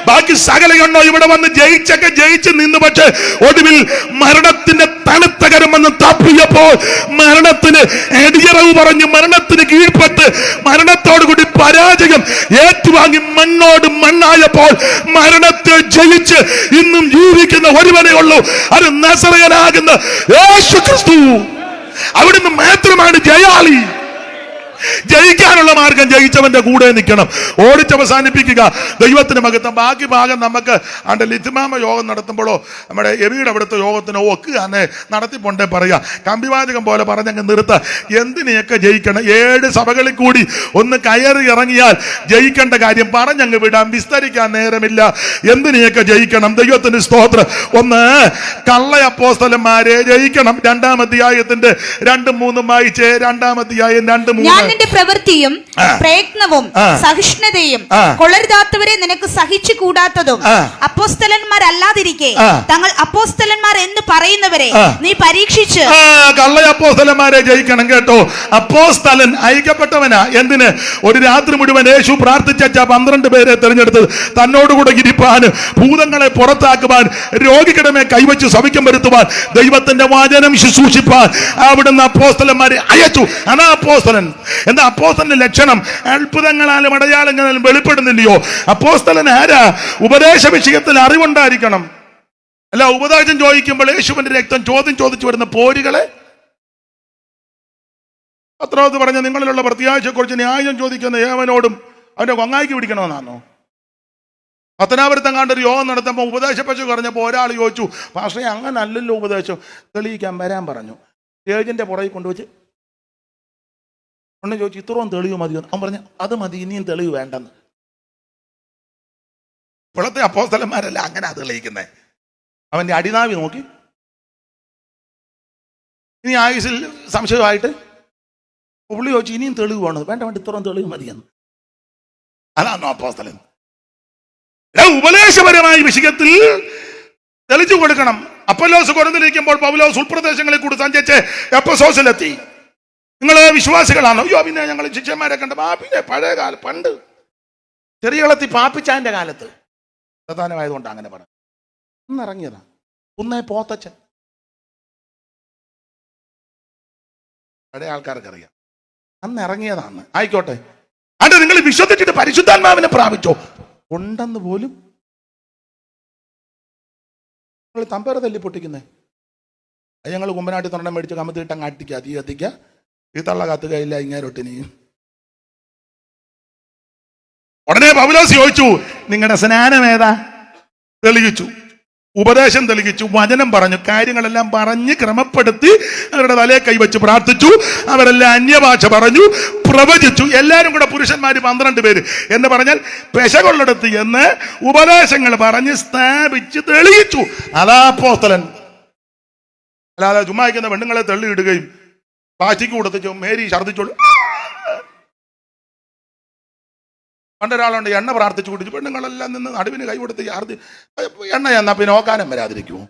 ബാക്കി സകല എണ്ണോ ഇവിടെ വന്ന് ജയിച്ച് നിന്ന്, പക്ഷേ ഒടുവിൽ മരണത്തിന്റെ തണുത്ത കരമെന്ന് തപ്പിയപ്പോൾ മരണത്തിന് എടിയറവ് പറഞ്ഞ് മരണത്തിന് കീഴ്പ്പെട്ട് മരണത്തോടുകൂടി പരാജയം ഏറ്റുവാങ്ങി മണ്ണോട് മണ്ണായപ്പോൾ മരണത്തെ ജയിച്ച് ഇന്നും ജീവിക്കുന്ന ഒരുവനേ ഉള്ളൂ, അത് നസറയനാകുന്ന യേശു ക്രിസ്തു. അവിടുന്ന് മാത്രമാണ് ജയാളി. ജയിക്കാനുള്ള മാർഗം ജയിച്ചവന്റെ കൂടെ നിൽക്കണം. ഓടിച്ചവസാനിപ്പിക്കുക. ദൈവത്തിന് മഹത്വം. ബാക്കി ഭാഗം നമുക്ക് അണ്ട് ലിഥിമാമ യോഗം നടത്തുമ്പോഴോ നമ്മുടെ എവിയുടെ അവിടുത്തെ യോഗത്തിനോ ഒക്കെ അന്ന് നടത്തിപ്പോണ്ടേ പറയാ. കമ്പിവാചകം പോലെ പറഞ്ഞങ്ങ് നിർത്ത. എന്തിനെയൊക്കെ ജയിക്കണം? 7 സഭകളിൽ കൂടി ഒന്ന് കയറി ഇറങ്ങിയാൽ ജയിക്കേണ്ട കാര്യം പറഞ്ഞങ്ങ് വിടാം, വിസ്തരിക്കാൻ നേരമില്ല. എന്തിനെയൊക്കെ ജയിക്കണം? ദൈവത്തിന് സ്തോത്രം. ഒന്ന്, കള്ള അപ്പോസ്തലന്മാരെ ജയിക്കണം. 2-ാം അധ്യായത്തിന്റെ 2-3 വായിച്ചേ. 2-ാം അധ്യായം 2-3. അവന്റെ പ്രവൃത്തിയും പ്രയത്നവും സഹിഷ്ണുതയും കൊള്ളരുതാത്തവരെ നിനക്ക് സഹിച്ചു കൂടാത്തതും അപ്പോസ്തലന്മാരല്ലാതിരിക്കെ തങ്ങൾ അപ്പോസ്തലന്മാർ എന്ന് പറയുന്നവരെ നീ പരീക്ഷിച്ച് കള്ള അപ്പോസ്തലന്മാരെ ജയിക്കണം കേട്ടോ. അപ്പോസ്തലൻ അയക്കപ്പെട്ടവനാ. എന്തിന്? ഒരു രാത്രി മുഴുവൻ യേശു പ്രാർത്ഥിച്ച 12 പേരെ തെരഞ്ഞെടുത്തത് തന്നോടുകൂടെ ഇരിപ്പാൻ, ഭൂതങ്ങളെ പുറത്താക്കുവാൻ, രോഗികളുടെ കൈവച്ച് സൗഖ്യം വരുത്തുവാൻ, ദൈവത്തിന്റെ വചനം ശുശ്രൂഷിപ്പാൻ അവിടുന്ന് അപ്പോസ്തലന്മാരെ അയച്ചു. അതാ അപ്പോസ്തലൻ. എന്താ അപ്പോസ്തലന്റെ ലക്ഷണം? അത്ഭുതങ്ങളാലും അടയാളങ്ങളാലും വെളിപ്പെടുന്നില്ലയോ? അപ്പോസ്തലൻ ആരാ? ഉപദേശ വിഷയത്തിൽ അറിവുണ്ടായിരിക്കണം. അല്ല, ഉപദേശം ചോദിക്കുമ്പോൾ യേശുവിന്റെ രക്തം ചോദിച്ചു വരുന്ന പോരുകളെ പത്രോസ് പറഞ്ഞ നിങ്ങളിലുള്ള പ്രത്യാശയെക്കുറിച്ച് ന്യായം ചോദിക്കുന്ന ഏവനോടും അവന്റെ കൊങ്ങായിക്ക് പിടിക്കണമെന്നാണോ? പത്തനാപുരത്തെങ്ങാണ്ട് ഒരു യോഗം നടത്തുമ്പോൾ ഉപദേശപ്പശു പറഞ്ഞപ്പോൾ ഒരാൾ ചോദിച്ചു, പക്ഷേ അങ്ങനെ അല്ലല്ലോ ഉപദേശം, തെളിയിക്കാൻ വരാൻ പറഞ്ഞു. സ്റ്റേജിന്റെ പുറകിൽ കൊണ്ടുവച്ച് ചോദിച്ചു, ഇത്രയും തെളിവ് മതിയോ? അവൻ പറഞ്ഞു, അത് മതി, ഇനിയും തെളിവ് വേണ്ടെന്ന്. ഇപ്പോഴത്തെ അപ്പോസ്തലന്മാരല്ല അങ്ങനെ തെളിയിക്കുന്നത്. അവന്റെ അടിനാവി നോക്കി ഇനി ആയുസിൽ സംശയമായിട്ട് പുള്ളി ചോദിച്ചു, ഇനിയും തെളിവ് വേണം. വേണ്ട, ഇത്രയും തെളിവ് മതിയെന്ന്. അതാണോ അപ്പോസ്തലൻ? ഉപദേശപരമായ വിഷയത്തിൽ തെളിച്ചു കൊടുക്കണം. അപ്പൊല്ലോസ് കൊരിന്തിലിരിക്കുമ്പോൾ പൗലോസ് ഉൾപ്രദേശങ്ങളിൽ കൂടി സഞ്ചരിച്ച് എഫെസോസിലെത്തി. നിങ്ങൾ വിശ്വാസികളാണോ? അയ്യോ, പിന്നെ ഞങ്ങൾ ശിഷ്യന്മാരെ കണ്ട പിന്നെ പഴയ കാലം പണ്ട് ചെറിയ കളത്തി പാപ്പിച്ചാന്റെ കാലത്ത് പ്രധാനമായതുകൊണ്ട് അങ്ങനെ പറഞ്ഞു. ഇറങ്ങിയതാ ഒന്നേ പോത്തച്ഛൻ. പഴയ ആൾക്കാർക്കറിയാം, അന്ന് ഇറങ്ങിയതാണ്. ആയിക്കോട്ടെ, അത് നിങ്ങൾ വിശ്വസിച്ചിട്ട് പരിശുദ്ധാത്മാവിനെ പ്രാപിച്ചോ? ഉണ്ടെന്ന് പോലും നിങ്ങൾ തമ്പേറ തല്ലി പൊട്ടിക്കുന്നേ. അത് ഞങ്ങൾ കുമ്പനാട്ടി തൊണ്ണം മേടിച്ച് കമത്തിയിട്ട് അട്ടിക്കുക, തീ കത്തിക്കുക, ഈ തള്ള കത്തുകയില്ല ഇങ്ങേരൊട്ടിനെയും. ഉടനെ പൗലോസ് ചോദിച്ചു, നിങ്ങളുടെ സ്നാനം ഏതാ? തെളിയിച്ചു, ഉപദേശം തെളിയിച്ചു, വചനം പറഞ്ഞു, കാര്യങ്ങളെല്ലാം പറഞ്ഞ് ക്രമപ്പെടുത്തി അവരുടെ തലയെ കൈവച്ച് പ്രാർത്ഥിച്ചു. അവരെല്ലാം അന്യഭാഷ പറഞ്ഞു, പ്രവചിച്ചു. എല്ലാവരും കൂടെ പുരുഷന്മാര് 12 പേര് എന്ന് പറഞ്ഞാൽ പെശകൊള്ളിടത്ത് എന്ന് ഉപദേശങ്ങൾ പറഞ്ഞ് സ്ഥാപിച്ച് തെളിയിച്ചു. അതാ അപ്പോസ്തലൻ. അല്ലാതെ ചുമ്മാ ഇരിക്കുന്ന പെണ്ണുങ്ങളെ തള്ളിയിടുകയും പ്ലാസ്റ്റിക് കൊടുത്തിച്ചു മേരി ഛർദ്ദിച്ചോളൂ. പണ്ടൊരാളുണ്ട്, എണ്ണ പ്രാർത്ഥിച്ചു കുടിച്ചു, പെണ്ണുങ്ങളെല്ലാം നിന്ന് നടുവിന് കൈ കൊടുത്ത് എണ്ണ എന്നാ പിന്നെ നോക്കാനും വരാതിരിക്കുമോ?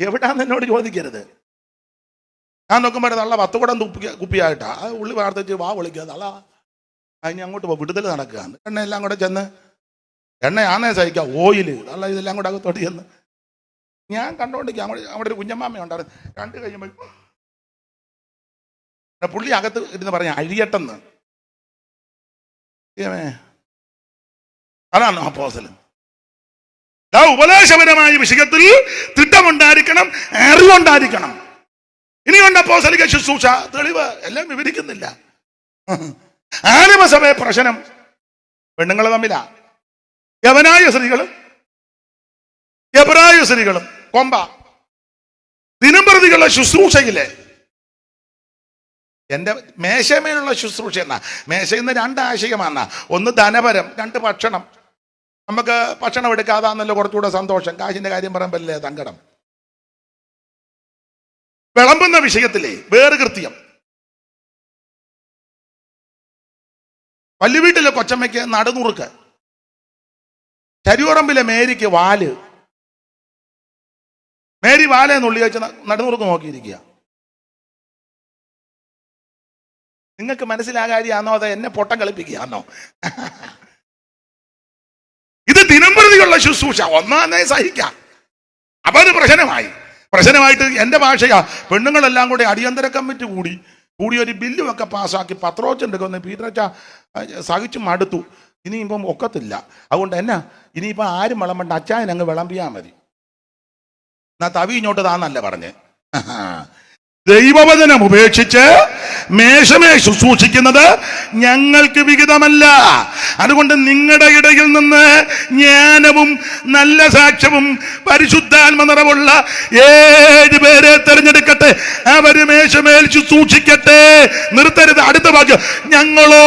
എവിടാന്ന് എന്നോട് ചോദിക്കരുത്. ഞാൻ നോക്കുമ്പോൾ തള്ള 10 കുടം കുപ്പിയായിട്ടാ അത് ഉള്ളി പ്രാർത്ഥിച്ച് വാ വിളിക്കുക. തള്ള അതിന് അങ്ങോട്ട് വിടുതൽ നടക്കുക. എണ്ണ എല്ലാം കൂടെ ചെന്ന് എണ്ണയാന്നേ സഹിക്കുക, ഓയില് തള്ള ഇതെല്ലാം കൂടെ അകത്തോട്ട് ചെന്ന് ഞാൻ കണ്ടോണ്ടിരിക്കുക. അവിടെ ഒരു കുഞ്ഞമ്മാമ്മ ഉണ്ടായിരുന്നു. 2 കഴിയുമ്പോൾ പുള്ളി അകത്ത് ഇരുന്ന് പറഞ്ഞ അഴിയട്ടെന്ന്. അതാണ് അപ്പോസ്തലൻ. ഉപദേശപരമായ വിഷയത്തിൽ തിട്ടമുണ്ടായിരിക്കണം, അറിവുണ്ടായിരിക്കണം. ഇനിയുണ്ട് അപ്പോസ്തലിക ശുശ്രൂഷ. തെളിവ് എല്ലാം വിവരിക്കുന്നില്ല. ആദിമസഭയെ പ്രശ്നം പെണ്ണുങ്ങൾ തമ്മിലാ. യവനായ സ്ത്രീകളും എബ്രായ സ്ത്രീകളും കൊമ്പ. ദിനംപ്രതികളുടെ ശുശ്രൂഷയിലെ എൻ്റെ മേശമേലുള്ള ശുശ്രൂഷ എന്നാ. മേശയിൽ നിന്ന് 2 ആശയമാണെന്നാ. ഒന്ന് ധനപരം, 2 ഭക്ഷണം. നമുക്ക് ഭക്ഷണം എടുക്കാതാന്നല്ലോ കുറച്ചുകൂടെ സന്തോഷം. കാശിന്റെ കാര്യം പറയുമ്പല്ലേ സങ്കടം. വിളമ്പുന്ന വിഷയത്തിലെ വേറുകൃത്യം. പല്ലുവീട്ടിലെ കൊച്ചമ്മയ്ക്ക് നടുനുറുക്ക്, ചരിയുറമ്പിലെ മേരിക്ക് വാല്. മേരി വാലേ നുള്ളി വെച്ച് നടുനുറുക്ക് നോക്കിയിരിക്കുക. നിങ്ങൾക്ക് മനസ്സിലാകാരിയാണോ അതോ എന്നെ പൊട്ടം കളിപ്പിക്കുകയാണോ? ഇത് ദിനംപ്രതിയുള്ള ശുശ്രൂഷ. ഒന്നാന്നേ സഹിക്കാം. അപ്പൊ അത് പ്രശ്നമായിട്ട് എൻ്റെ ഭാഷയാ. പെണ്ണുങ്ങളെല്ലാം കൂടി അടിയന്തര കമ്മിറ്റി കൂടി ഒരു ബില്ലും ഒക്കെ പാസ്സാക്കി പത്രോച്ചെടുക്കുന്ന പീറ്ററച്ച സഹിച്ചു മടുത്തു. ഇനിയിപ്പം ഒക്കത്തില്ല. അതുകൊണ്ട് എന്നാ ഇനിയിപ്പം ആരും വിളമ്പണ്ട, അച്ചായൻ അങ്ങ് വിളമ്പിയാൽ മതി. എന്നാ തവി ഇങ്ങോട്ട് താന്നല്ല പറഞ്ഞ്. ദൈവവചനം ഉപേക്ഷിച്ച് മേശമേ ശുശ്രൂഷിക്കുന്നത് ഞങ്ങൾക്ക് വിഹിതമല്ല. അതുകൊണ്ട് നിങ്ങളുടെ ഇടയിൽ നിന്ന് ജ്ഞാനവും നല്ല സാക്ഷ്യവും പരിശുദ്ധാത്മ നിറവുള്ള 7 പേരെ തെരഞ്ഞെടുക്കട്ടെ. അവര് മേശമേൽ ശുശ്രൂഷിക്കട്ടെ. നിർത്തരുത്. അടുത്ത വാക്യം, ഞങ്ങളോ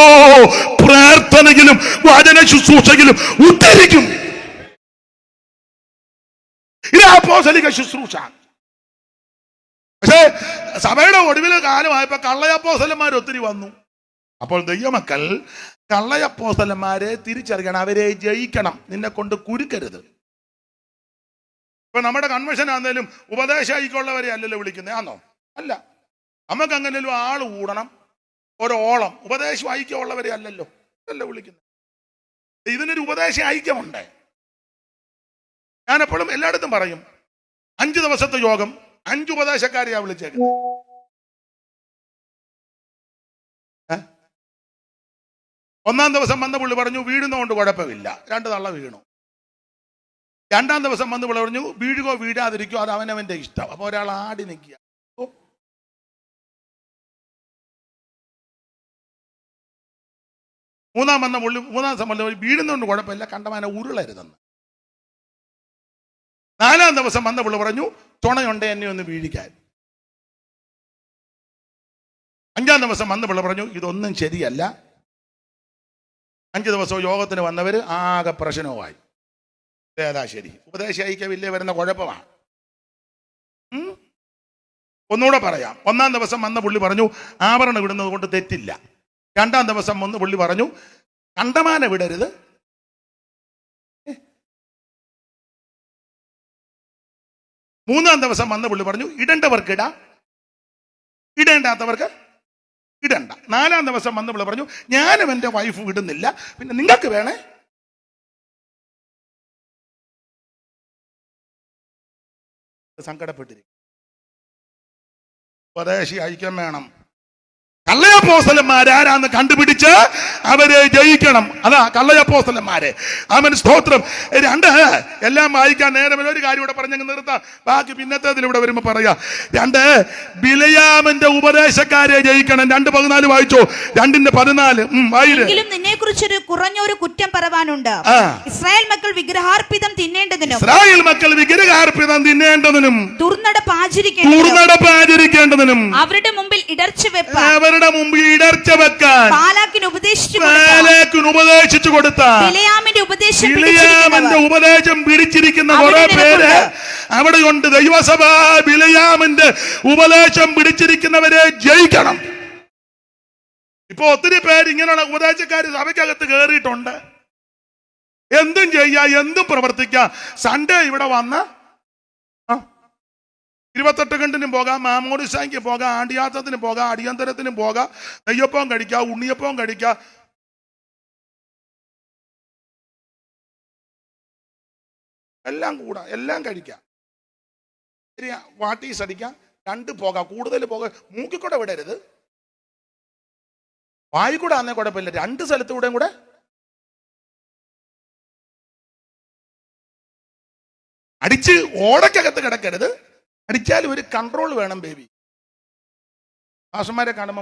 പ്രാർത്ഥനയിലും വചന ശുശ്രൂഷയിലും ഉദ്ധരിക്കും. ഇത് അപ്പോസ്തലിക ശുശ്രൂഷ. പക്ഷേ സഭയുടെ ഒടുവിലെ കാലമായപ്പോ കള്ളയപ്പോസ്തലന്മാർ ഒത്തിരി വന്നു. അപ്പോൾ ദൈവമക്കൾ കള്ളയപ്പോസ്തലന്മാരെ തിരിച്ചറിയണം, അവരെ ജയിക്കണം, നിന്നെ കൊണ്ട് കുരുക്കരുത്. ഇപ്പൊ നമ്മുടെ കൺവെൻഷൻ ആണെങ്കിലും ഉപദേശിക്കുള്ളവരെ അല്ലല്ലോ വിളിക്കുന്നത്, ആണോ? അല്ല. നമുക്ക് അങ്ങനെയല്ലോ ആള് കൂടണം, ഒരോളം. ഉപദേശ ഐക്യമുള്ളവരെ അല്ലല്ലോ വിളിക്കുന്നത്. ഇതിനൊരു ഉപദേശ ഐക്യമുണ്ട്. ഞാനെപ്പോഴും എല്ലായിടത്തും പറയും, 5 ദിവസത്തെ യോഗം 5 ഉപദേശക്കാരെയാ വിളിച്ചേക്കുന്നത്. ഒന്നാം ദിവസം വന്ന പുള്ളി പറഞ്ഞു വീഴുന്നതുകൊണ്ട് കുഴപ്പമില്ല, 2 തള്ള വീണു. 2-ാം ദിവസം വന്ന് പുള്ളി പറഞ്ഞു വീഴുകയോ വീഴാതിരിക്കോ അത് അവനവന്റെ ഇഷ്ടം. അപ്പൊ ഒരാൾ ആടി നിൽക്കുക. മൂന്നാം ദിവസം വന്ന വീഴുന്നതുകൊണ്ട് കുഴപ്പമില്ല, കണ്ടമാന ഉരുളരുതെന്ന്. 4-ാം ദിവസം വന്ന പുള്ളി പറഞ്ഞു തുണയുണ്ട് എന്നെ ഒന്ന് വീഴിക്കാൻ. 5-ാം ദിവസം വന്ന പുള്ളി പറഞ്ഞു ഇതൊന്നും ശരിയല്ല. 5 ദിവസവും യോഗത്തിന് വന്നവർ ആകെ പ്രശ്നവുമായി. ഏതാ ശരി? ഉപദേശ ഐക്യമില്ലേ വരുന്ന കുഴപ്പമാണ്. ഒന്നുകൂടെ പറയാം. 1-ാം ദിവസം വന്ന പുള്ളി പറഞ്ഞു ആഭരണം വിടുന്നത് കൊണ്ട് തെറ്റില്ല. 2-ാം ദിവസം വന്ന് പുള്ളി പറഞ്ഞു കണ്ടമാന വിടരുത്. 3-ാം ദിവസം വന്ന പുള്ളി പറഞ്ഞു ഇടേണ്ടവർക്ക് ഇടാം, ഇടേണ്ടാത്തവർക്ക് ഇടണ്ട. 4-ാം ദിവസം വന്ന പുള്ളി പറഞ്ഞു ഞാനും എൻ്റെ വൈഫ് ഇടുന്നില്ല, പിന്നെ നിങ്ങൾക്ക് വേണേ. സങ്കടപ്പെട്ടിരിക്കും. ഉപദേശി ഐക്യം വേണം. കള്ളയപ്പോസ്തലന്മാരാരാന്ന് കണ്ടുപിടിച്ച് അവരെ ജയിക്കണം. അതാ കള്ളയപ്പോസ്തലന്മാരെ. ആമേൻ, സ്തോത്രം. 2 എല്ലാം വായിക്കാൻ നേരമല്ല, ഒരു കാര്യം ഇവിടെ പറഞ്ഞങ്ങ് നിർത്താം, ബാക്കി പിന്നത്തേതിലൂടെ വരുമ്പോ പറയാം. 2 ബിലയാമിന്റെ ഉപദേശക്കാരെ ജയിക്കണം. 2:14 വായിച്ചോ. 2:14 എങ്കിലും നിന്നെ കുറിച്ചൊരു കുറഞ്ഞൊരു കുറ്റം പറവാനുണ്ട്. ഇസ്രായേൽ മക്കൾ വിഗ്രഹാർപ്പിതം തിന്നേണ്ടതിനും ദുർനടപ്പ് ആചരിക്കേണ്ടതിനും അവരുടെ മുമ്പിൽ ഇടർച്ച വെക്കാൻ ബാലാക്കിന് ഉപദേശിച്ചു കൊടുത്ത ബിലയാമിന്റെ ഉപദേശം പിടിച്ചിരിക്കുന്ന കുറെ പേര് അവിടെയുണ്ട്. ദൈവസഭ ബിലയാമിന്റെ ഉപദേശം പിടിച്ചിരിക്കുന്നവരെ ജയിക്കണം. ഇപ്പൊ ഒത്തിരി പേര് ഇങ്ങനെയുള്ള ഉപദേശക്കാർ സഭയ്ക്കകത്ത് കയറിയിട്ടുണ്ട്. എന്തും ചെയ്യാ, എന്തും പ്രവർത്തിക്കാം. സൺഡേ ഇവിടെ വന്ന് 28 കണ്ടിനും പോകാം, മാമോദിസായ്ക്ക് പോകാം, ആണ്ടിയാത്തത്തിന് പോകാം, അടിയന്തരത്തിനും പോകാം, നെയ്യപ്പവും കഴിക്കാം, ഉണ്ണിയപ്പവും കഴിക്കാം. എല്ലാം കൂടാം, എല്ലാം കഴിക്കാം. ശരിയാ, വാട്ടീസ് അടിക്കാം, 2 പോകാം, കൂടുതൽ പോകാം. മൂക്കിക്കൂടെ വിടരുത്, വായിക്കൂടെ ആന്നേ കുഴപ്പമില്ല, 2 സ്ഥലത്തൂടെയും കൂടെ. അടിച്ച് ഓടക്കകത്ത് കിടക്കരുത്. അടിച്ചാലും ഒരു കൺട്രോൾ വേണം ബേബി. ഭാഷന്മാരെ കാണുമ്പോ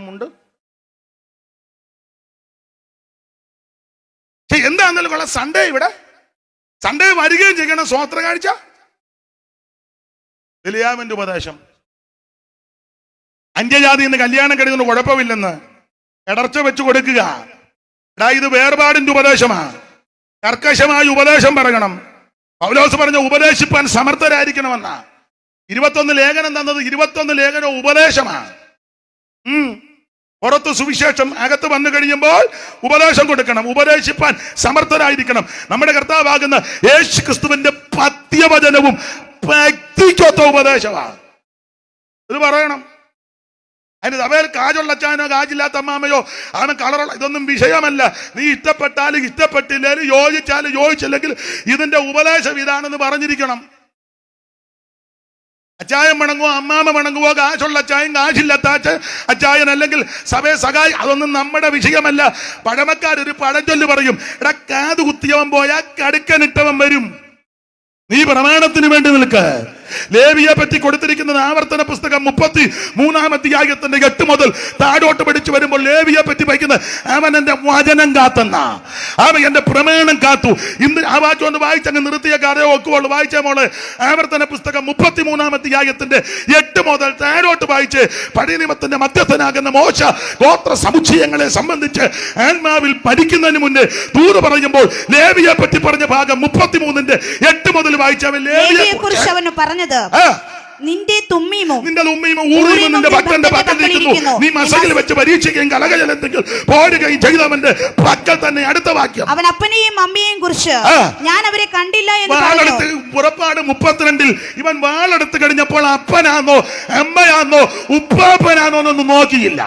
എന്താണെന്നാലും കൊള്ളാം. സൺഡേ ഇവിടെ സൺഡേ വരികയും ചെയ്യണം. സ്വോത്ര കാഴ്ച ബിലയാമിന്റെ ഉപദേശം. അന്യജാതി എന്ന് കല്യാണം കഴിയുന്ന കുഴപ്പമില്ലെന്ന് ഇടർച്ച വെച്ച് കൊടുക്കുക. ഇത് വേർപാടിന്റെ ഉപദേശമാണ്. കർക്കശമായ ഉപദേശം പറയണം. പൗലോസ് പറഞ്ഞ ഉപദേശിപ്പാൻ സമർത്ഥരായിരിക്കണമെന്നാ. 21 ലേഖനം തന്നത് 21 ലേഖനം ഉപദേശമാണ്. പുറത്ത് സുവിശേഷം, അകത്ത് വന്നു കഴിയുമ്പോൾ ഉപദേശം കൊടുക്കണം. ഉപദേശിപ്പാൻ സമർത്ഥരായിരിക്കണം. നമ്മുടെ കർത്താവാകുന്ന യേശു ക്രിസ്തുവിന്റെ പത്യവചനവും വ്യക്തിക്കൊത്ത ഉപദേശമാണ്. ഇത് പറയണം. അതിന് സഭയിൽ കാജുള്ളച്ചാനോ കാജില്ലാത്ത അമ്മാമയോ ആണ് കളറുള്ള ഇതൊന്നും വിഷയമല്ല. നീ ഇഷ്ടപ്പെട്ടാലും ഇഷ്ടപ്പെട്ടില്ലേലും യോജിച്ചാലും യോജിച്ചില്ലെങ്കിൽ ഇതിന്റെ ഉപദേശം ഇതാണെന്ന് പറഞ്ഞിരിക്കണം. അച്ചായം വണങ്ങുവോ അമ്മാമ വണങ്ങുവോ, കാശുള്ള അച്ചായം കാശില്ലാത്ത അച്ചായൻ അല്ലെങ്കിൽ സഭയെ സഹായി, അതൊന്നും നമ്മുടെ വിഷയമല്ല. പഴമക്കാരൊരു പഴഞ്ചൊല്ല് പറയും, എടാ കാത് കുത്തിയവൻ പോയാ കടുക്കനിട്ടവൻ വരും. നീ പ്രമാണത്തിന് വേണ്ടി നിൽക്ക്. ലേവിയെ പറ്റി കൊടുത്തിരിക്കുന്നത് ആവർത്തന പുസ്തകം 33-ാം അധ്യായത്തിന്റെ 8 മുതൽ താഴോട്ട് പഠിച്ചു വരുമ്പോൾ ലേവിയെ പറ്റി പഠിക്കുന്നത് അവൻ എന്റെ വചനം കാത്തെന്ന, അവൻ എന്റെ പ്രമാണം കാത്തു. ഇന്ന് ആ വാക്യം ഒന്ന് വായിച്ചങ്ങ് നിർത്തിയ കഥയോ ഒക്കുള്ളൂ. വായിച്ച മോള് ആവർത്തന പുസ്തകം 33-ാം അധ്യായത്തിന്റെ 8 മുതൽ താഴോട്ട് വായിച്ച് പഴയ നിയമത്തിന്റെ മധ്യസ്ഥനാകുന്ന മോശ ഗോത്ര സമുച്ചയങ്ങളെ സംബന്ധിച്ച് ആത്മാവിൽ പഠിക്കുന്നതിന് മുന്നേ ദൂത് പറയുമ്പോൾ ലേവിയെ പറ്റി പറഞ്ഞ ഭാഗം 33-ന്റെ 8 മുതൽ വായിച്ചവൻ ലേവിയെ കുറിച്ച് അവന് പറഞ്ഞത് നിന്റെ തുമ്മീമും നിന്റെ ഉമ്മയും ഊറിയും നിന്റെ ഭക്തന്റെ പക്കലിരിക്കുന്നു. നീ മസകിൽ വെച്ച് പരീക്ഷിക്കുകയും കലകജലത്തിൽ പോരുകയും ചെയ്തവന്റെ പക്കൽ തന്നെ. അടുത്ത വാക്യം, അവൻ അപ്പനെയും അമ്മയെയും കുറിച്ച് ഞാൻ അവരെ കണ്ടില്ല എന്ന് വാളെടുത്ത് പുറപ്പാട് 32 ഇവൻ വാളെടുത്ത് കഴിഞ്ഞപ്പോൾ അപ്പനാന്നോ അമ്മയാന്നോ ഉപ്പാപ്പനാന്നോ എന്നൊന്നും നോക്കിയില്ല.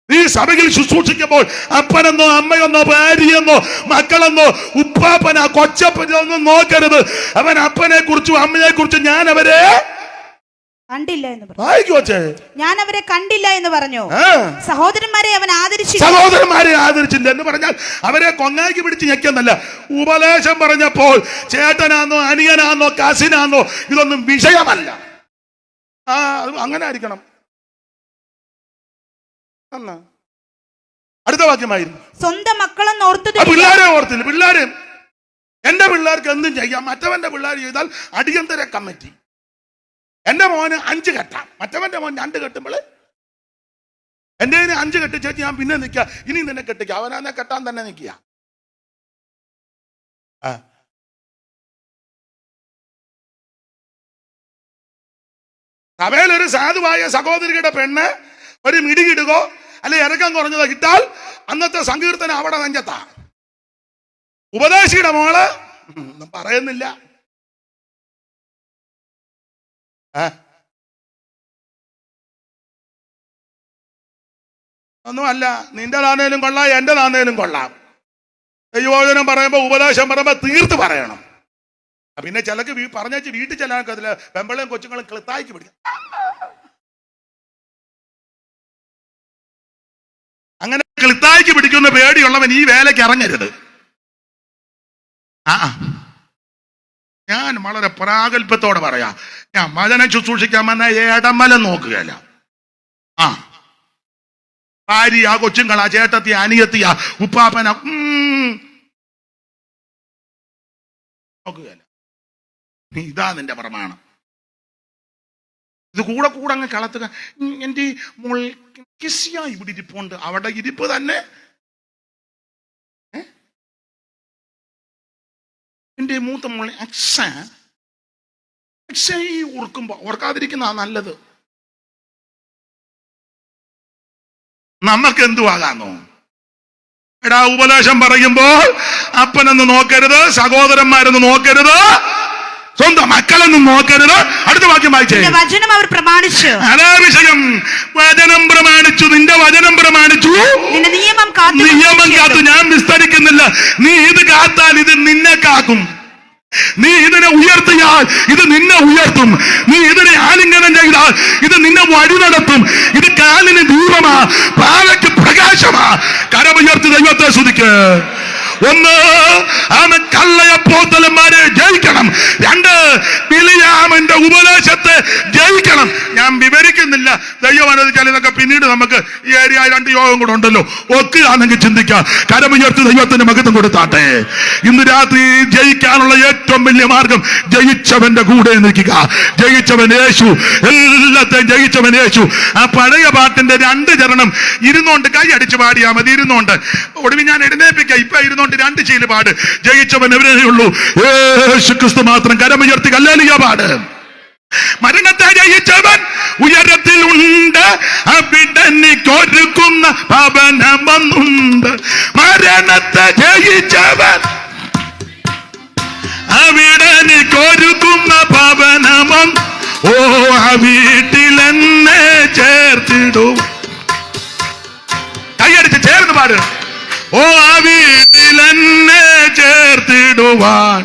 ഈ സഭയിൽ ശുശ്രൂഷിക്കുമ്പോൾ അപ്പനെന്നോ അമ്മയെന്നോ ഭാര്യയെന്നോ മക്കളെന്നോ ഉപ്പാപ്പനാ കൊച്ചപ്പനൊന്നും നോക്കരുത്. അവൻ അപ്പനെ കുറിച്ചും അമ്മയെ കുറിച്ചും ഞാൻ അവരെ കണ്ടില്ല എന്ന് പറഞ്ഞു. ഞാൻ അവരെ കണ്ടില്ല എന്ന് പറഞ്ഞു. സഹോദരന്മാരെ അവൻ ആദരിച്ചില്ല എന്ന് പറഞ്ഞാൽ അവരെ കൊങ്ങാക്കി പിടിച്ച് ഞെക്കുന്നല്ല. ഉപദേശം പറഞ്ഞപ്പോൾ ചേട്ടനാന്നോ അനിയനാന്നോ കസിനാന്നോ ഇതൊന്നും വിഷയമല്ല. അത് അങ്ങനെ ആയിരിക്കണം. അടുത്ത വാക്യമായിരുന്നു, സ്വന്തം മക്കളെന്ന് ഓർത്തത്. പിള്ളേരെ ഓർത്തില്ല. പിള്ളേരെ എന്റെ പിള്ളേർക്ക് എന്തും ചെയ്യാം, മറ്റവന്റെ പിള്ളേർ ചെയ്താൽ അടിയന്തര കമ്മിറ്റി. എന്റെ മോന് 5 കെട്ടാം, മറ്റവന്റെ മോൻ 2 കെട്ടുമ്പോൾ എന്റെ 5 കെട്ടി ചേച്ചി ഞാൻ പിന്നെ നിൽക്കുക, ഇനി നിന്നെ കെട്ടിക്ക, അവനെ കെട്ടാൻ തന്നെ നിൽക്കുക. സഭയിലൊരു സാധുവായ സഹോദരിയുടെ പെണ്ണ് ഒരു മിടികിടുകോ അല്ലെ ഇറക്കം കുറഞ്ഞതോ കിട്ടാൽ അന്നത്തെ സങ്കീർത്തനം അവിടെ നെഞ്ചത്താ. ഉപദേശിയുടെ മോള് ഒന്നും പറയുന്നില്ല. ഒന്നുമല്ല, നിന്റെ താന്നേലും കൊള്ളാം, എന്റെ താന്നേലും കൊള്ളാം. ദൈവവചനം പറയുമ്പോ ഉപദേശം പറയുമ്പോ തീർത്ത് പറയണം. പിന്നെ ചിലക്ക് പറഞ്ഞേച്ച് വീട്ടിൽ ചെല്ലാനൊക്കെ അതില് പെമ്പളയും കൊച്ചുങ്ങളും ക്ലിത്തായിക്ക് പിടിക്കാം. അങ്ങനെ ക്ലിത്തായിക്ക് പിടിക്കുന്ന പേടിയുള്ളവൻ ഈ വേലയ്ക്ക് ഇറങ്ങരുത്. ഞാൻ വളരെ പ്രാഗൽഭ്യത്തോടെ പറയാ, ഞാൻ വചനം ശുശ്രൂഷിക്കാൻ വന്ന ഇടമലം നോക്കുകയല്ല. ഭാര്യ, കൊച്ചുങ്ങളാ, ചേട്ടത്തിയ, അനിയത്തിയ, ഉപ്പാപ്പന നോക്കുകയല്ല. ഇതാ നിന്റെ പ്രമാണം. ഇത് കൂടെ കൂടെ അങ്ങ് കളത്തുക. എന്റെ മോൾ ഇവിടെ ഇരിപ്പുണ്ട്, അവിടെ ഇരിപ്പ് തന്നെ. എന്റെ മൂത്ത മോളെ ഓർക്കുമ്പോ ഓർക്കാതിരിക്കുന്ന നല്ലത്. നമുക്ക് എന്തുവാകാന്നോ? എടാ, ഉപദേശം പറയുമ്പോൾ അപ്പനെന്ന് നോക്കരുത്, സഹോദരന്മാരെന്ന് നോക്കരുത്, സ്വന്തം മക്കളെന്നും നോക്കരുത്. അടുത്ത വാക്യം വായിച്ചേ. വചനം അവർ പ്രമാണിച്ചു. അതാ വിഷയം. വചനം പ്രമാണിച്ചു, നിന്റെ വചനം പ്രമാണിച്ചു, നിയമം കാത്തു. ഞാൻ വിസ്തരിക്കുന്നില്ല. നീ ഇത് കാത്താൽ ഇത് നിന്നെ കാക്കും. നീ ഇതിനെ ഉയർത്തിയാൽ ഇത് നിന്നെ ഉയർത്തും. നീ ഇതിനെ ആലിംഗനം ചെയ്താൽ ഇത് നിന്നെ വഴി നടത്തും. ഇത് കാലിന് ദീപമാ, പാലയ്ക്ക് പ്രകാശമാ. കരമുയർത്തി ദൈവത്തെ സ്തുതിക്ക്. 1, അവൻ കള്ളയപ്പോസ്തലന്മാരെ ജയിക്കണം. 2, ബിലിയാമിന്റെ ഉപദേശത്തെ ജയിക്കണം. ഞാൻ വിവരിക്കുന്നില്ല, ദൈവം അനുവദിച്ചാൽ ഇതൊക്കെ പിന്നീട് നമുക്ക് ഈ ഏരിയ 2 യോഗം കൂടെ ഉണ്ടല്ലോ, ഒക്കുകയാണെങ്കിൽ ചിന്തിക്കാം. കരമുയർത്തി ദൈവത്തിന് മഹത്വം കൊടുത്താട്ടെ. ഇന്ന് രാത്രി ജയിക്കാനുള്ള ഏറ്റവും വലിയ മാർഗം ജയിച്ചവന്റെ കൂടെ നിൽക്കുക. ജയിച്ചവൻ യേശു, എല്ലാത്തെയും ജയിച്ചവൻ യേശു. ആ പഴയ പാട്ടിന്റെ 2 ചരണം ഇരുന്നോണ്ട് കൈ അടിച്ച് പാടിയാ മതി. ഇരുന്നോണ്ട് ഒടുവിൽ ഞാൻ എഴുന്നേപ്പിക്കാം. ഇപ്പൊ ഇരുന്നോണ്ട് 2 ചീല് പാട്. ജയിച്ചവൻ എവരേ ഉള്ളൂ, യേശു ക്രിസ്തു മാത്രം. കരമുയർത്തി ഹല്ലേലൂയ പാട്. മരണത്തെ ജയിച്ചവൻ ഉയരത്തിൽ ഉണ്ട്, അവിടെ കൊരുക്കുന്ന ഭവനം വന്നുണ്ട്. മരണത്തെ ജയിച്ചവൻ അവിടെ കൊരുക്കുന്ന ഭവനം. ഓ, ആ വീട്ടിൽ എന്നെ ചേർത്തിടും. കൈയടിച്ച് ചേർന്ന് പാട്. ഓ, ആ വീട്ടിൽ എന്നെ ചേർത്തിടുവാൻ.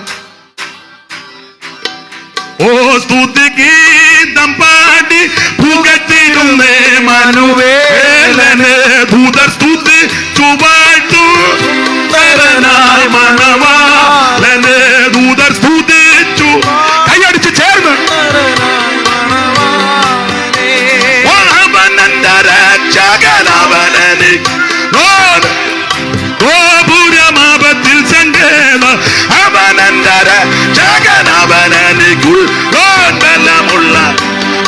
ഓ, സ്തുതി ഗീതം പാടി പുകഴ്ത്തിടുന്നേ മനുവേലനെ. ദൂതർ സ്തുതി ചുവാട്ടു തരനായി മണവാളനെ. ദൂതർ സ്തുതിച്ചു. കൈയടിച്ച് ചേർന്ന്. അവനെന്റെ രക്ഷകനവനെ. ഗോപുരമാപത്തിൽ സങ്കേത അവനെന്റെ രക്ഷകനവനുള്ള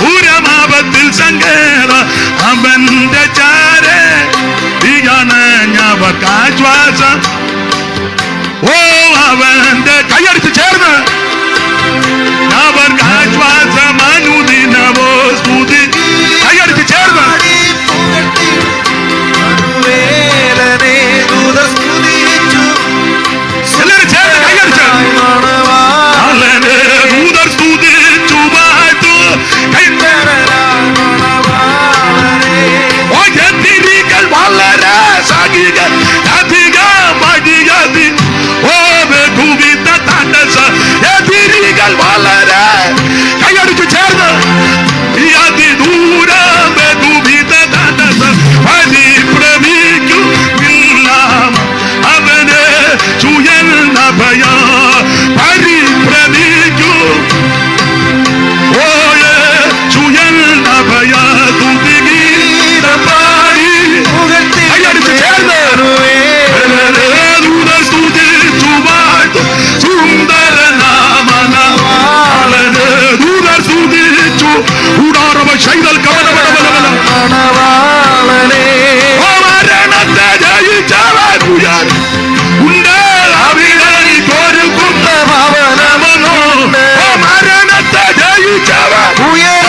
പുരമാപത്തിൽ സങ്കേത അവന്റെ ചാരേ ഞവർക്കാശ്വാസം. ഓ, പിടിച്ചാവ് ഉയേ